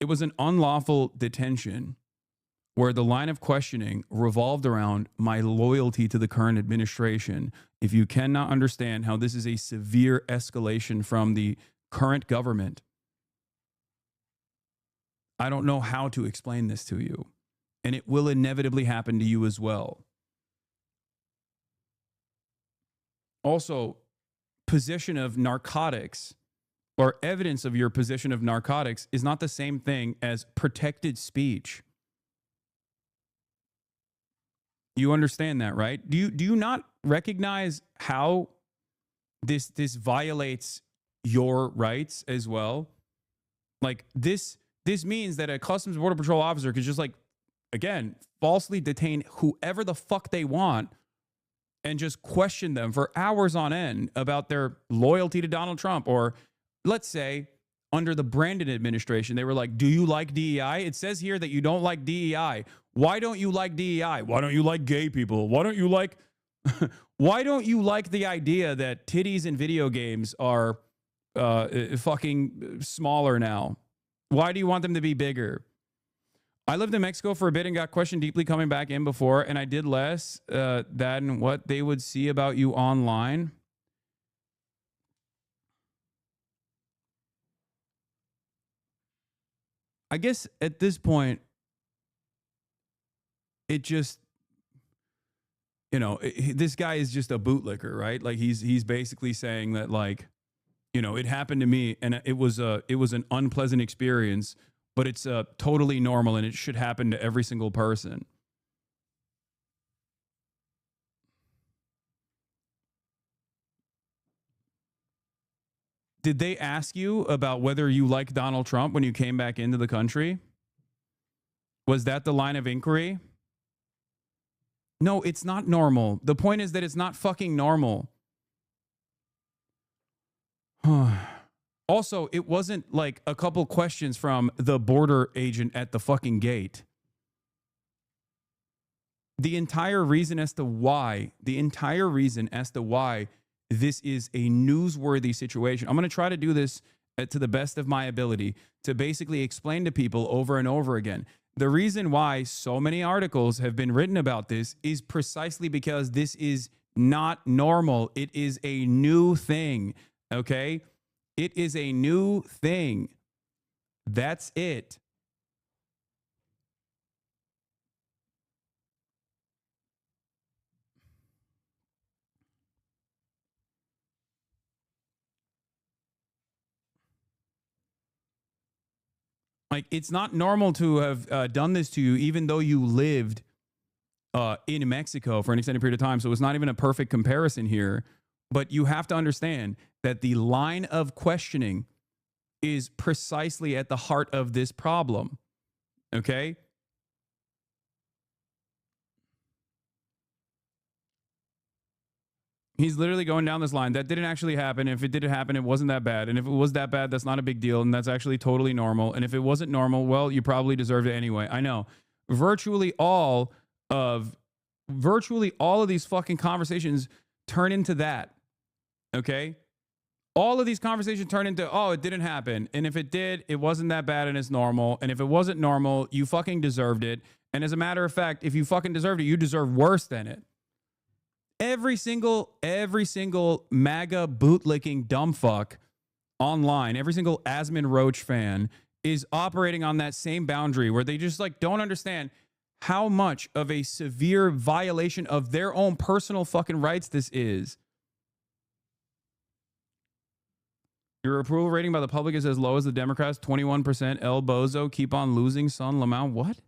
It was an unlawful detention where the line of questioning revolved around my loyalty to the current administration. If you cannot understand how this is a severe escalation from the current government, I don't know how to explain this to you. And it will inevitably happen to you as well. Also, possession of narcotics or evidence of your possession of narcotics is not the same thing as protected speech. You understand that, right? Do you not recognize how this violates your rights as well? Like this means that a Customs Border Patrol officer could just, like, again, falsely detain whoever the fuck they want and just question them for hours on end about their loyalty to Donald Trump. Or let's say under the Brandon administration, they were like, do you like DEI? It says here that you don't like DEI. Why don't you like DEI? Why don't you like gay people? Why don't you like why don't you like the idea that titties in video games are fucking smaller now? Why do you want them to be bigger? I lived in Mexico for a bit and got questioned deeply coming back in before, and I did less than what they would see about you online. I guess at this point, it just, you know, this guy is just a bootlicker, right? Like he's basically saying that, like, you know, it happened to me and it was an unpleasant experience, but it's totally normal and it should happen to every single person. Did they ask you about whether you like Donald Trump when you came back into the country? Was that the line of inquiry? No, it's not normal. The point is that it's not fucking normal. Also, it wasn't like a couple questions from the border agent at the fucking gate. The entire reason as to why this is a newsworthy situation. I'm going to try to do this to the best of my ability to basically explain to people over and over again. The reason why so many articles have been written about this is precisely because this is not normal. It is a new thing, okay? It is a new thing. That's it. Like, it's not normal to have done this to you, even though you lived in Mexico for an extended period of time. So it's not even a perfect comparison here. But you have to understand that the line of questioning is precisely at the heart of this problem. Okay? He's literally going down this line. That didn't actually happen. If it did happen, it wasn't that bad. And if it was that bad, that's not a big deal. And that's actually totally normal. And if it wasn't normal, well, you probably deserved it anyway. I know. Virtually all of these fucking conversations turn into that. Okay? All of these conversations turn into, oh, it didn't happen. And if it did, it wasn't that bad and it's normal. And if it wasn't normal, you fucking deserved it. And as a matter of fact, if you fucking deserved it, you deserve worse than it. Every single MAGA bootlicking dumbfuck online, every single Asmin Roach fan is operating on that same boundary where they just, like, don't understand how much of a severe violation of their own personal fucking rights this is. Your approval rating by the public is as low as the Democrats, 21%. El Bozo, keep on losing, son. Lamau, what?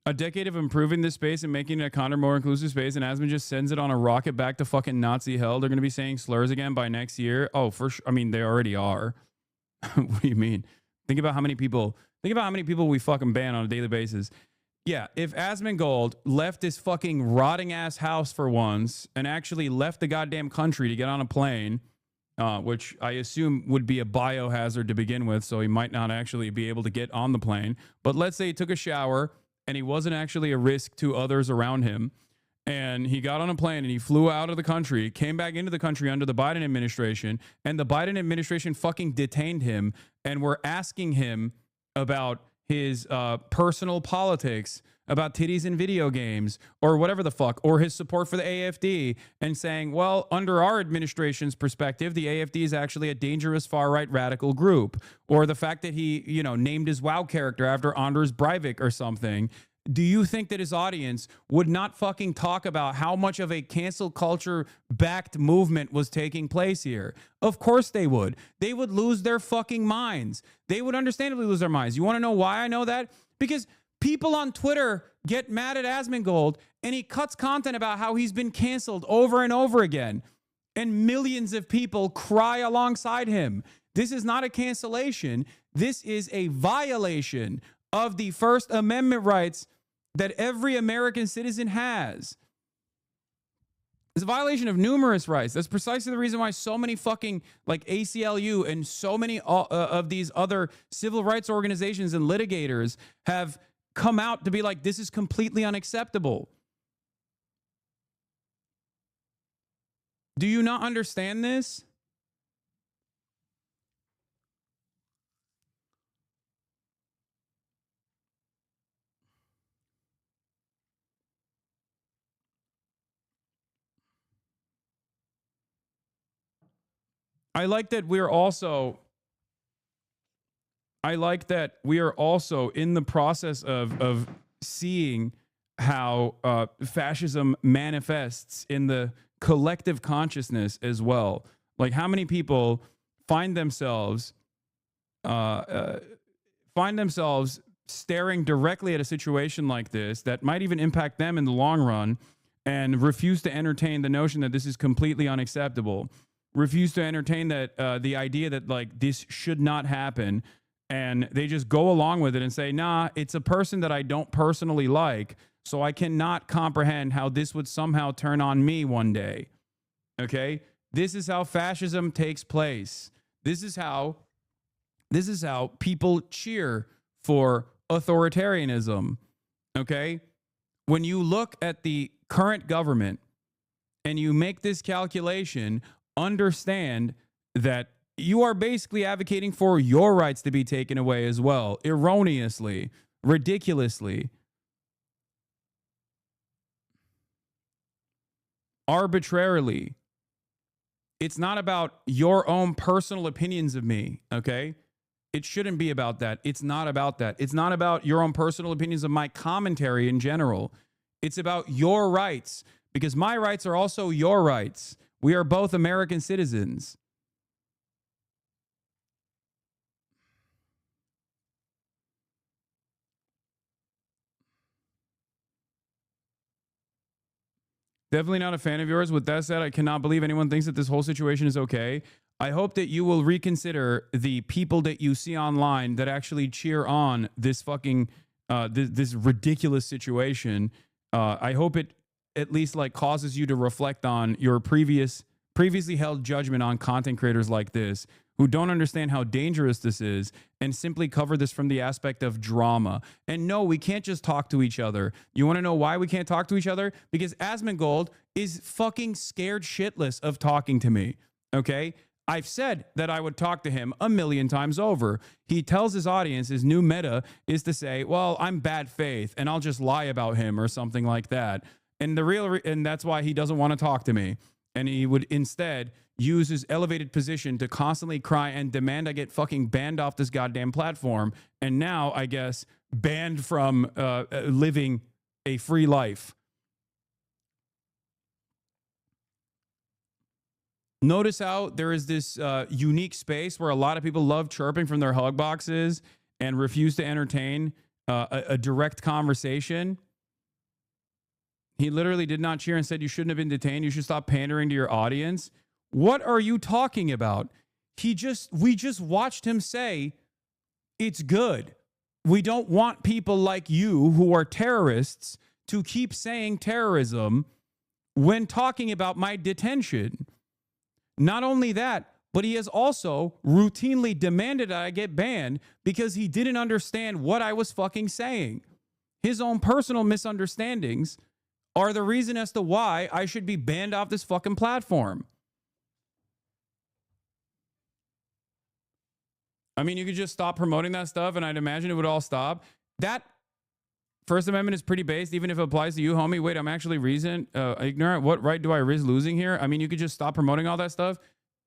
A decade of improving this space and making it a kinder, more inclusive space, and Asman just sends it on a rocket back to fucking Nazi hell. They're going to be saying slurs again by next year. Oh, for sure. I mean, they already are. What do you mean? Think about how many people we fucking ban on a daily basis. Yeah, if Asmongold left this fucking rotting ass house for once and actually left the goddamn country to get on a plane, which I assume would be a biohazard to begin with, so he might not actually be able to get on the plane. But let's say he took a shower and he wasn't actually a risk to others around him, and he got on a plane and he flew out of the country, came back into the country under the Biden administration, and the Biden administration fucking detained him and were asking him about his personal politics, about titties and video games, or whatever the fuck, or his support for the AFD, and saying, well, under our administration's perspective, the AFD is actually a dangerous far-right radical group, or the fact that he, you know, named his WoW character after Anders Breivik or something. Do you think that his audience would not fucking talk about how much of a cancel culture backed movement was taking place here? Of course they would. They would lose their fucking minds. They would understandably lose their minds. You want to know why I know that? Because people on Twitter get mad at Asmongold and he cuts content about how he's been canceled over and over again. And millions of people cry alongside him. This is not a cancellation. This is a violation of the First Amendment rights that every American citizen has. It's a violation of numerous rights. That's precisely the reason why so many fucking like ACLU and so many of these other civil rights organizations and litigators have come out to be like, this is completely unacceptable. Do you not understand this? I like that we are also in the process of seeing how fascism manifests in the collective consciousness as well. Like how many people find themselves staring directly at a situation like this that might even impact them in the long run and refuse to entertain the notion that this is completely unacceptable. Refuse to entertain that the idea that like this should not happen, and they just go along with it and say, nah, it's a person that I don't personally like, so I cannot comprehend how this would somehow turn on me one day. Okay? This is how fascism takes place. This is how people cheer for authoritarianism. Okay? When you look at the current government and you make this calculation, understand that you are basically advocating for your rights to be taken away as well, erroneously, ridiculously, arbitrarily. It's not about your own personal opinions of me, okay? It shouldn't be about that. It's not about that. It's not about your own personal opinions of my commentary in general. It's about your rights, because my rights are also your rights. We are both American citizens. Definitely not a fan of yours. With that said, I cannot believe anyone thinks that this whole situation is okay. I hope that you will reconsider the people that you see online that actually cheer on this fucking this ridiculous situation. I hope it at least like causes you to reflect on your previously held judgment on content creators like this who don't understand how dangerous this is and simply cover this from the aspect of drama. And no, we can't just talk to each other. You want to know why we can't talk to each other? Because Asmongold is fucking scared shitless of talking to me, okay? I've said that I would talk to him a million times over. He tells his audience his new meta is to say, well, I'm bad faith and I'll just lie about him or something like that. And and that's why he doesn't want to talk to me. And he would instead use his elevated position to constantly cry and demand I get fucking banned off this goddamn platform. And now, I guess, banned from living a free life. Notice how there is this unique space where a lot of people love chirping from their hug boxes and refuse to entertain a direct conversation. He literally did not cheer and said you shouldn't have been detained. You should stop pandering to your audience. What are you talking about? We just watched him say it's good. We don't want people like you who are terrorists to keep saying terrorism when talking about my detention. Not only that, but he has also routinely demanded that I get banned because he didn't understand what I was fucking saying. His own personal misunderstandings are the reason as to why I should be banned off this fucking platform. I mean, you could just stop promoting that stuff, and I'd imagine it would all stop. That First Amendment is pretty based, even if it applies to you, homie. Wait, I'm actually ignorant. What right do I risk losing here? I mean, you could just stop promoting all that stuff.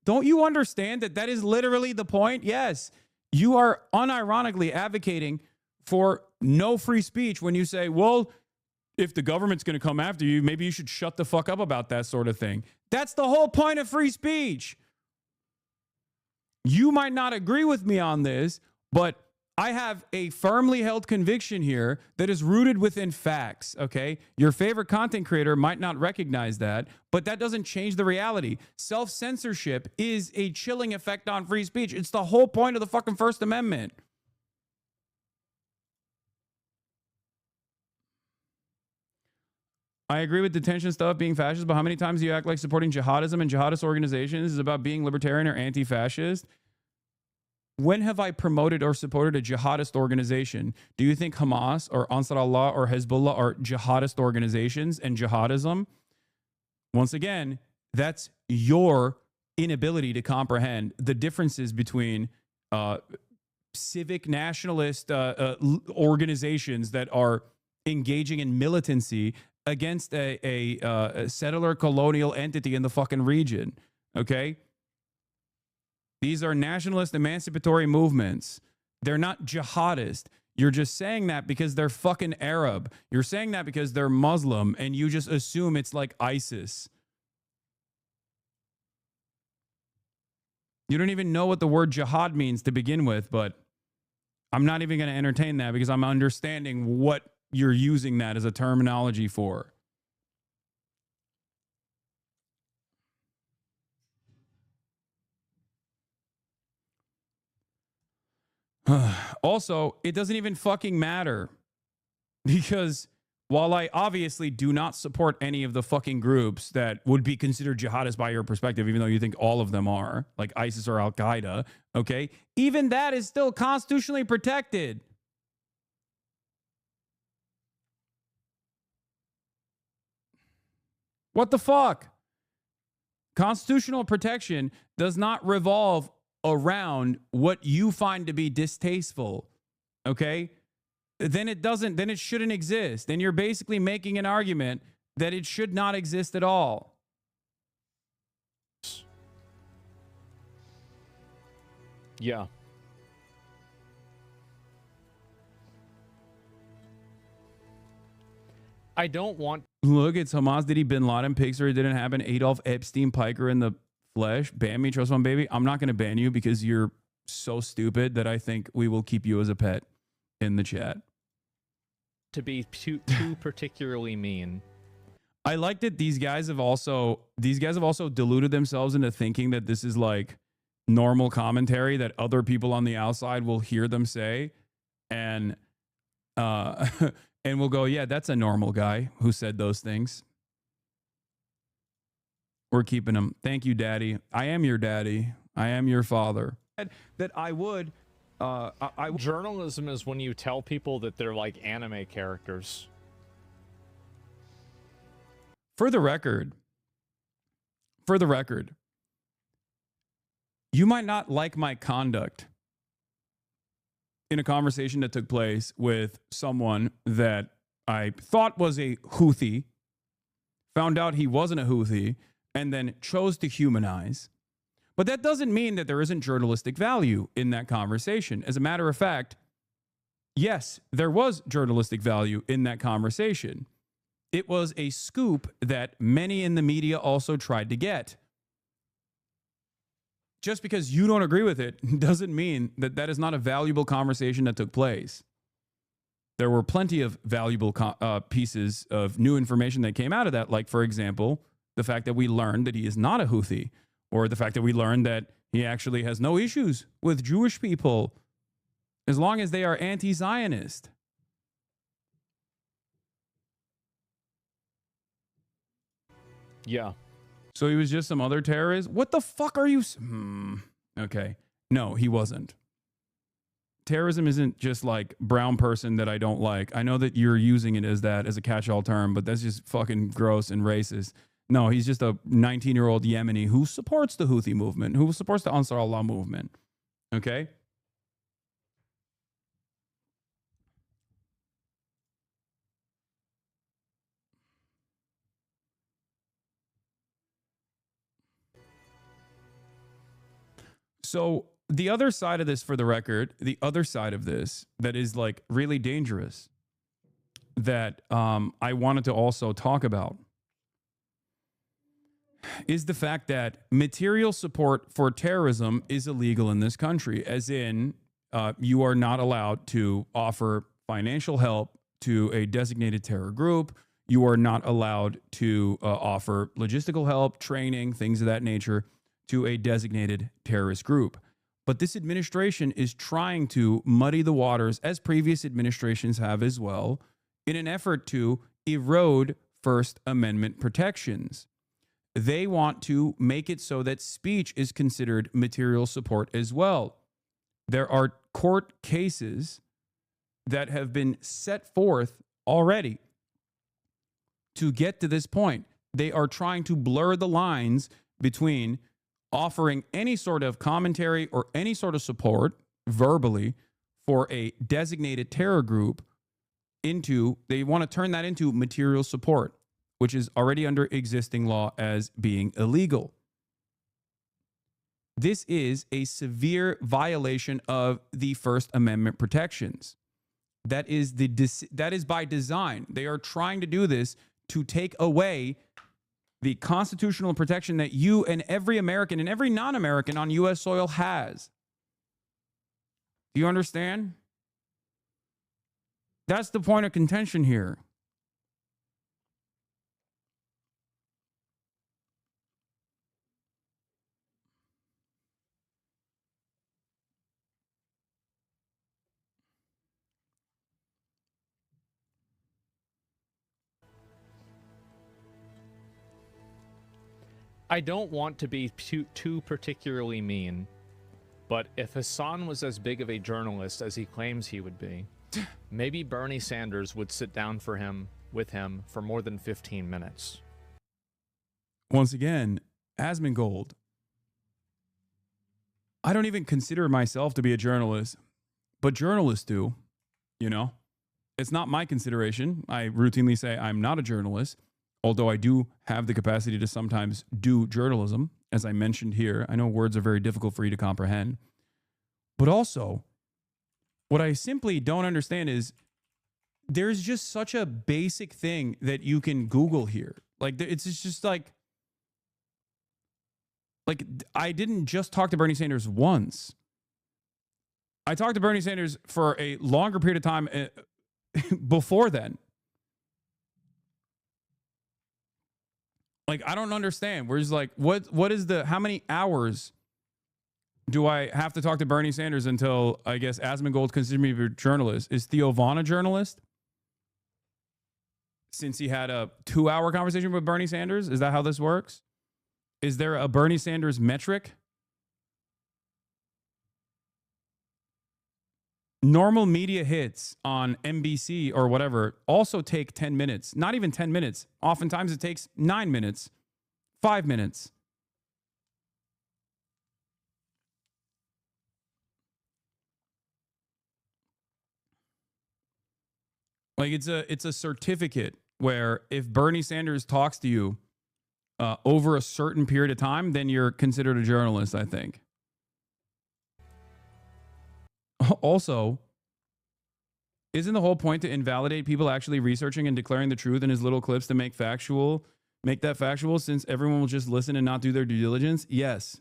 Don't you understand that that is literally the point? Yes, you are unironically advocating for no free speech when you say, well, if the government's going to come after you, maybe you should shut the fuck up about that sort of thing. That's the whole point of free speech. You might not agree with me on this, but I have a firmly held conviction here that is rooted within facts, okay? Your favorite content creator might not recognize that, but that doesn't change the reality. Self-censorship is a chilling effect on free speech. It's the whole point of the fucking First Amendment. I agree with detention stuff being fascist, but how many times do you act like supporting jihadism and jihadist organizations is about being libertarian or anti-fascist? When have I promoted or supported a jihadist organization? Do you think Hamas or Ansar Allah or Hezbollah are jihadist organizations and jihadism? Once again, that's your inability to comprehend the differences between civic nationalist organizations that are engaging in militancy against a settler colonial entity in the fucking region, okay? These are nationalist emancipatory movements. They're not jihadist. You're just saying that because they're fucking Arab. You're saying that because they're Muslim, and you just assume it's like ISIS. You don't even know what the word jihad means to begin with, but I'm not even going to entertain that because I'm understanding what you're using that as a terminology for. Also, it doesn't even fucking matter because while I obviously do not support any of the fucking groups that would be considered jihadist by your perspective, even though you think all of them are, like ISIS or Al-Qaeda, okay, even that is still constitutionally protected. What the fuck? Constitutional protection does not revolve around what you find to be distasteful, okay? Then it shouldn't exist. Then you're basically making an argument that it should not exist at all. Yeah. I don't want... Look, it's Hamas, Diddy, Bin Laden, Pixar, it didn't happen, Adolf Epstein, Piker in the flesh. Ban me, trust fund baby. I'm not going to ban you because you're so stupid that I think we will keep you as a pet in the chat. To be too particularly mean. I like that these guys have also deluded themselves into thinking that this is like normal commentary that other people on the outside will hear them say, and we'll go, yeah, that's a normal guy who said those things. We're keeping them. Thank you, Daddy. I am your daddy. I am your father. That I would. Journalism is when you tell people that they're like anime characters. For the record, you might not like my conduct in a conversation that took place with someone that I thought was a Houthi, found out he wasn't a Houthi, and then chose to humanize. But that doesn't mean that there isn't journalistic value in that conversation. As a matter of fact, yes, there was journalistic value in that conversation. It was a scoop that many in the media also tried to get. Just because you don't agree with it doesn't mean that that is not a valuable conversation that took place. there were plenty of valuable pieces of new information that came out of that. Like, for example, the fact that we learned that he is not a Houthi, or the fact that we learned that he actually has no issues with Jewish people as long as they are anti-Zionist. Yeah. So he was just some other terrorist? What the fuck are you? Okay. No, he wasn't. Terrorism isn't just like brown person that I don't like. I know that you're using it as that, as a catch-all term, but that's just fucking gross and racist. No, he's just a 19-year-old Yemeni who supports the Houthi movement, who supports the Ansar Allah movement. Okay? So the other side of this, for the record, the other side of this that is like really dangerous that I wanted to also talk about is the fact that material support for terrorism is illegal in this country, as in you are not allowed to offer financial help to a designated terror group. You are not allowed to offer logistical help, training, things of that nature to a designated terrorist group. But this administration is trying to muddy the waters, as previous administrations have as well, in an effort to erode First Amendment protections. They want to make it so that speech is considered material support as well. There are court cases that have been set forth already to get to this point. They are trying to blur the lines between offering any sort of commentary or any sort of support verbally for a designated terror group they want to turn that into material support, which is already under existing law as being illegal. This is a severe violation of the First Amendment protections. That is by design. They are trying to do this to take away the constitutional protection that you and every American and every non-American on U.S. soil has. Do you understand? That's the point of contention here. I don't want to be too particularly mean, but if Hasan was as big of a journalist as he claims he would be, maybe Bernie Sanders would sit down with him for more than 15 minutes. Once again, Asmongold, I don't even consider myself to be a journalist, but journalists do, you know? It's not my consideration. I routinely say I'm not a journalist, although I do have the capacity to sometimes do journalism, as I mentioned here. I know words are very difficult for you to comprehend. But also, what I simply don't understand is there's just such a basic thing that you can Google here. Like, it's just like I didn't just talk to Bernie Sanders once. I talked to Bernie Sanders for a longer period of time before then. Like, I don't understand. We're just like, what is how many hours do I have to talk to Bernie Sanders until, I guess, Asmongold considers me a journalist? Is Theo Vaughn a journalist? Since he had a 2-hour conversation with Bernie Sanders? Is that how this works? Is there a Bernie Sanders metric? Normal media hits on NBC or whatever also take 10 minutes. Not even 10 minutes. Oftentimes it takes 9 minutes, 5 minutes. Like, it's a certificate where if Bernie Sanders talks to you over a certain period of time, then you're considered a journalist, I think. Also, isn't the whole point to invalidate people actually researching and declaring the truth in his little clips to make that factual, since everyone will just listen and not do their due diligence? Yes.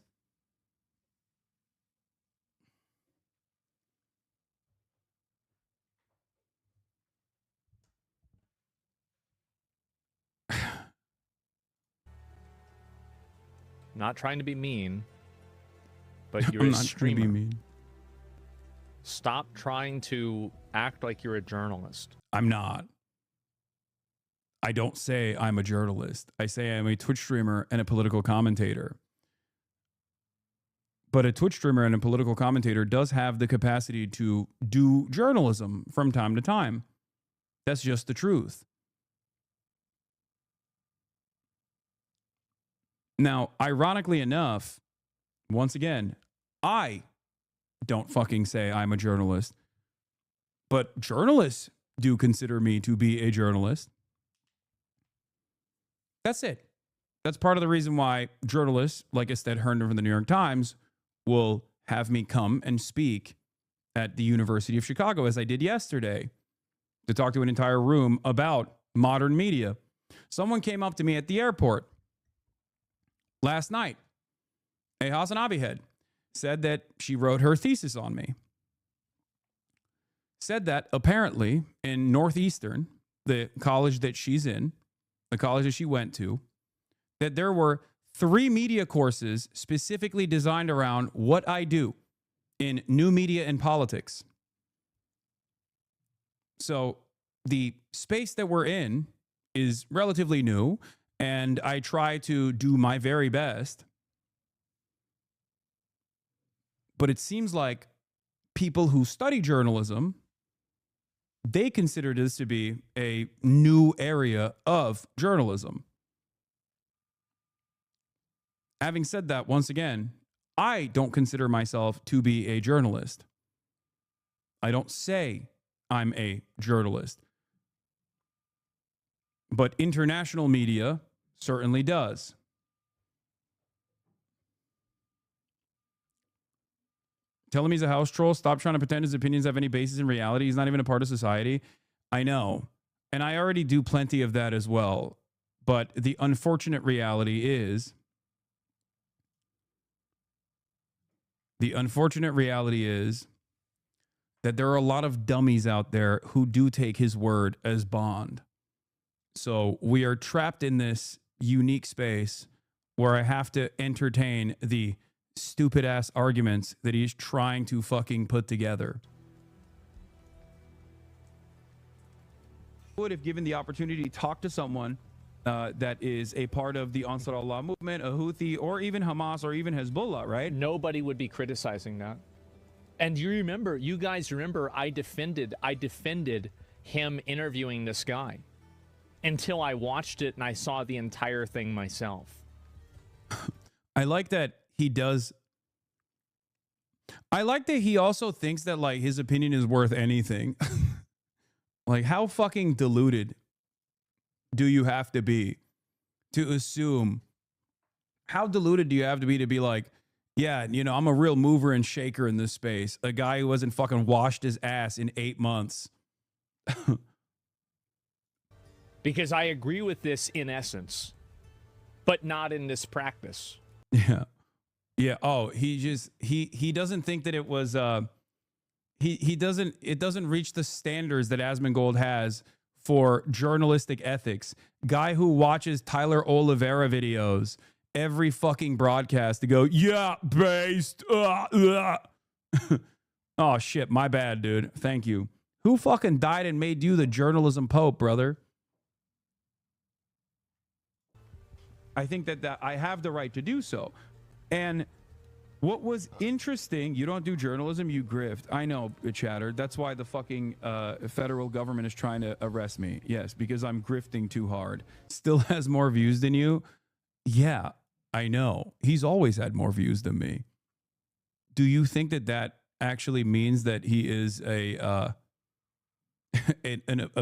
Not trying to be mean, but you're I'm a not trying to streamer. be mean. Stop trying to act like you're a journalist. I'm not. I don't say I'm a journalist. I say I'm a Twitch streamer and a political commentator. But a Twitch streamer and a political commentator does have the capacity to do journalism from time to time. That's just the truth. Now, ironically enough, once again, I don't fucking say I'm a journalist, but journalists do consider me to be a journalist. That's it. That's part of the reason why journalists like Ested Herndon from the New York Times will have me come and speak at the University of Chicago, as I did yesterday, to talk to an entire room about modern media. Someone came up to me at the airport last night. A Hasan Piker said that she wrote her thesis on me. Said that apparently in Northeastern, the college that she's in, the college that she went to, that there were 3 media courses specifically designed around what I do in new media and politics. So the space that we're in is relatively new, and I try to do my very best. But it seems like people who study journalism, they consider this to be a new area of journalism. Having said that, once again, I don't consider myself to be a journalist. I don't say I'm a journalist. But international media certainly does. Tell him he's a house troll. Stop trying to pretend his opinions have any basis in reality. He's not even a part of society. I know. And I already do plenty of that as well. But the unfortunate reality is, that there are a lot of dummies out there who do take his word as bond. So we are trapped in this unique space where I have to entertain the stupid ass arguments that he's trying to fucking put together. Would, if given the opportunity to talk to someone that is a part of the Ansar Allah movement, a Houthi, or even Hamas, or even Hezbollah, right? Nobody would be criticizing that. And you guys remember, I defended him interviewing this guy until I watched it and I saw the entire thing myself. I like that he does. I like that he also thinks that like his opinion is worth anything. Like, how fucking deluded do you have to be to assume? How deluded do you have to be like, yeah, you know, I'm a real mover and shaker in this space. A guy who hasn't fucking washed his ass in 8 months. Because I agree with this in essence, but not in this practice. Yeah. Yeah. Oh, he doesn't think that it was it doesn't reach the standards that Asmongold has for journalistic ethics. Guy who watches Tyler Oliveira videos every fucking broadcast to go, yeah, based. Oh shit, my bad, dude. Thank you. Who fucking died and made you the journalism pope, brother? I think that I have the right to do so. And what was interesting, you don't do journalism, you grift. I know, Chatter. That's why the fucking federal government is trying to arrest me. Yes, because I'm grifting too hard. Still has more views than you. Yeah, I know. He's always had more views than me. Do you think that that actually means that he is a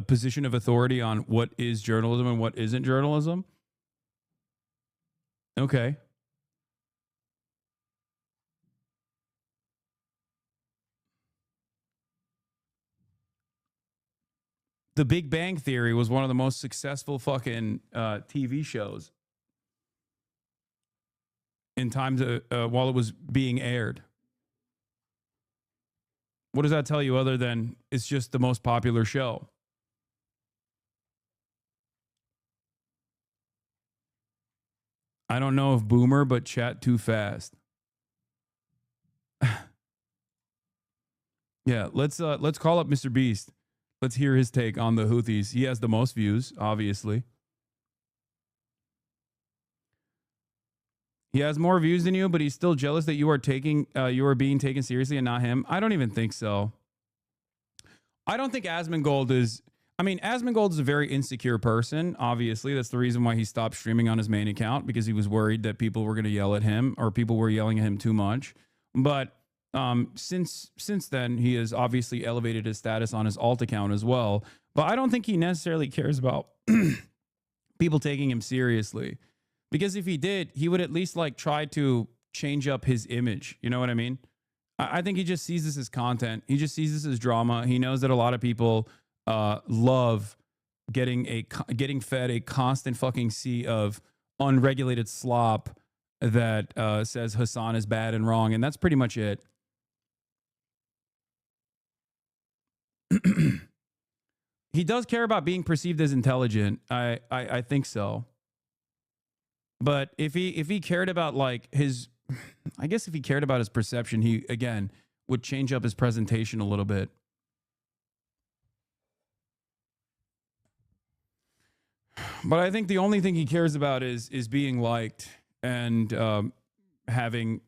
position of authority on what is journalism and what isn't journalism? Okay. The Big Bang Theory was one of the most successful fucking TV shows in times while it was being aired. What does that tell you other than it's just the most popular show? I don't know if boomer, but chat too fast. Yeah, let's call up Mr. Beast. Let's hear his take on the Houthis. He has the most views, obviously. He has more views than you, but he's still jealous that you are being taken seriously and not him. I don't even think so. I don't think Asmongold is. I mean, Asmongold is a very insecure person. Obviously, that's the reason why he stopped streaming on his main account, because he was worried that people were going to yell at him, or people were yelling at him too much. But since then, he has obviously elevated his status on his alt account as well. But I don't think he necessarily cares about people taking him seriously, because if he did, he would at least like try to change up his image. You know what I mean? I think he just sees this as content. He just sees this as drama. He knows that a lot of people love getting fed a constant fucking sea of unregulated slop that says Hasan is bad and wrong, and that's pretty much it. He does care about being perceived as intelligent. I think so. But if he cared about like his, I guess if he cared about his perception, he again would change up his presentation a little bit. But I think the only thing he cares about is being liked and having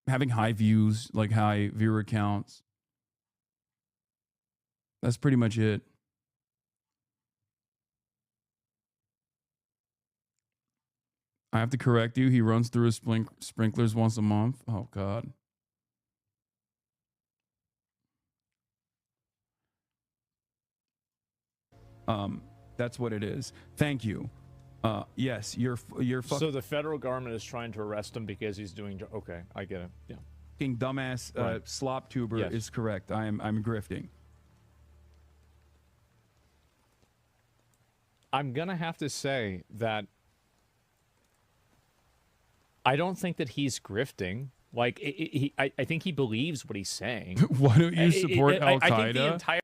high views, like high viewer counts. That's pretty much it. I have to correct you. He runs through his sprinklers once a month. Oh, God. That's what it is. Thank you. Yes, you're So the federal government is trying to arrest him because he's doing. Okay, I get it. Yeah. fucking dumbass Right. SLOPTUBER Yes. is correct. I'm grifting. I'm gonna have to say that I don't think that he's grifting. Like, I think he believes what he's saying. Why don't you support Al I think the Qaeda? entire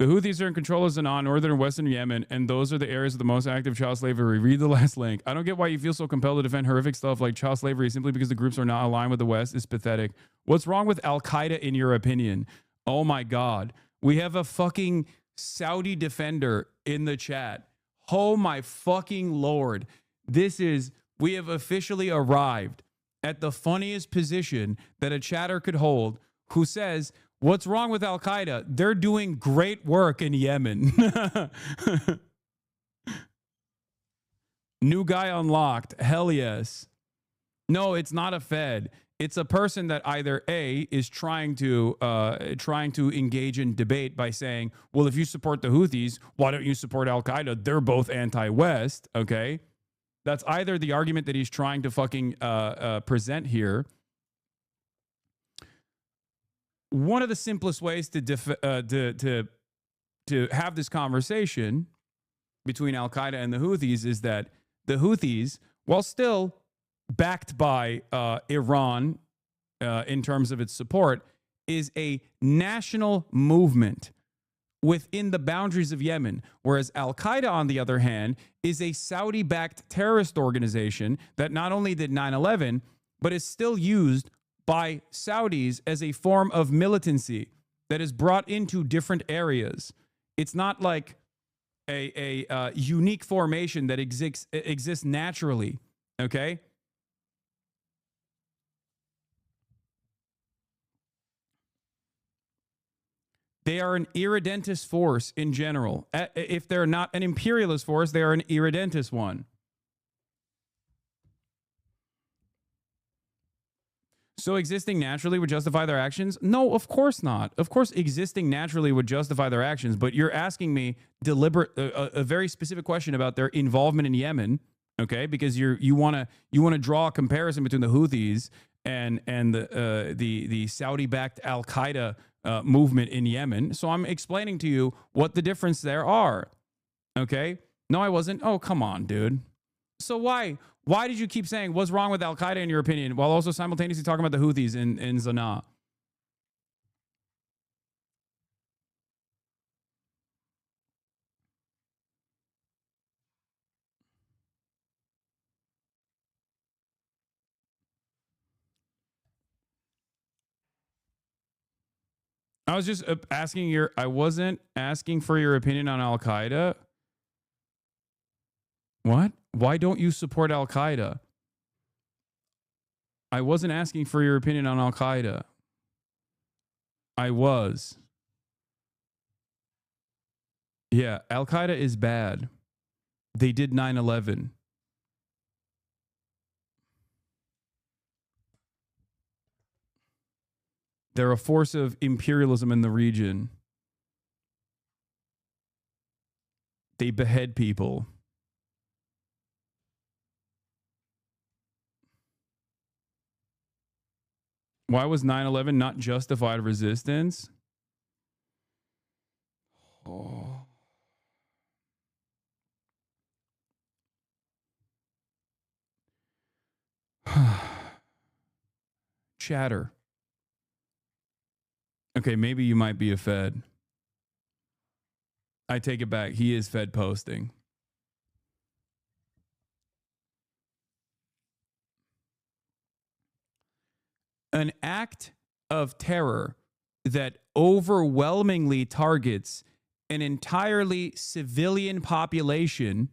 The Houthis are in control of Sanaa, northern and western Yemen, and those are the areas of the most active child slavery. Read the last link. I don't get why you feel so compelled to defend horrific stuff like child slavery simply because the groups are not aligned with the West. Is pathetic. What's wrong with Al Qaeda in your opinion? Oh my God. We have a fucking Saudi defender in the chat. Oh my fucking Lord. We have officially arrived at the funniest position that a chatter could hold, who says, what's wrong with Al Qaeda? They're doing great work in Yemen. New guy unlocked. Hell yes. No, it's not a Fed. It's a person that either A, is trying to engage in debate by saying, well, if you support the Houthis, why don't you support Al Qaeda? They're both anti-West. Okay. That's either the argument that he's trying to fucking present here. One of the simplest ways to have this conversation between Al Qaeda and the Houthis is that the Houthis, while still backed by Iran in terms of its support, is a national movement within the boundaries of Yemen, whereas Al Qaeda, on the other hand, is a Saudi-backed terrorist organization that not only did 9/11, but is still used by Saudis as a form of militancy that is brought into different areas. It's not like a unique formation that exists naturally, okay? They are an irredentist force in general. If they're not an imperialist force, they are an irredentist one. So existing naturally would justify their actions? No, of course not. Of course, existing naturally would justify their actions. But you're asking me a very specific question about their involvement in Yemen, okay? Because you want to draw a comparison between the Houthis and the Saudi-backed Al Qaeda movement in Yemen. So I'm explaining to you what the difference there are. Okay? No, I wasn't. Oh, come on, dude. So why did you keep saying what's wrong with Al Qaeda in your opinion, while also simultaneously talking about the Houthis in Sanaa? I was just asking your, I wasn't asking for your opinion on Al Qaeda. What? Why don't you support Al Qaeda? I wasn't asking for your opinion on Al Qaeda. I was. Yeah, Al Qaeda is bad. They did 9/11. They're a force of imperialism in the region. They behead people. Why was 9/11 not justified resistance? Oh. Chatter. Okay, maybe you might be a Fed. I take it back. He is Fed posting. An act of terror that overwhelmingly targets an entirely civilian population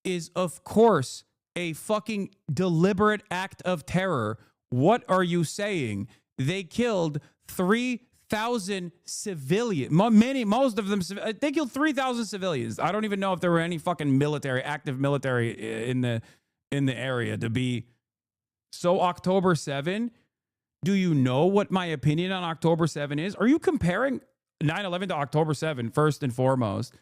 is, of course, a fucking deliberate act of terror. What are you saying? They killed 3,000 civilians. Most of them, they killed 3,000 civilians. I don't even know if there were any fucking military, active military in the area to be. So October 7, do you know what my opinion on October 7 is? Are you comparing 9/11 to October 7 first and foremost?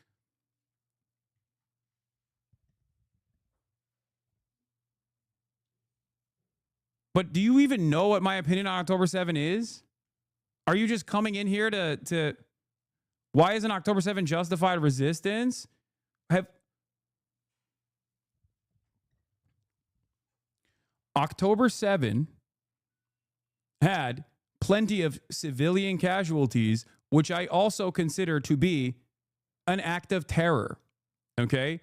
But do you even know what my opinion on October 7 is? Are you just coming in here to why isn't October 7 justified resistance? October 7 had plenty of civilian casualties, which I also consider to be an act of terror. Okay?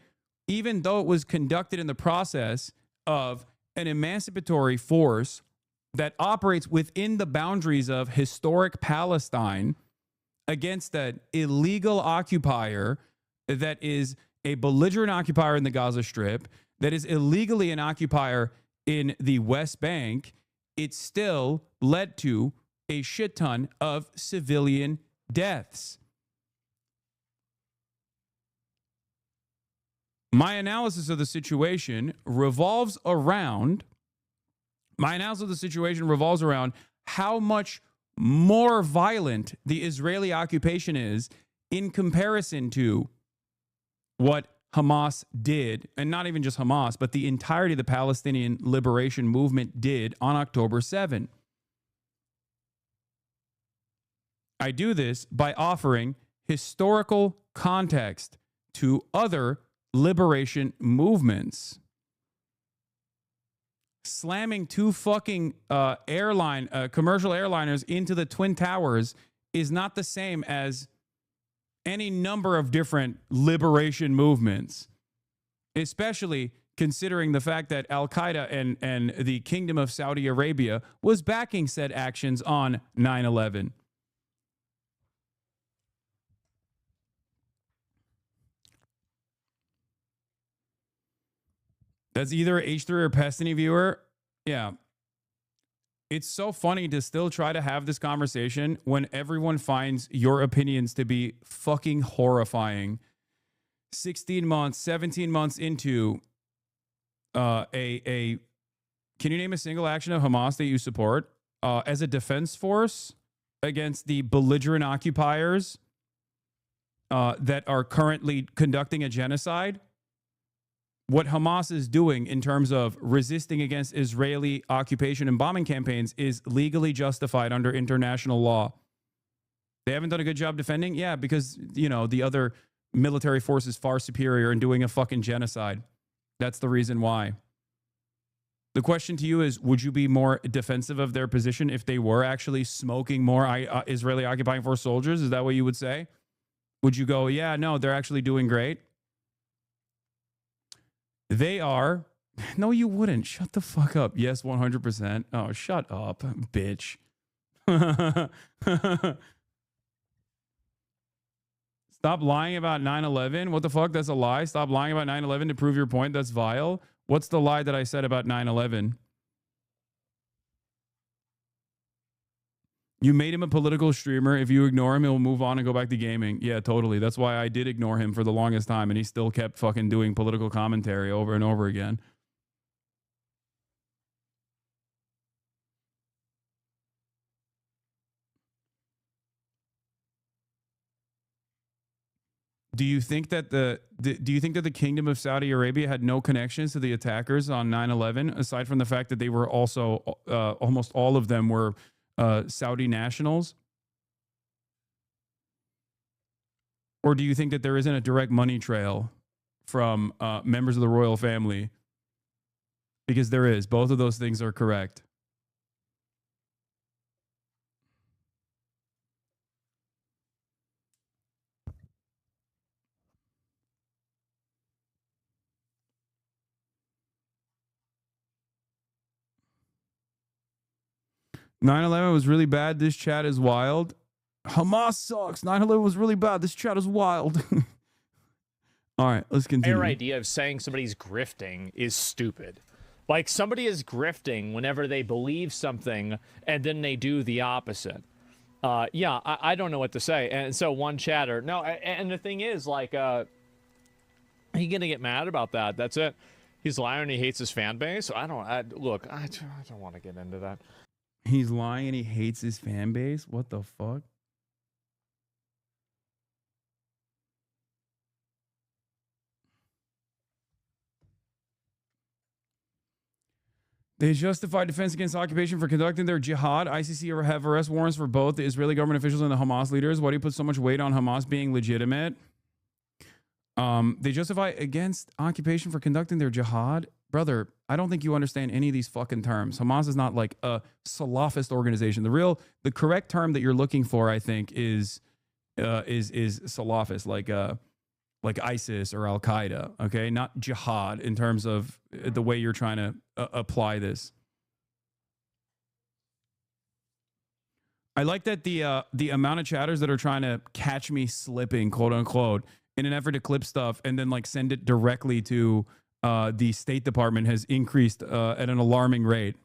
Even though it was conducted in the process of an emancipatory force that operates within the boundaries of historic Palestine against an illegal occupier that is a belligerent occupier in the Gaza Strip, that is illegally an occupier in the West Bank, it still led to a shit ton of civilian deaths. My analysis of the situation revolves around how much more violent the Israeli occupation is in comparison to what Hamas did, and not even just Hamas, but the entirety of the Palestinian liberation movement did on October 7. I do this by offering historical context to other liberation movements. Slamming two fucking commercial airliners into the Twin Towers is not the same as any number of different liberation movements, especially considering the fact that Al Qaeda and the Kingdom of Saudi Arabia was backing said actions on 9/11. That's either H3 or Pestany viewer. Yeah. It's so funny to still try to have this conversation when everyone finds your opinions to be fucking horrifying. 16 months, 17 months into can you name a single action of Hamas that you support as a defense force against the belligerent occupiers that are currently conducting a genocide? What Hamas is doing in terms of resisting against Israeli occupation and bombing campaigns is legally justified under international law. They haven't done a good job defending? Yeah, because, you know, the other military force is far superior in doing a fucking genocide. That's the reason why. The question to you is, would you be more defensive of their position if they were actually smoking more Israeli occupying force soldiers? Is that what you would say? Would you go, yeah, no, they're actually doing great? They are. No, you wouldn't. Shut the fuck up. Yes, 100%. Oh, shut up, bitch. Stop lying about 9/11. What the fuck? That's a lie. Stop lying about 9/11 to prove your point. That's vile. What's the lie that I said about 9/11? You made him a political streamer. If you ignore him, he'll move on and go back to gaming. Yeah, totally. That's why I did ignore him for the longest time, and he still kept fucking doing political commentary over and over again. Do you think that the Kingdom of Saudi Arabia had no connections to the attackers on 9/11, aside from the fact that they were also almost all of them were Saudi nationals? Or do you think that there isn't a direct money trail from members of the royal family? Because there is. Both of those things are correct. 9/11 was really bad. This chat is wild. Hamas sucks. 9/11 was really bad. This chat is wild. All right, let's continue. Your idea of saying somebody's grifting is stupid. Like, somebody is grifting whenever they believe something and then they do the opposite. Yeah, I don't know what to say. And so one chatter, no, and the thing is, like, he gonna get mad about that. That's it. He's lying and he hates his fan base. I don't want to get into that. He's lying and he hates his fan base? What the fuck? They justify defense against occupation for conducting their jihad. ICC have arrest warrants for both the Israeli government officials and the Hamas leaders. Why do you put so much weight on Hamas being legitimate? They justify against occupation for conducting their jihad. Brother, I don't think you understand any of these fucking terms. Hamas is not like a Salafist organization. The correct term that you're looking for, I think, is Salafist, like ISIS or Al Qaeda. Okay, not jihad in terms of the way you're trying to apply this. I like that the amount of chatters that are trying to catch me slipping, quote unquote, in an effort to clip stuff and then like send it directly to the State Department has increased at an alarming rate.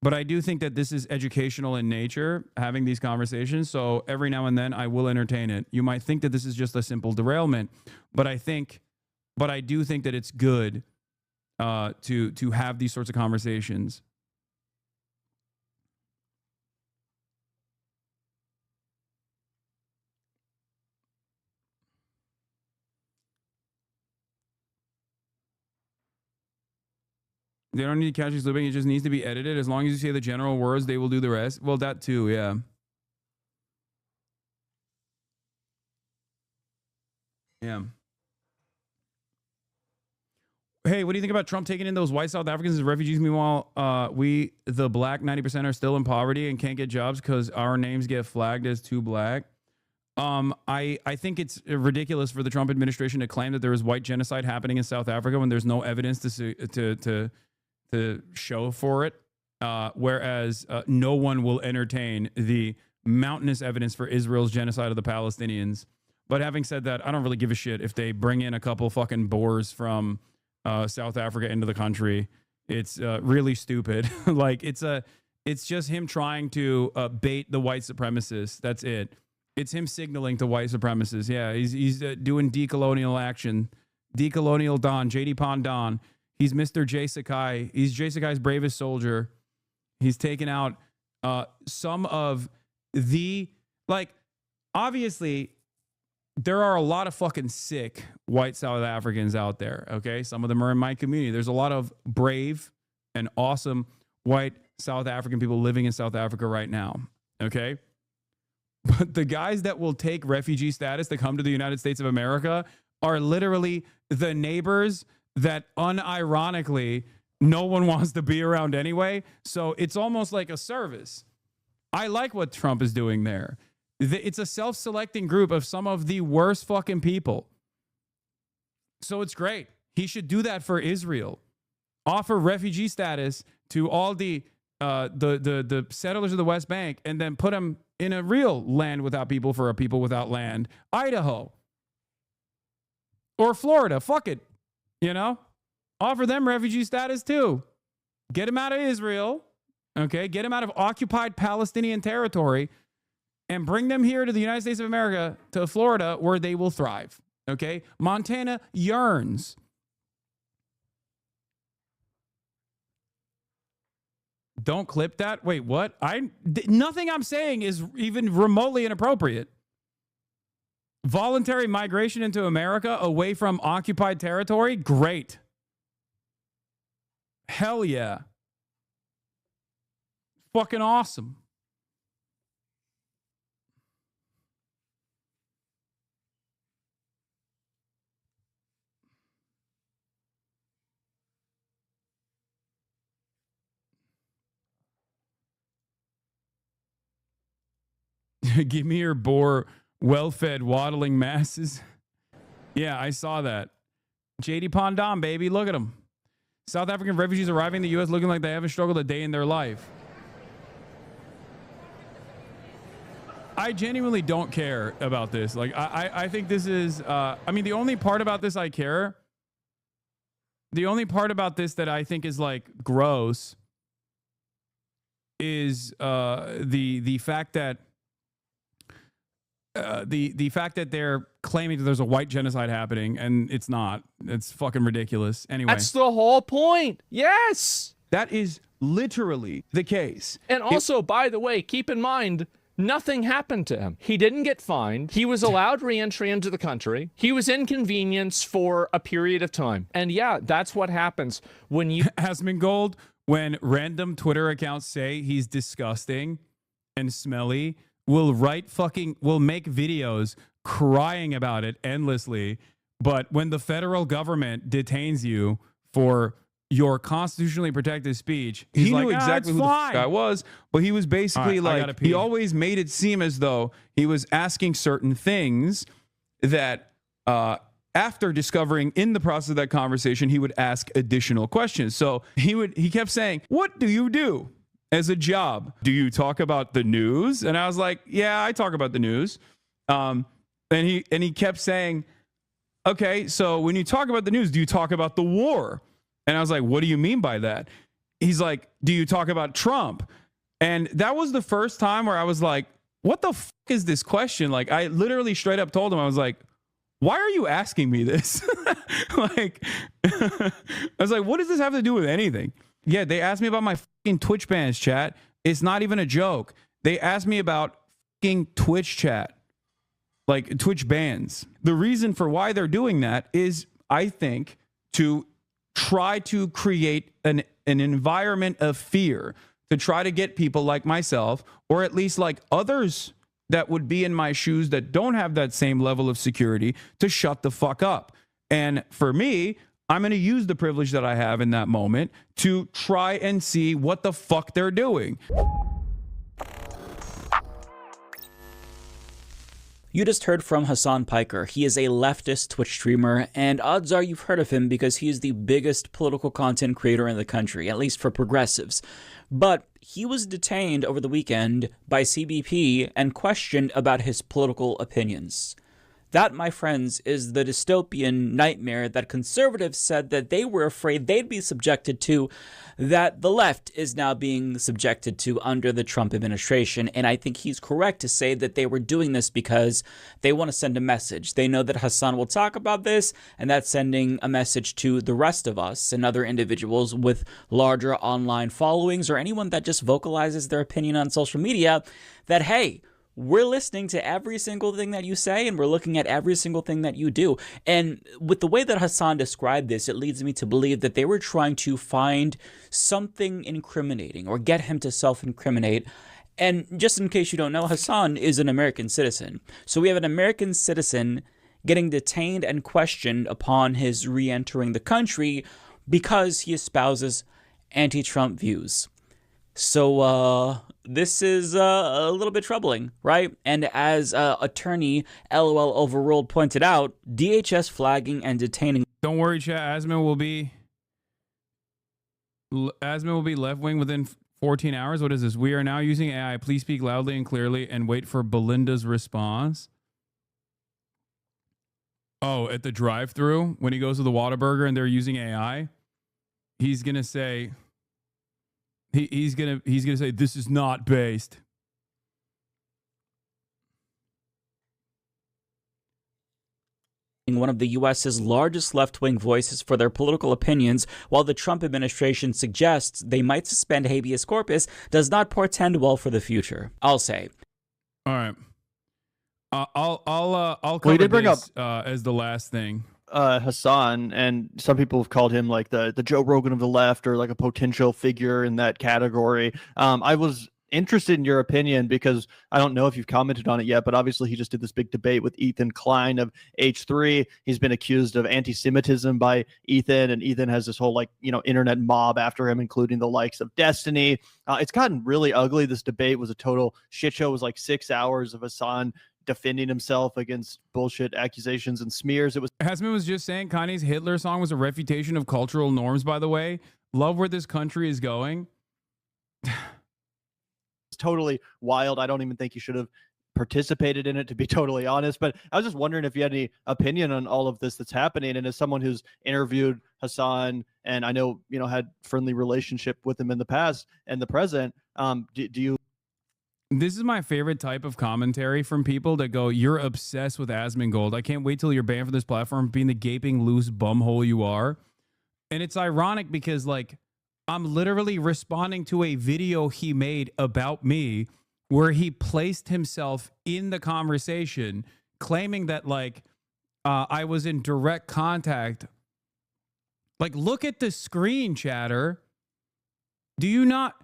But I do think that this is educational in nature, having these conversations. So every now and then I will entertain it. You might think that this is just a simple derailment, but I do think that it's good to have these sorts of conversations. They don't need to catch you slipping. It just needs to be edited. As long as you say the general words, they will do the rest. Well, that too, yeah. Yeah. Hey, what do you think about Trump taking in those white South Africans as refugees? Meanwhile, we, the black 90%, are still in poverty and can't get jobs because our names get flagged as too black. I think it's ridiculous for the Trump administration to claim that there is white genocide happening in South Africa when there's no evidence to show for it, whereas no one will entertain the mountainous evidence for Israel's genocide of the Palestinians. But having said that, I don't really give a shit if they bring in a couple fucking Boers from South Africa into the country. It's really stupid. Like it's just him trying to bait the white supremacists. That's it. It's him signaling to white supremacists. Yeah, he's doing decolonial action. Decolonial Don, JD Pond Don. He's Mr. Jay Sakai. He's Jay Sakai's bravest soldier. He's taken out some of the, like, obviously, there are a lot of fucking sick white South Africans out there, okay? Some of them are in my community. There's a lot of brave and awesome white South African people living in South Africa right now, okay? But the guys that will take refugee status to come to the United States of America are literally the neighbors that unironically no one wants to be around anyway. So it's almost like a service. I like what Trump is doing there. It's a self-selecting group of some of the worst fucking people. So it's great. He should do that for Israel. Offer refugee status to all the the settlers of the West Bank and then put them in a real land without people for a people without land, Idaho or Florida. Fuck it, offer them refugee status too. Get them out of Israel, okay? Get them out of occupied Palestinian territory and bring them here to the United States of America, to Florida, where they will thrive, okay? Montana yearns. Don't clip that. Wait, what? Nothing I'm saying is even remotely inappropriate. Voluntary migration into America away from occupied territory? Great. Hell yeah. Fucking awesome. Give me your boar, well-fed, waddling masses. Yeah, I saw that. JD Pondam, baby. Look at them. South African refugees arriving in the U.S. looking like they haven't struggled a day in their life. I genuinely don't care about this. Like, I think this is, I mean, the only part about this I care, the only part about this that I think is, like, gross is the fact that the fact that they're claiming that there's a white genocide happening and it's not. It's fucking ridiculous. Anyway, That's the whole point. Yes. that is literally the case. And also, by the way, keep in mind, nothing happened to him. He didn't get fined. He was allowed re-entry into the country. He was inconvenienced for a period of time. And yeah, that's what happens when you... Asmongold, when random Twitter accounts say he's disgusting and smelly, will make videos crying about it endlessly. But when the federal government detains you for your constitutionally protected speech, he knew exactly who the guy was, but he was basically like, he always made it seem as though he was asking certain things that after discovering in the process of that conversation, he would ask additional questions. So he kept saying, "What do you do as a job? Do you talk about the news?" And I was like, "Yeah, I talk about the news." And he kept saying, "Okay, so when you talk about the news, do you talk about the war?" And I was like, "What do you mean by that?" He's like, "Do you talk about Trump?" And that was the first time where I was like, "What the fuck is this question?" Like, I literally straight up told him, I was like, "Why are you asking me this?" Like, I was like, "What does this have to do with anything?" Yeah, they asked me about my fucking Twitch bans, chat. It's not even a joke. They asked me about fucking Twitch chat, like Twitch bans. The reason for why they're doing that is, I think, to try to create an environment of fear, to try to get people like myself, or at least like others that would be in my shoes that don't have that same level of security, to shut the fuck up. And for me, I'm going to use the privilege that I have in that moment to try and see what the fuck they're doing. You just heard from Hasan Piker. He is a leftist Twitch streamer, and odds are you've heard of him because he is the biggest political content creator in the country, at least for progressives. But he was detained over the weekend by CBP and questioned about his political opinions. That, my friends, is the dystopian nightmare that conservatives said that they were afraid they'd be subjected to, that the left is now being subjected to under the Trump administration. And I think he's correct to say that they were doing this because they want to send a message. They know that Hasan will talk about this, and that's sending a message to the rest of us and other individuals with larger online followings, or anyone that just vocalizes their opinion on social media, that, hey, we're listening to every single thing that you say, and we're looking at every single thing that you do. And with the way that Hasan described this, it leads me to believe that they were trying to find something incriminating or get him to self-incriminate. And just in case you don't know, Hasan is an American citizen. So we have an American citizen getting detained and questioned upon his re-entering the country because he espouses anti-Trump views. So, this is a little bit troubling, right? And as attorney LOL Overruled pointed out, DHS flagging and detaining... Don't worry, chat. Asman will be left-wing within 14 hours. What is this? We are now using AI. Please speak loudly and clearly and wait for Belinda's response. Oh, at the drive-thru when he goes to the Whataburger and they're using AI, he's gonna say, he's gonna say, this is not based. One of the U.S.'s largest left-wing voices for their political opinions, while the Trump administration suggests they might suspend habeas corpus, does not portend well for the future. I'll say. All right. I'll cover did bring this as the last thing. Hasan, and some people have called him like the Joe Rogan of the left, or like a potential figure in that category. I was interested in your opinion because I don't know if you've commented on it yet, but obviously he just did this big debate with Ethan Klein of H3. He's been accused of anti-Semitism by Ethan, and Ethan has this whole like, you know, internet mob after him, including the likes of Destiny. It's gotten really ugly. This debate was a total shit show. It was like 6 hours of Hasan defending himself against bullshit accusations and smears. It was Hasman was just saying Kanye's Hitler song was a refutation of cultural norms, by the way. Love where this country is going. totally wild. I don't even think you should have participated in it, to be totally honest. But I was just wondering if you had any opinion on all of this that's happening. And as someone who's interviewed Hasan, and I know, you know, had friendly relationship with him in the past and the present, do you? This is my favorite type of commentary from people that go, you're obsessed with Asmongold. I can't wait till you're banned from this platform, being the gaping loose bumhole you are. And it's ironic because, like, I'm literally responding to a video he made about me where he placed himself in the conversation, claiming that, like, I was in direct contact. Like, look at the screen, chatter. Do you not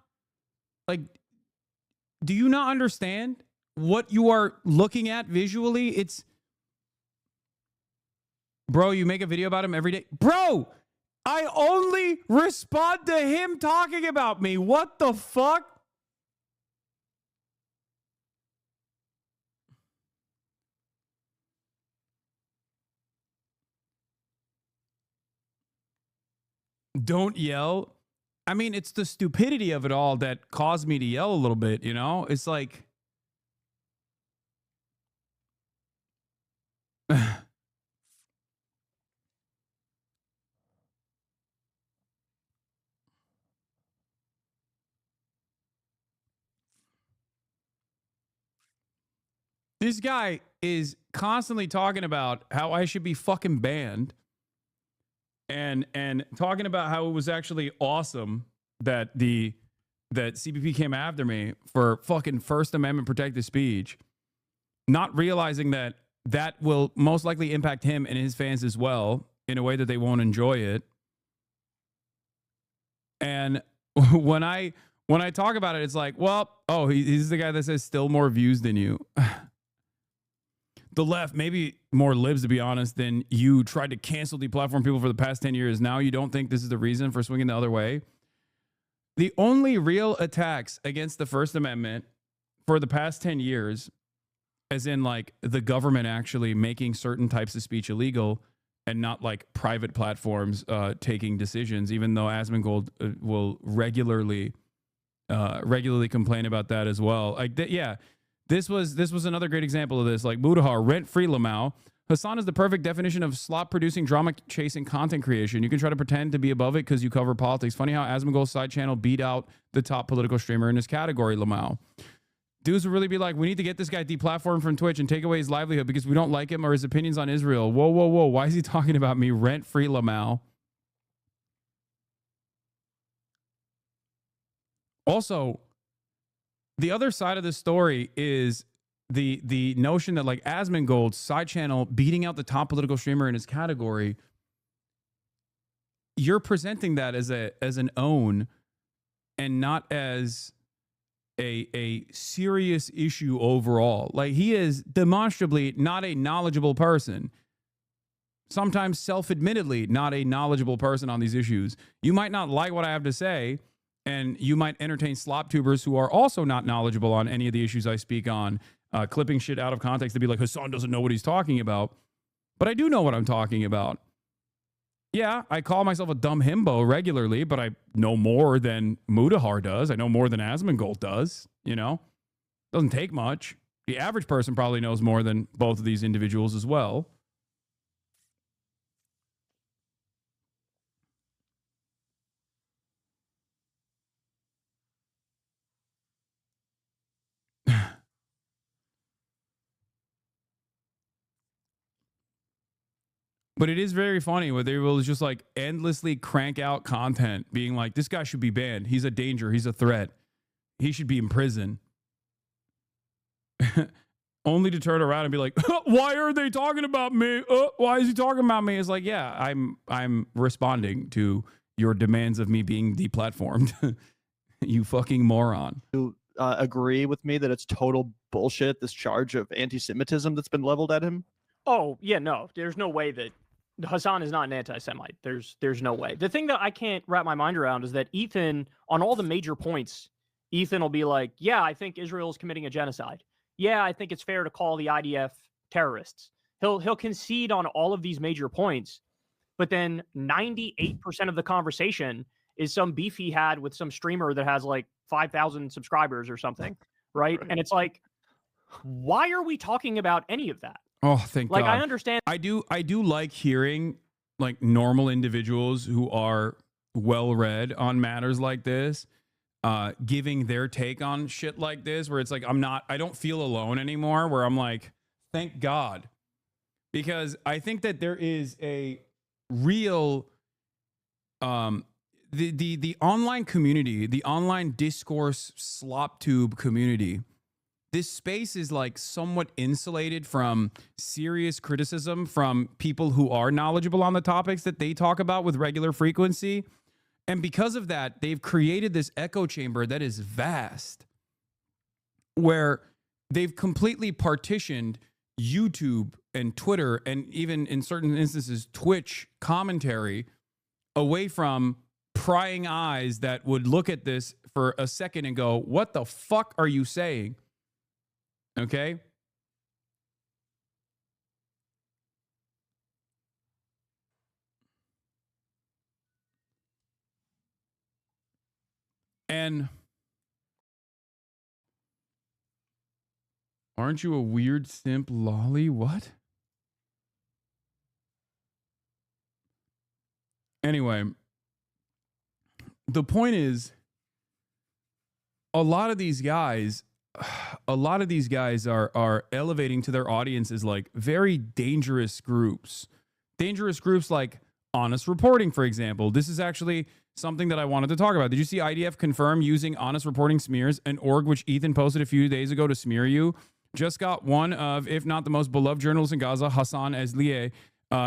understand what you are looking at visually? It's, bro, you make a video about him every day. Bro, I only respond to him talking about me. What the fuck? Don't yell. I mean, it's the stupidity of it all that caused me to yell a little bit, you know? It's like, this guy is constantly talking about how I should be fucking banned, and talking about how it was actually awesome that that CBP came after me for fucking First Amendment protected speech, not realizing that that will most likely impact him and his fans as well in a way that they won't enjoy it. And when I talk about it, it's like, well, oh, he's the guy that says still more views than you. The left, maybe more libs, to be honest, than you tried to cancel deplatform people for the past 10 years. Now you don't think this is the reason for swinging the other way. The only real attacks against the First Amendment for the past 10 years, as in like the government actually making certain types of speech illegal and not like private platforms taking decisions, even though Asmongold will regularly complain about that as well. Like, yeah. This was another great example of this. Like Mudahar, rent-free Lamau. Hasan is the perfect definition of slop-producing, drama-chasing content creation. You can try to pretend to be above it because you cover politics. Funny how Asmongold's side channel beat out the top political streamer in his category, Lamau. Dudes would really be like, we need to get this guy deplatformed from Twitch and take away his livelihood because we don't like him or his opinions on Israel. Whoa, whoa, whoa. Why is he talking about me? Rent-free Lamau. Also, the other side of the story is the notion that like Asmongold's side channel beating out the top political streamer in his category, you're presenting that as an own and not as a serious issue overall. Like, he is demonstrably not a knowledgeable person. Sometimes self-admittedly not a knowledgeable person on these issues. You might not like what I have to say, and you might entertain SLOPTubers who are also not knowledgeable on any of the issues I speak on, clipping shit out of context to be like, Hasan doesn't know what he's talking about. But I do know what I'm talking about. Yeah, I call myself a dumb himbo regularly, but I know more than Mudahar does. I know more than Asmongold does, you know? Doesn't take much. The average person probably knows more than both of these individuals as well. But it is very funny where they will just like endlessly crank out content being like, this guy should be banned. He's a danger. He's a threat. He should be in prison. Only to turn around and be like, why are they talking about me? Why is he talking about me? It's like, yeah, I'm responding to your demands of me being deplatformed. You fucking moron. You agree with me that it's total bullshit, this charge of anti-Semitism that's been leveled at him? Oh, yeah, no. There's no way that Hasan is not an anti-Semite. There's no way. The thing that I can't wrap my mind around is that Ethan, on all the major points, Ethan will be like, yeah, I think Israel is committing a genocide. Yeah, I think it's fair to call the IDF terrorists. He'll concede on all of these major points, but then 98% of the conversation is some beef he had with some streamer that has like 5,000 subscribers or something, right? And it's like, why are we talking about any of that? Oh, thank God. Like, I understand. I do like hearing like normal individuals who are well read on matters like this, giving their take on shit like this, where it's like, I don't feel alone anymore, where I'm like, thank God. Because I think that there is a real, the online community, the online discourse SLOPTUBE community, this space is like somewhat insulated from serious criticism from people who are knowledgeable on the topics that they talk about with regular frequency. And because of that, they've created this echo chamber that is vast, where they've completely partitioned YouTube and Twitter, and even in certain instances, Twitch commentary away from prying eyes that would look at this for a second and go, what the fuck are you saying? Okay. And aren't you a weird simp lolly? What? Anyway, the point is, a lot of these guys are elevating to their audiences like very dangerous groups. Dangerous groups like Honest Reporting, for example. This is actually something that I wanted to talk about. Did you see IDF confirm using Honest Reporting smears, an org which Ethan posted a few days ago to smear you? Just got one of, if not the most beloved journalist in Gaza, Hasan Piker.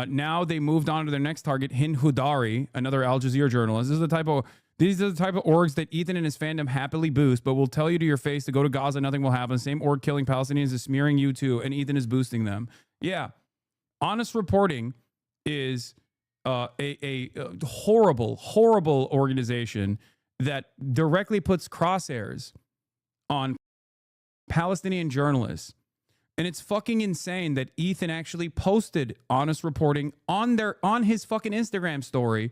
Now they moved on to their next target, Hind Hudari, another Al Jazeera journalist. These are the type of orgs that Ethan and his fandom happily boost, but will tell you to your face to go to Gaza, nothing will happen. Same org killing Palestinians is smearing you too, and Ethan is boosting them. Yeah. Honest Reporting is a horrible, horrible organization that directly puts crosshairs on Palestinian journalists. And it's fucking insane that Ethan actually posted Honest Reporting on his fucking Instagram story.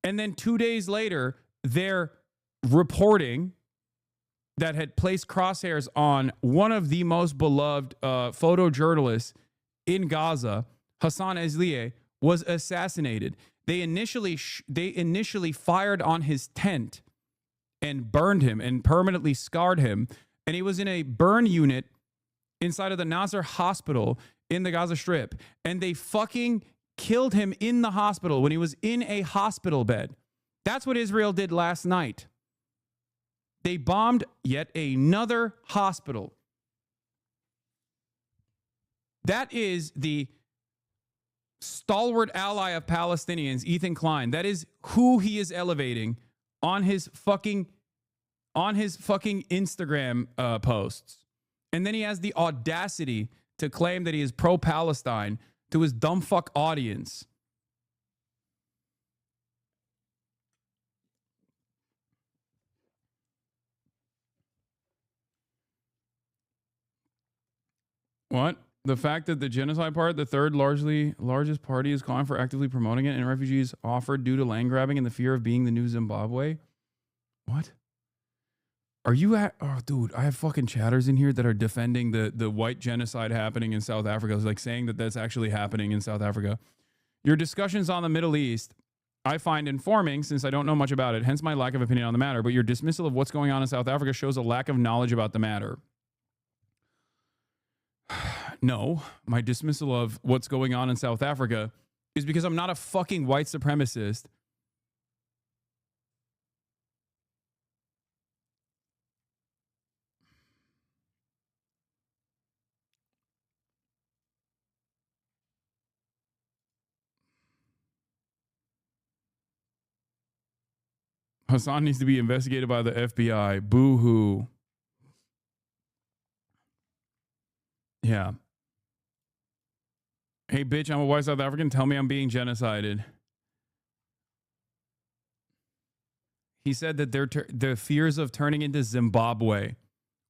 And then 2 days later, they're reporting that had placed crosshairs on one of the most beloved photojournalists in Gaza, Hasan Piker, was assassinated. They initially fired on his tent and burned him and permanently scarred him. And he was in a burn unit inside of the Nasser hospital in the Gaza Strip. And they fucking killed him in the hospital when he was in a hospital bed. That's what Israel did last night. They bombed yet another hospital. That is the stalwart ally of Palestinians, Ethan Klein. That is who he is elevating on his fucking Instagram posts. And then he has the audacity to claim that he is pro-Palestine to his dumb fuck audience. What? The fact that the genocide part, the third largest party, is calling for actively promoting it, and refugees offered due to land grabbing and the fear of being the new Zimbabwe. What? Are you at? Oh, dude, I have fucking chatters in here that are defending the white genocide happening in South Africa. It's like saying that that's actually happening in South Africa. Your discussions on the Middle East, I find informing since I don't know much about it, hence my lack of opinion on the matter. But your dismissal of what's going on in South Africa shows a lack of knowledge about the matter. No, my dismissal of what's going on in South Africa is because I'm not a fucking white supremacist. Hasan needs to be investigated by the FBI. Boo-hoo. Yeah. Hey, bitch, I'm a white South African. Tell me I'm being genocided. He said that their fears of turning into Zimbabwe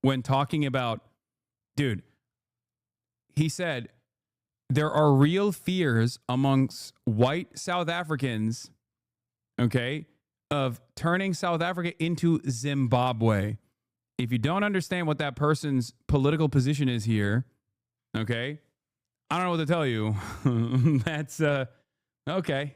when talking about, dude, he said there are real fears amongst white South Africans, okay, of turning South Africa into Zimbabwe. If you don't understand what that person's political position is here, okay, I don't know what to tell you. That's okay.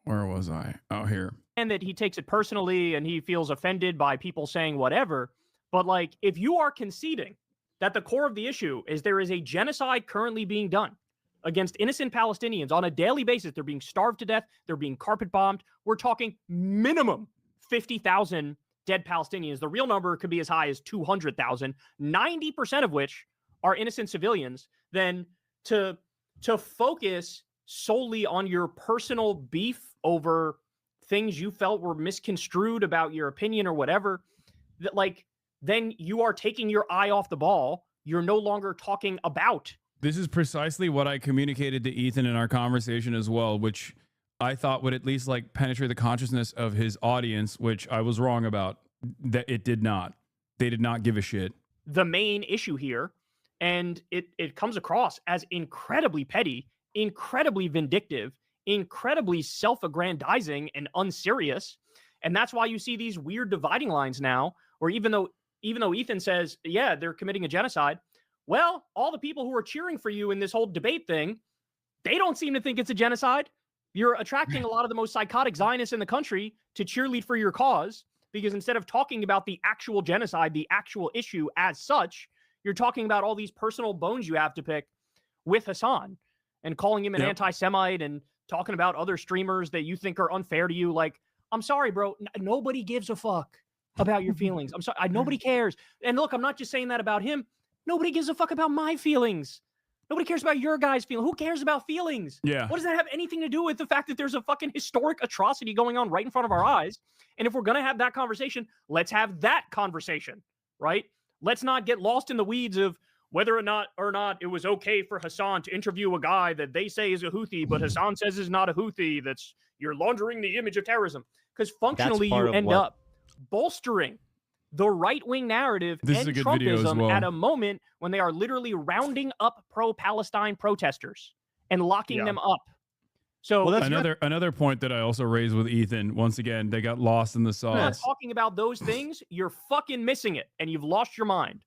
Where was I? Oh, here. And that he takes it personally and he feels offended by people saying whatever. But like, if you are conceding that the core of the issue is there is a genocide currently being done against innocent Palestinians on a daily basis, they're being starved to death, they're being carpet bombed. We're talking minimum 50,000 dead Palestinians. The real number could be as high as 200,000, 90% of which are innocent civilians. Then to focus solely on your personal beef over things you felt were misconstrued about your opinion or whatever, that like, then you are taking your eye off the ball. You're no longer talking about. This is precisely what I communicated to Ethan in our conversation as well, which I thought would at least like penetrate the consciousness of his audience, which I was wrong about. That it did not. They did not give a shit. The main issue here, and it comes across as incredibly petty, incredibly vindictive, incredibly self-aggrandizing and unserious. And that's why you see these weird dividing lines now, where even though Ethan says, yeah, they're committing a genocide, well, all the people who are cheering for you in this whole debate thing, they don't seem to think it's a genocide. You're attracting a lot of the most psychotic Zionists in the country to cheerlead for your cause, because instead of talking about the actual genocide, the actual issue as such, you're talking about all these personal bones you have to pick with Hasan and calling him an anti-Semite and talking about other streamers that you think are unfair to you. Like, I'm sorry, bro. Nobody gives a fuck about your feelings. I'm sorry. Nobody cares. And look, I'm not just saying that about him. Nobody gives a fuck about my feelings. Nobody cares about your guys' feelings. Who cares about feelings? Yeah. What does that have anything to do with the fact that there's a fucking historic atrocity going on right in front of our eyes? And if we're going to have that conversation, let's have that conversation, right? Let's not get lost in the weeds of whether or not it was okay for Hasan to interview a guy that they say is a Houthi, but Hasan says is not a Houthi. That's, you're laundering the image of terrorism. Because functionally you end up bolstering the right-wing narrative and Trumpism at a moment when they are literally rounding up pro-Palestine protesters and locking them up. So well, that's another point that I also raised with Ethan. Once again, they got lost in the sauce. Talking about those things, you're fucking missing it, and you've lost your mind.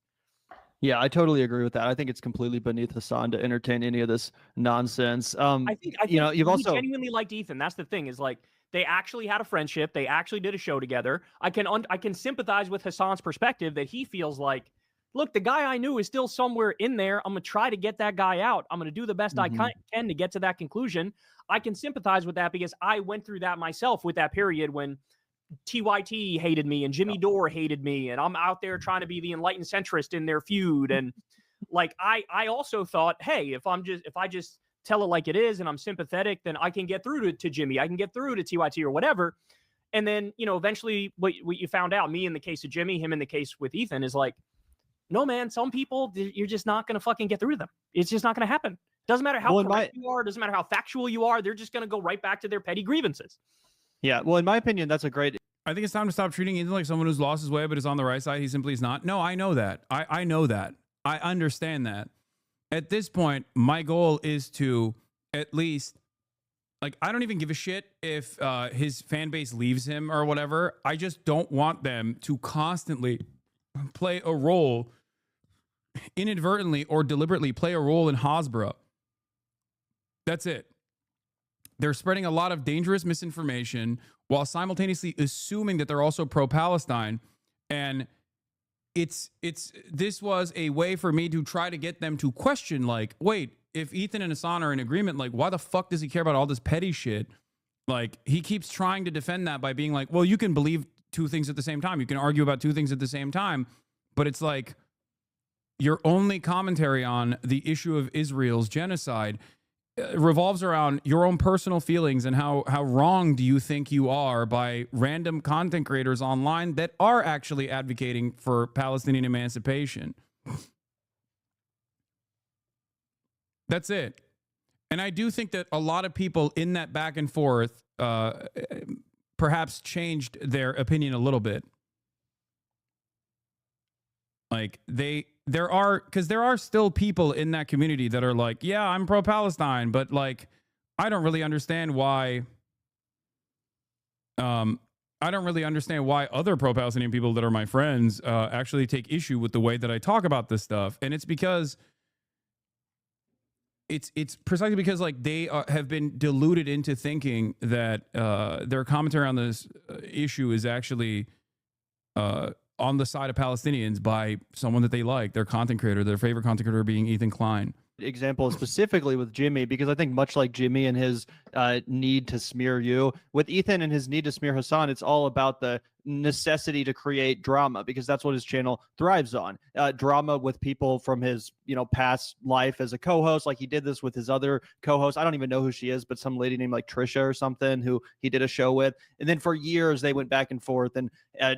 Yeah, I totally agree with that. I think it's completely beneath Hasan to entertain any of this nonsense. I think you know, you've also genuinely liked Ethan. That's the thing, is like they actually had a friendship. They actually did a show together. I can sympathize with Hasan's perspective that he feels like, look, the guy I knew is still somewhere in there. I'm going to try to get that guy out. I'm going to do the best I can to get to that conclusion. I can sympathize with that because I went through that myself with that period when TYT hated me and Jimmy Dore hated me. And I'm out there trying to be the enlightened centrist in their feud. And like, I also thought, hey, if I just tell it like it is and I'm sympathetic, then I can get through to Jimmy. I can get through to TYT or whatever. And then, you know, eventually what you found out, me in the case of Jimmy, him in the case with Ethan, is like, no, man, some people, you're just not going to fucking get through them. It's just not going to happen. Doesn't matter how correct you are. Doesn't matter how factual you are. They're just going to go right back to their petty grievances. Yeah. Well, in my opinion, that's a great. I think it's time to stop treating Ethan like someone who's lost his way but is on the right side. He simply is not. No, I know that. I know that. I understand that. At this point, my goal is to at least, like, I don't even give a shit if his fan base leaves him or whatever. I just don't want them to constantly play a role, inadvertently or deliberately play a role in Hasbro. That's it. They're spreading a lot of dangerous misinformation while simultaneously assuming that they're also pro-Palestine. And this was a way for me to try to get them to question, like, wait, if Ethan and Hasan are in agreement, like, why the fuck does he care about all this petty shit? Like, he keeps trying to defend that by being like, well, you can believe two things at the same time. You can argue about two things at the same time. But it's like, your only commentary on the issue of Israel's genocide revolves around your own personal feelings and how wrong do you think you are by random content creators online that are actually advocating for Palestinian emancipation. That's it. And I do think that a lot of people in that back and forth perhaps changed their opinion a little bit. Like, there are still people in that community that are like, yeah, I'm pro-Palestine, but like, I don't really understand why. I don't really understand why other pro-Palestinian people that are my friends actually take issue with the way that I talk about this stuff, and it's because it's precisely because like they have been deluded into thinking that their commentary on this issue is actually on the side of Palestinians by someone that they like, their content creator, their favorite content creator being Ethan Klein. Example specifically with Jimmy, because I think much like Jimmy and his need to smear you, with Ethan and his need to smear Hasan, it's all about the necessity to create drama, because that's what his channel thrives on. Drama with people from his, you know, past life as a co-host. Like, he did this with his other co-host. I don't even know who she is, but some lady named like Trisha or something who he did a show with. And then for years they went back and forth, and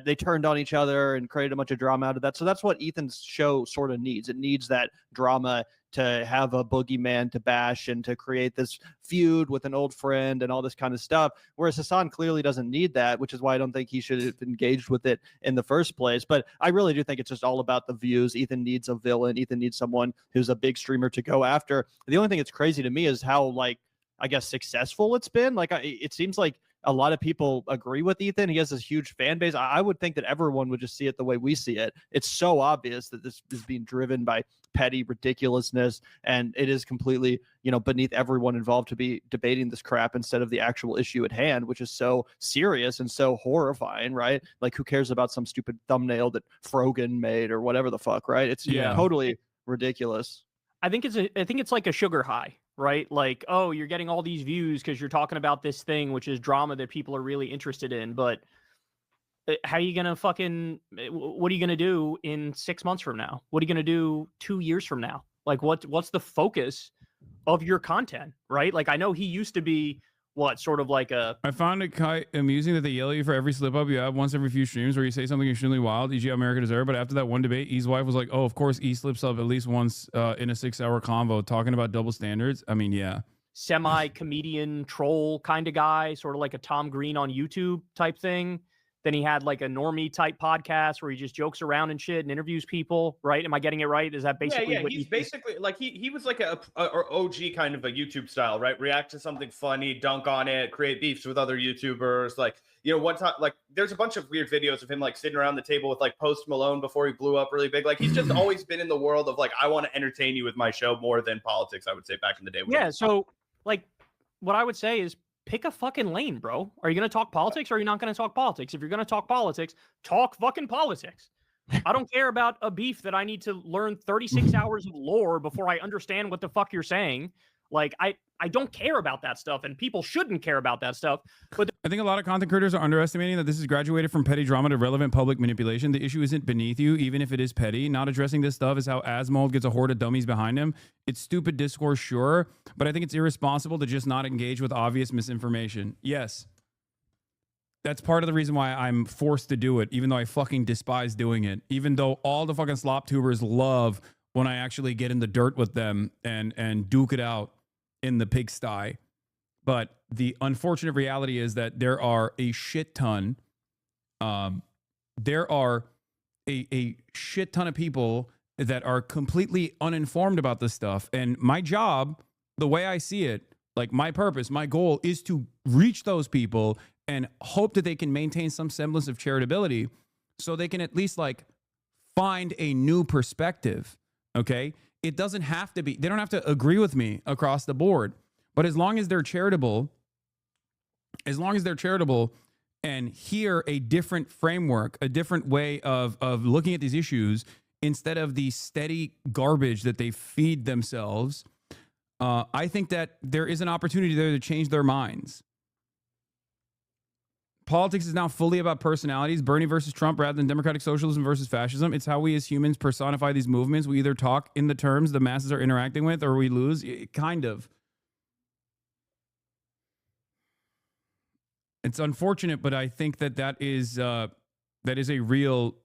they turned on each other and created a bunch of drama out of that. So that's what Ethan's show sort of needs. It needs that drama to have a boogeyman to bash and to create this feud with an old friend and all this kind of stuff. Whereas Hasan clearly doesn't need that, which is why I don't think he should have engaged with it in the first place. But I really do think it's just all about the views. Ethan needs a villain. Ethan needs someone who's a big streamer to go after. The only thing that's crazy to me is how, like, I guess, successful it's been. Like, it seems like a lot of people agree with Ethan. He has this huge fan base. I would think that everyone would just see it the way we see it. It's so obvious that this is being driven by petty ridiculousness, and it is completely, you know, beneath everyone involved to be debating this crap instead of the actual issue at hand, which is so serious and so horrifying, right? Like, who cares about some stupid thumbnail that Frogan made or whatever the fuck, right? It's totally ridiculous. I think it's like a sugar high, right? Like, oh, you're getting all these views because you're talking about this thing, which is drama that people are really interested in. But how are you going to what are you going to do in 6 months from now? What are you going to do 2 years from now? Like, what's the focus of your content, right? Like, I know he used to be sort of like a... I found it quite amusing that they yell at you for every slip up you have once every few streams where you say something extremely wild, e.g. America deserve. But after that one debate, E's wife was like, oh, of course E slips up at least once in a 6-hour convo talking about double standards. I mean, yeah. Semi-comedian troll kind of guy, sort of like a Tom Green on YouTube type thing. Then he had like a normie type podcast where he just jokes around and shit and interviews people, right? Am I getting it right? Is that basically what he's basically like he was like a OG kind of a YouTube style, right? React to something funny, dunk on it, create beefs with other YouTubers. Like, you know, one time, like, there's a bunch of weird videos of him like sitting around the table with like Post Malone before he blew up really big. Like, he's just always been in the world of like, I want to entertain you with my show more than politics, I would say, back in the day. Yeah, so like what I would say is pick a fucking lane, bro. Are you going to talk politics or are you not going to talk politics? If you're going to talk politics, talk fucking politics. I don't care about a beef that I need to learn 36 hours of lore before I understand what the fuck you're saying. Like, I don't care about that stuff, and people shouldn't care about that stuff. But I think a lot of content creators are underestimating that this is graduated from petty drama to relevant public manipulation. The issue isn't beneath you, even if it is petty. Not addressing this stuff is how Asmold gets a horde of dummies behind him. It's stupid discourse, sure, but I think it's irresponsible to just not engage with obvious misinformation. Yes. That's part of the reason why I'm forced to do it, even though I fucking despise doing it. Even though all the fucking slop tubers love when I actually get in the dirt with them and duke it out in the pigsty. But the unfortunate reality is that there are a shit ton. There are a shit ton of people that are completely uninformed about this stuff. And my job, the way I see it, like my purpose, my goal is to reach those people and hope that they can maintain some semblance of charitability so they can at least like find a new perspective. Okay. It doesn't have to be, they don't have to agree with me across the board, but as long as they're charitable, and hear a different framework, a different way of looking at these issues instead of the steady garbage that they feed themselves, I think that there is an opportunity there to change their minds. Politics is now fully about personalities, Bernie versus Trump rather than democratic socialism versus fascism. It's how we as humans personify these movements. We either talk in the terms the masses are interacting with or we lose. Kind of. It's unfortunate, but I think that is a real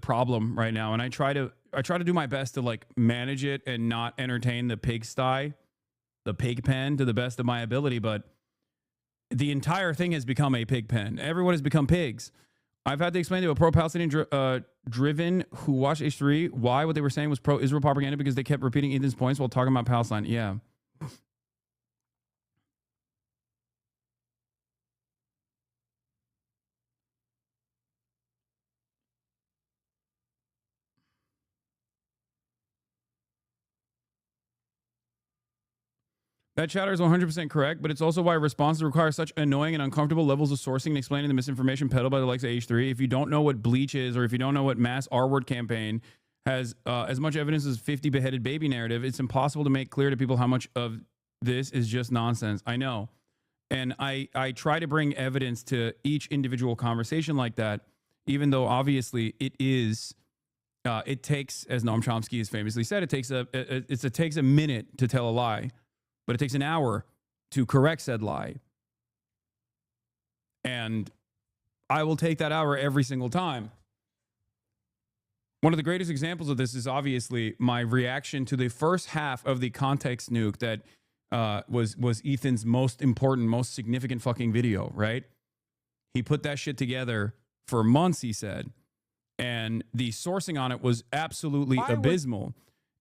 problem right now. And I try to do my best to like manage it and not entertain the pigsty, the pig pen to the best of my ability. But the entire thing has become a pig pen. Everyone has become pigs. I've had to explain to a pro-Palestinian driven who watched H3 why what they were saying was pro-Israel propaganda because they kept repeating Ethan's points while talking about Palestine. Yeah. That chatter is 100% correct, but it's also why responses require such annoying and uncomfortable levels of sourcing and explaining the misinformation peddled by the likes of H3. If you don't know what bleach is, or if you don't know what mass R-word campaign has as much evidence as 50 beheaded baby narrative, it's impossible to make clear to people how much of this is just nonsense. I know. And I try to bring evidence to each individual conversation like that, even though obviously it is... it takes, as Noam Chomsky has famously said, it takes a minute to tell a lie. But it takes an hour to correct said lie. And I will take that hour every single time. One of the greatest examples of this is obviously my reaction to the first half of the context nuke that was Ethan's most important, most significant fucking video, right? He put that shit together for months, he said. And the sourcing on it was absolutely abysmal.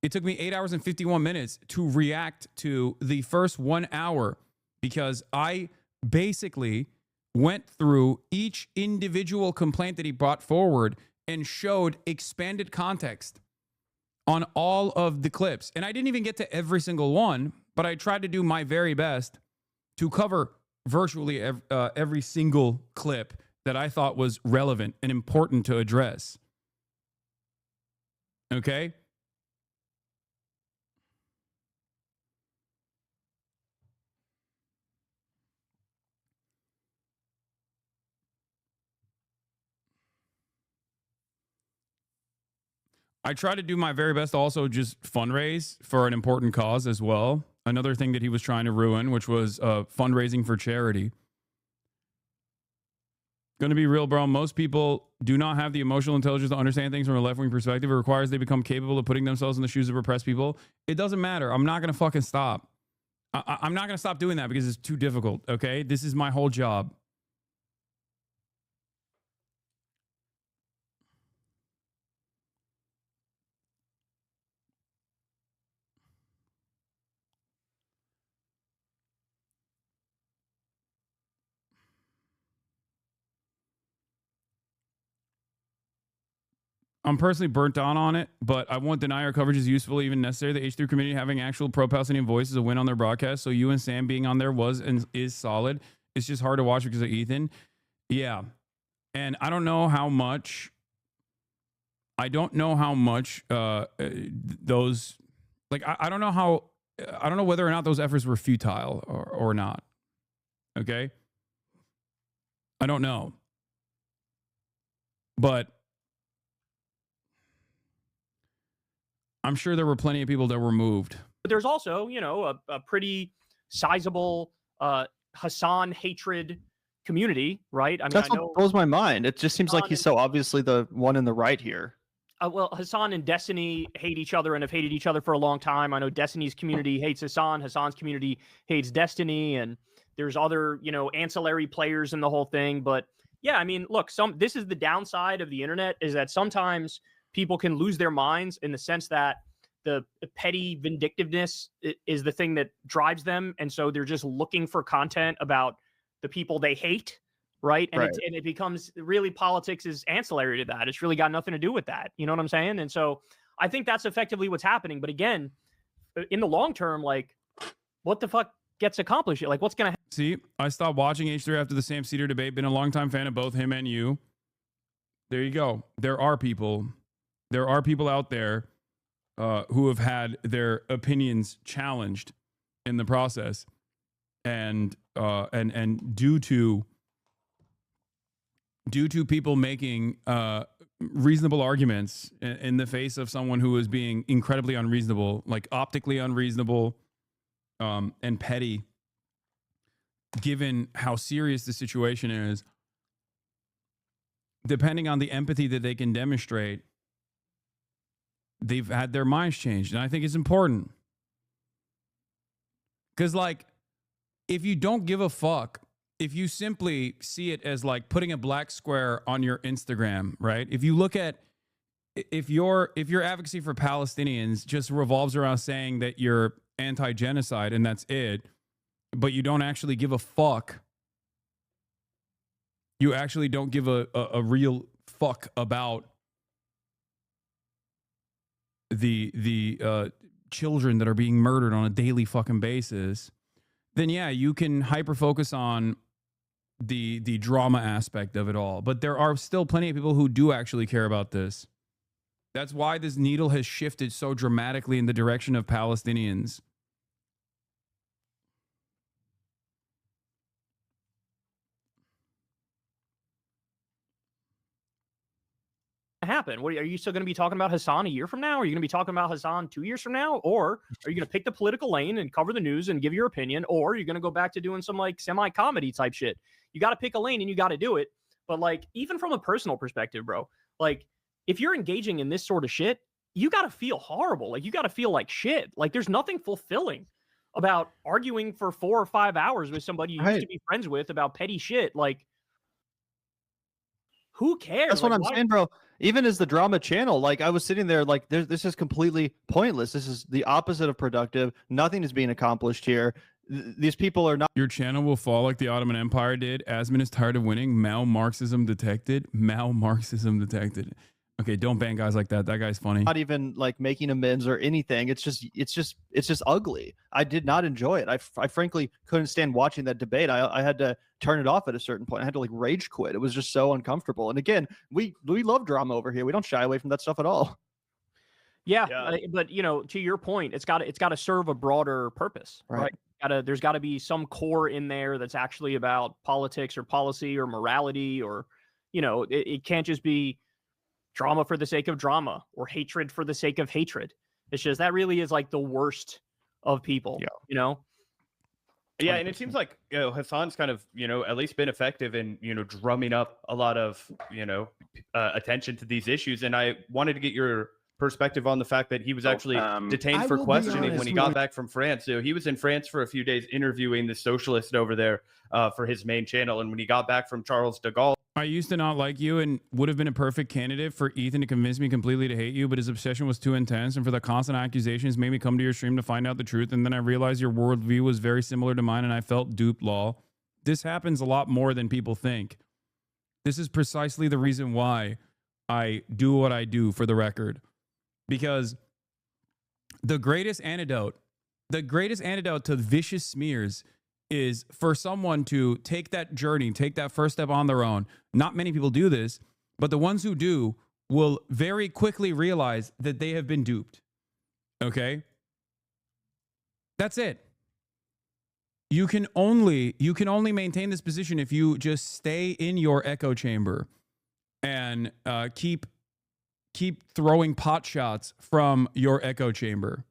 It took me 8 hours and 51 minutes to react to the first 1 hour because I basically went through each individual complaint that he brought forward and showed expanded context on all of the clips. And I didn't even get to every single one, but I tried to do my very best to cover virtually every single clip that I thought was relevant and important to address. Okay? I try to do my very best to also just fundraise for an important cause as well. Another thing that he was trying to ruin, which was fundraising for charity. Going to be real, bro. Most people do not have the emotional intelligence to understand things from a left-wing perspective. It requires they become capable of putting themselves in the shoes of oppressed people. It doesn't matter. I'm not going to fucking stop. I'm not going to stop doing that because it's too difficult, okay? This is my whole job. I'm personally burnt down on it, but I won't deny our coverage is useful, even necessary. The H3 community having actual pro-Palestinian voice is a win on their broadcast. So you and Sam being on there was and is solid. It's just hard to watch because of Ethan. Yeah. And I don't know how much those, like, I don't know whether or not those efforts were futile or not. Okay. I don't know. But I'm sure there were plenty of people that were moved. But there's also, you know, a pretty sizable Hasan hatred community, right? I mean, That's I know what blows my mind. It just seems like he's so obviously the one in the right here. well, Hasan and Destiny hate each other and have hated each other for a long time. I know Destiny's community hates Hasan. Hasan's community hates Destiny, and there's other, you know, ancillary players in the whole thing. But yeah, I mean, look, this is the downside of the internet, is that sometimes people can lose their minds in the sense that the petty vindictiveness is the thing that drives them, and so they're just looking for content about the people they hate. Right. And, and it becomes really, politics is ancillary to that. It's really got nothing to do with that. You know what I'm saying? And so I think that's effectively what's happening. But again, in the long term, like, what the fuck gets accomplished? Like, what's going to happen? See, I stopped watching H3 after the Sam Cedar debate. Been a longtime fan of both him and you. There you go. There are people out there who have had their opinions challenged in the process. And due to people making reasonable arguments in the face of someone who is being incredibly unreasonable, like optically unreasonable and petty, given how serious the situation is, depending on the empathy that they can demonstrate, they've had their minds changed. And I think it's important. Because, like, if you don't give a fuck, if you simply see it as like putting a black square on your Instagram, right? If you look at, if your advocacy for Palestinians just revolves around saying that you're anti-genocide and that's it, but you don't actually give a fuck, you actually don't give a real fuck about the children that are being murdered on a daily fucking basis, then yeah, you can hyper focus on the drama aspect of it all. But there are still plenty of people who do actually care about this. That's why this needle has shifted so dramatically in the direction of Palestinians. Happen? What are you still going to be talking about Hasan a year from now? Are you going to be talking about Hasan 2 years from now? Or are you going to pick the political lane and cover the news and give your opinion? Or are you going to go back to doing some like semi-comedy type shit? You got to pick a lane and you got to do it. But like, even from a personal perspective, bro, like if you're engaging in this sort of shit, you got to feel horrible. Like you got to feel like shit. Like there's nothing fulfilling about arguing for 4 or 5 hours with somebody you used to be friends with about petty shit. Like, who cares? That's what I'm saying, bro. Even as the drama channel, like I was sitting there, like this is completely pointless. This is the opposite of productive. Nothing is being accomplished here. These people are not. Your channel will fall like the Ottoman Empire did. Asman is tired of winning. Mal-Marxism detected. Mal-Marxism detected. Okay, don't ban guys like that. That guy's funny. Not even like making amends or anything. It's just ugly. I did not enjoy it. I frankly couldn't stand watching that debate. I had to turn it off at a certain point. I had to like rage quit. It was just so uncomfortable. And again, we love drama over here. We don't shy away from that stuff at all. Yeah. But you know, to your point, it's got to serve a broader purpose, right? There's got to be some core in there that's actually about politics or policy or morality, or you know, it can't just be drama for the sake of drama or hatred for the sake of hatred. It's just that really is like the worst of people, you know? Yeah, and it seems like, you know, Hasan's kind of, you know, at least been effective in, you know, drumming up a lot of, you know, attention to these issues. And I wanted to get your perspective on the fact that he was actually detained for questioning when he got back from France. So he was in France for a few days interviewing the socialist over there for his main channel. And when he got back from Charles de Gaulle, I used to not like you and would have been a perfect candidate for Ethan to convince me completely to hate you, but his obsession was too intense, and for the constant accusations made me come to your stream to find out the truth, and then I realized your worldview was very similar to mine, and I felt duped, lol. This happens a lot more than people think. This is precisely the reason why I do what I do, for the record. Because the greatest antidote to vicious smears is for someone to take that journey, take that first step on their own. Not many people do this, but the ones who do will very quickly realize that they have been duped. Okay? That's it. You can only maintain this position if you just stay in your echo chamber and keep throwing pot shots from your echo chamber.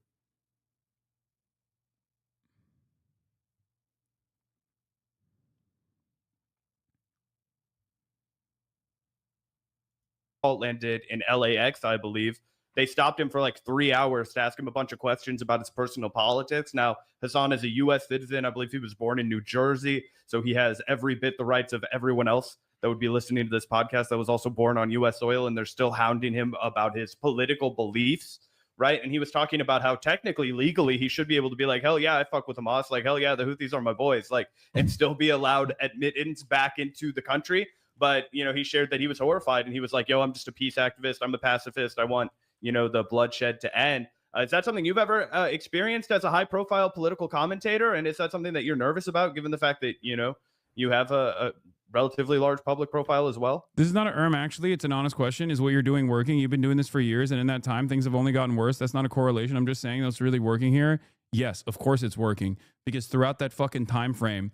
landed in LAX, I believe. They stopped him for like 3 hours to ask him a bunch of questions about his personal politics. Now, Hasan is a U.S. citizen. I believe he was born in New Jersey, so he has every bit the rights of everyone else that would be listening to this podcast that was also born on U.S. soil, and they're still hounding him about his political beliefs, right? And he was talking about how technically, legally, he should be able to be like, hell yeah, I fuck with Hamas. Like, hell yeah, the Houthis are my boys. Like, and still be allowed admittance back into the country. But, you know, he shared that he was horrified, and he was like, yo, I'm just a peace activist. I'm a pacifist. I want, you know, the bloodshed to end. Is that something you've ever experienced as a high-profile political commentator? And is that something that you're nervous about, given the fact that, you know, you have a relatively large public profile as well? This is not an actually. It's an honest question. Is what you're doing working? You've been doing this for years, and in that time, things have only gotten worse. That's not a correlation. I'm just saying that's really working here. Yes, of course it's working, because throughout that fucking time frame,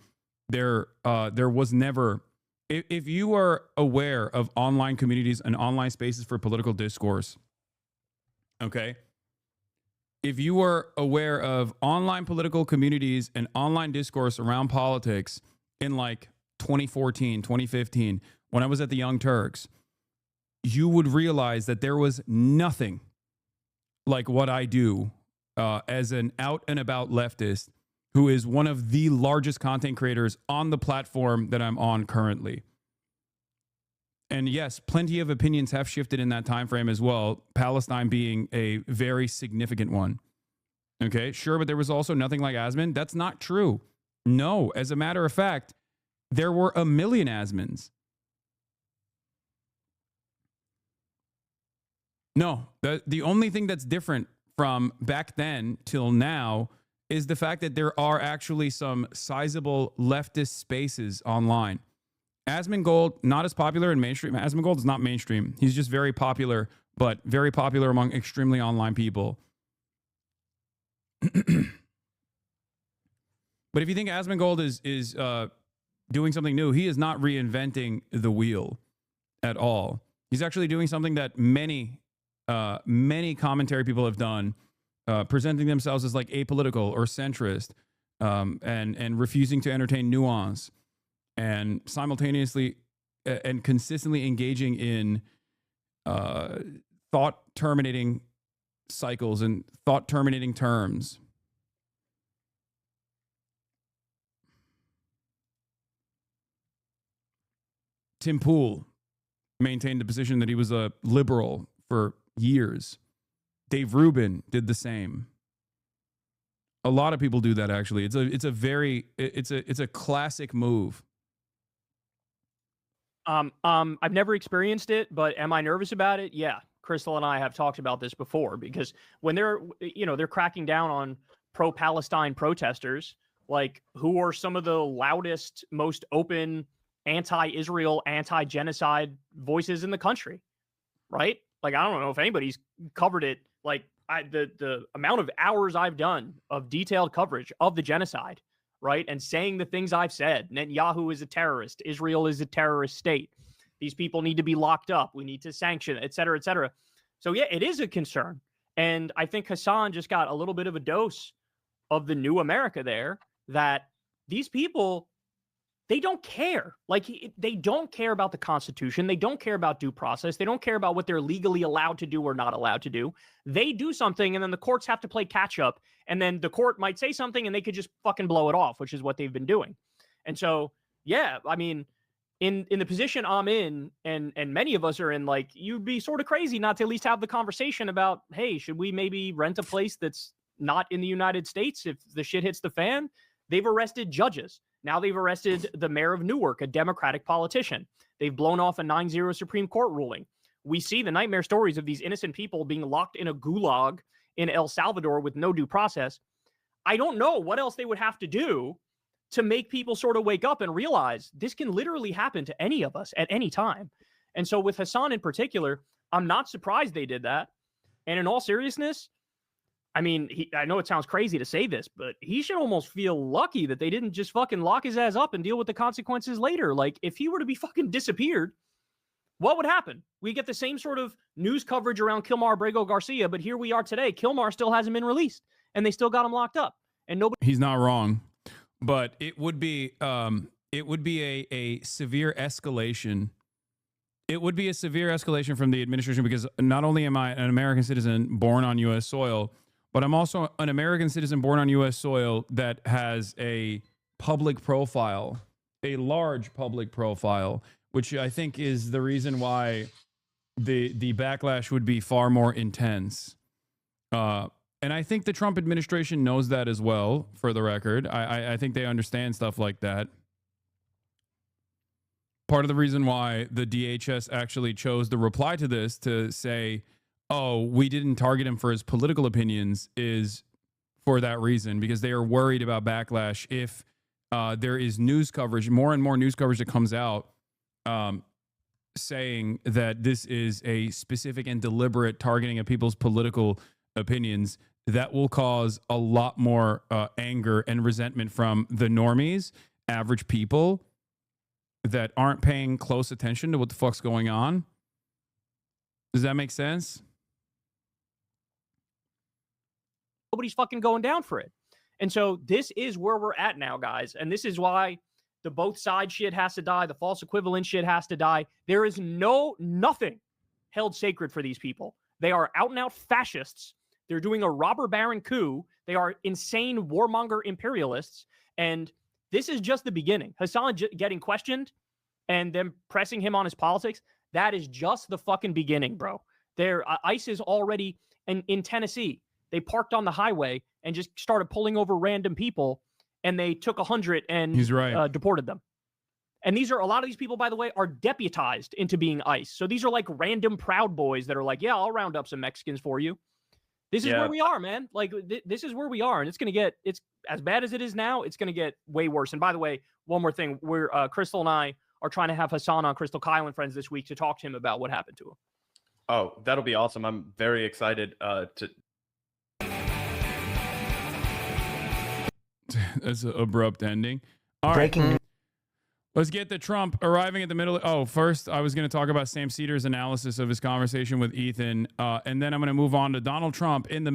there was never... If you are aware of online communities and online spaces for political discourse, okay? If you are aware of online political communities and online discourse around politics in like 2014, 2015, when I was at the Young Turks, you would realize that there was nothing like what I do as an out and about leftist who is one of the largest content creators on the platform that I'm on currently. And yes, plenty of opinions have shifted in that time frame as well, Palestine being a very significant one. Okay, sure, but there was also nothing like Asmin. That's not true. No, as a matter of fact, there were a million Asmins. No, the only thing that's different from back then till now is the fact that there are actually some sizable leftist spaces online. Asmongold, not as popular in mainstream. Asmongold is not mainstream. He's just very popular, but very popular among extremely online people. But if you think Asmongold is doing something new, he is not reinventing the wheel at all. He's actually doing something that many commentary people have done, presenting themselves as like apolitical or centrist, and refusing to entertain nuance, and simultaneously and consistently engaging in thought terminating cycles and thought terminating terms. Tim Pool maintained the position that he was a liberal for years. Dave Rubin did the same. A lot of people do that, actually. It's a classic move. I've never experienced it, but am I nervous about it? Yeah. Crystal and I have talked about this before, because when they're cracking down on pro-Palestine protesters, like, who are some of the loudest, most open anti-Israel, anti-genocide voices in the country, right? Like, I don't know if anybody's covered it. Like, the amount of hours I've done of detailed coverage of the genocide, right? And saying the things I've said. Netanyahu is a terrorist. Israel is a terrorist state. These people need to be locked up. We need to sanction, et cetera, et cetera. So yeah, it is a concern. And I think Hasan just got a little bit of a dose of the new America there, that these people, they don't care. Like, they don't care about the Constitution. They don't care about due process. They don't care about what they're legally allowed to do or not allowed to do. They do something, and then the courts have to play catch up. And then the court might say something, and they could just fucking blow it off, which is what they've been doing. And so, yeah, I mean, in the position I'm in, and many of us are in, like, you'd be sort of crazy not to at least have the conversation about, hey, should we maybe rent a place that's not in the United States if the shit hits the fan? They've arrested judges. Now they've arrested the mayor of Newark, a Democratic politician. They've blown off a 9-0 Supreme Court ruling. We see the nightmare stories of these innocent people being locked in a gulag in El Salvador with no due process. I don't know what else they would have to do to make people sort of wake up and realize this can literally happen to any of us at any time. And so with Hasan in particular, I'm not surprised they did that. And in all seriousness, I mean, I know it sounds crazy to say this, but he should almost feel lucky that they didn't just fucking lock his ass up and deal with the consequences later. Like, if he were to be fucking disappeared, what would happen? We get the same sort of news coverage around Kilmar Abrego Garcia, but here we are today. Kilmar still hasn't been released, and they still got him locked up. And nobody. He's not wrong, but it would be a severe escalation it would be a severe escalation from the administration because not only am I an American citizen born on U.S. soil, but I'm also an American citizen born on U.S. soil that has a public profile, a large public profile, which I think is the reason why the backlash would be far more intense. And I think the Trump administration knows that as well, for the record. I think they understand stuff like that. Part of the reason why the DHS actually chose the reply to this to say, oh, we didn't target him for his political opinions is for that reason, because they are worried about backlash if there is news coverage, more and more news coverage that comes out saying that this is a specific and deliberate targeting of people's political opinions. That will cause a lot more anger and resentment from the normies, average people that aren't paying close attention to what the fuck's going on. Does that make sense? Nobody's fucking going down for it. And so this is where we're at now, guys. And this is why the both side shit has to die. The false equivalent shit has to die. There is nothing held sacred for these people. They are out and out fascists. They're doing a robber baron coup. They are insane warmonger imperialists. And this is just the beginning. Hasan getting questioned and them pressing him on his politics, that is just the fucking beginning, bro. ICE is already in Tennessee. They parked on the highway and just started pulling over random people, and they took 100 and He's right. Deported them. And a lot of these people, by the way, are deputized into being ICE. So these are like random Proud Boys that are like, yeah, I'll round up some Mexicans for you. This is where we are, man. Like, this is where we are. And it's as bad as it is now, it's going to get way worse. And by the way, one more thing, Crystal and I are trying to have Hasan on Crystal Kyle and Friends this week to talk to him about what happened to him. Oh, that'll be awesome. I'm very excited to. That's an abrupt ending. All right. Let's get to Trump arriving at the middle. Oh, first, I was going to talk about Sam Cedars' analysis of his conversation with Ethan, and then I'm going to move on to Donald Trump in the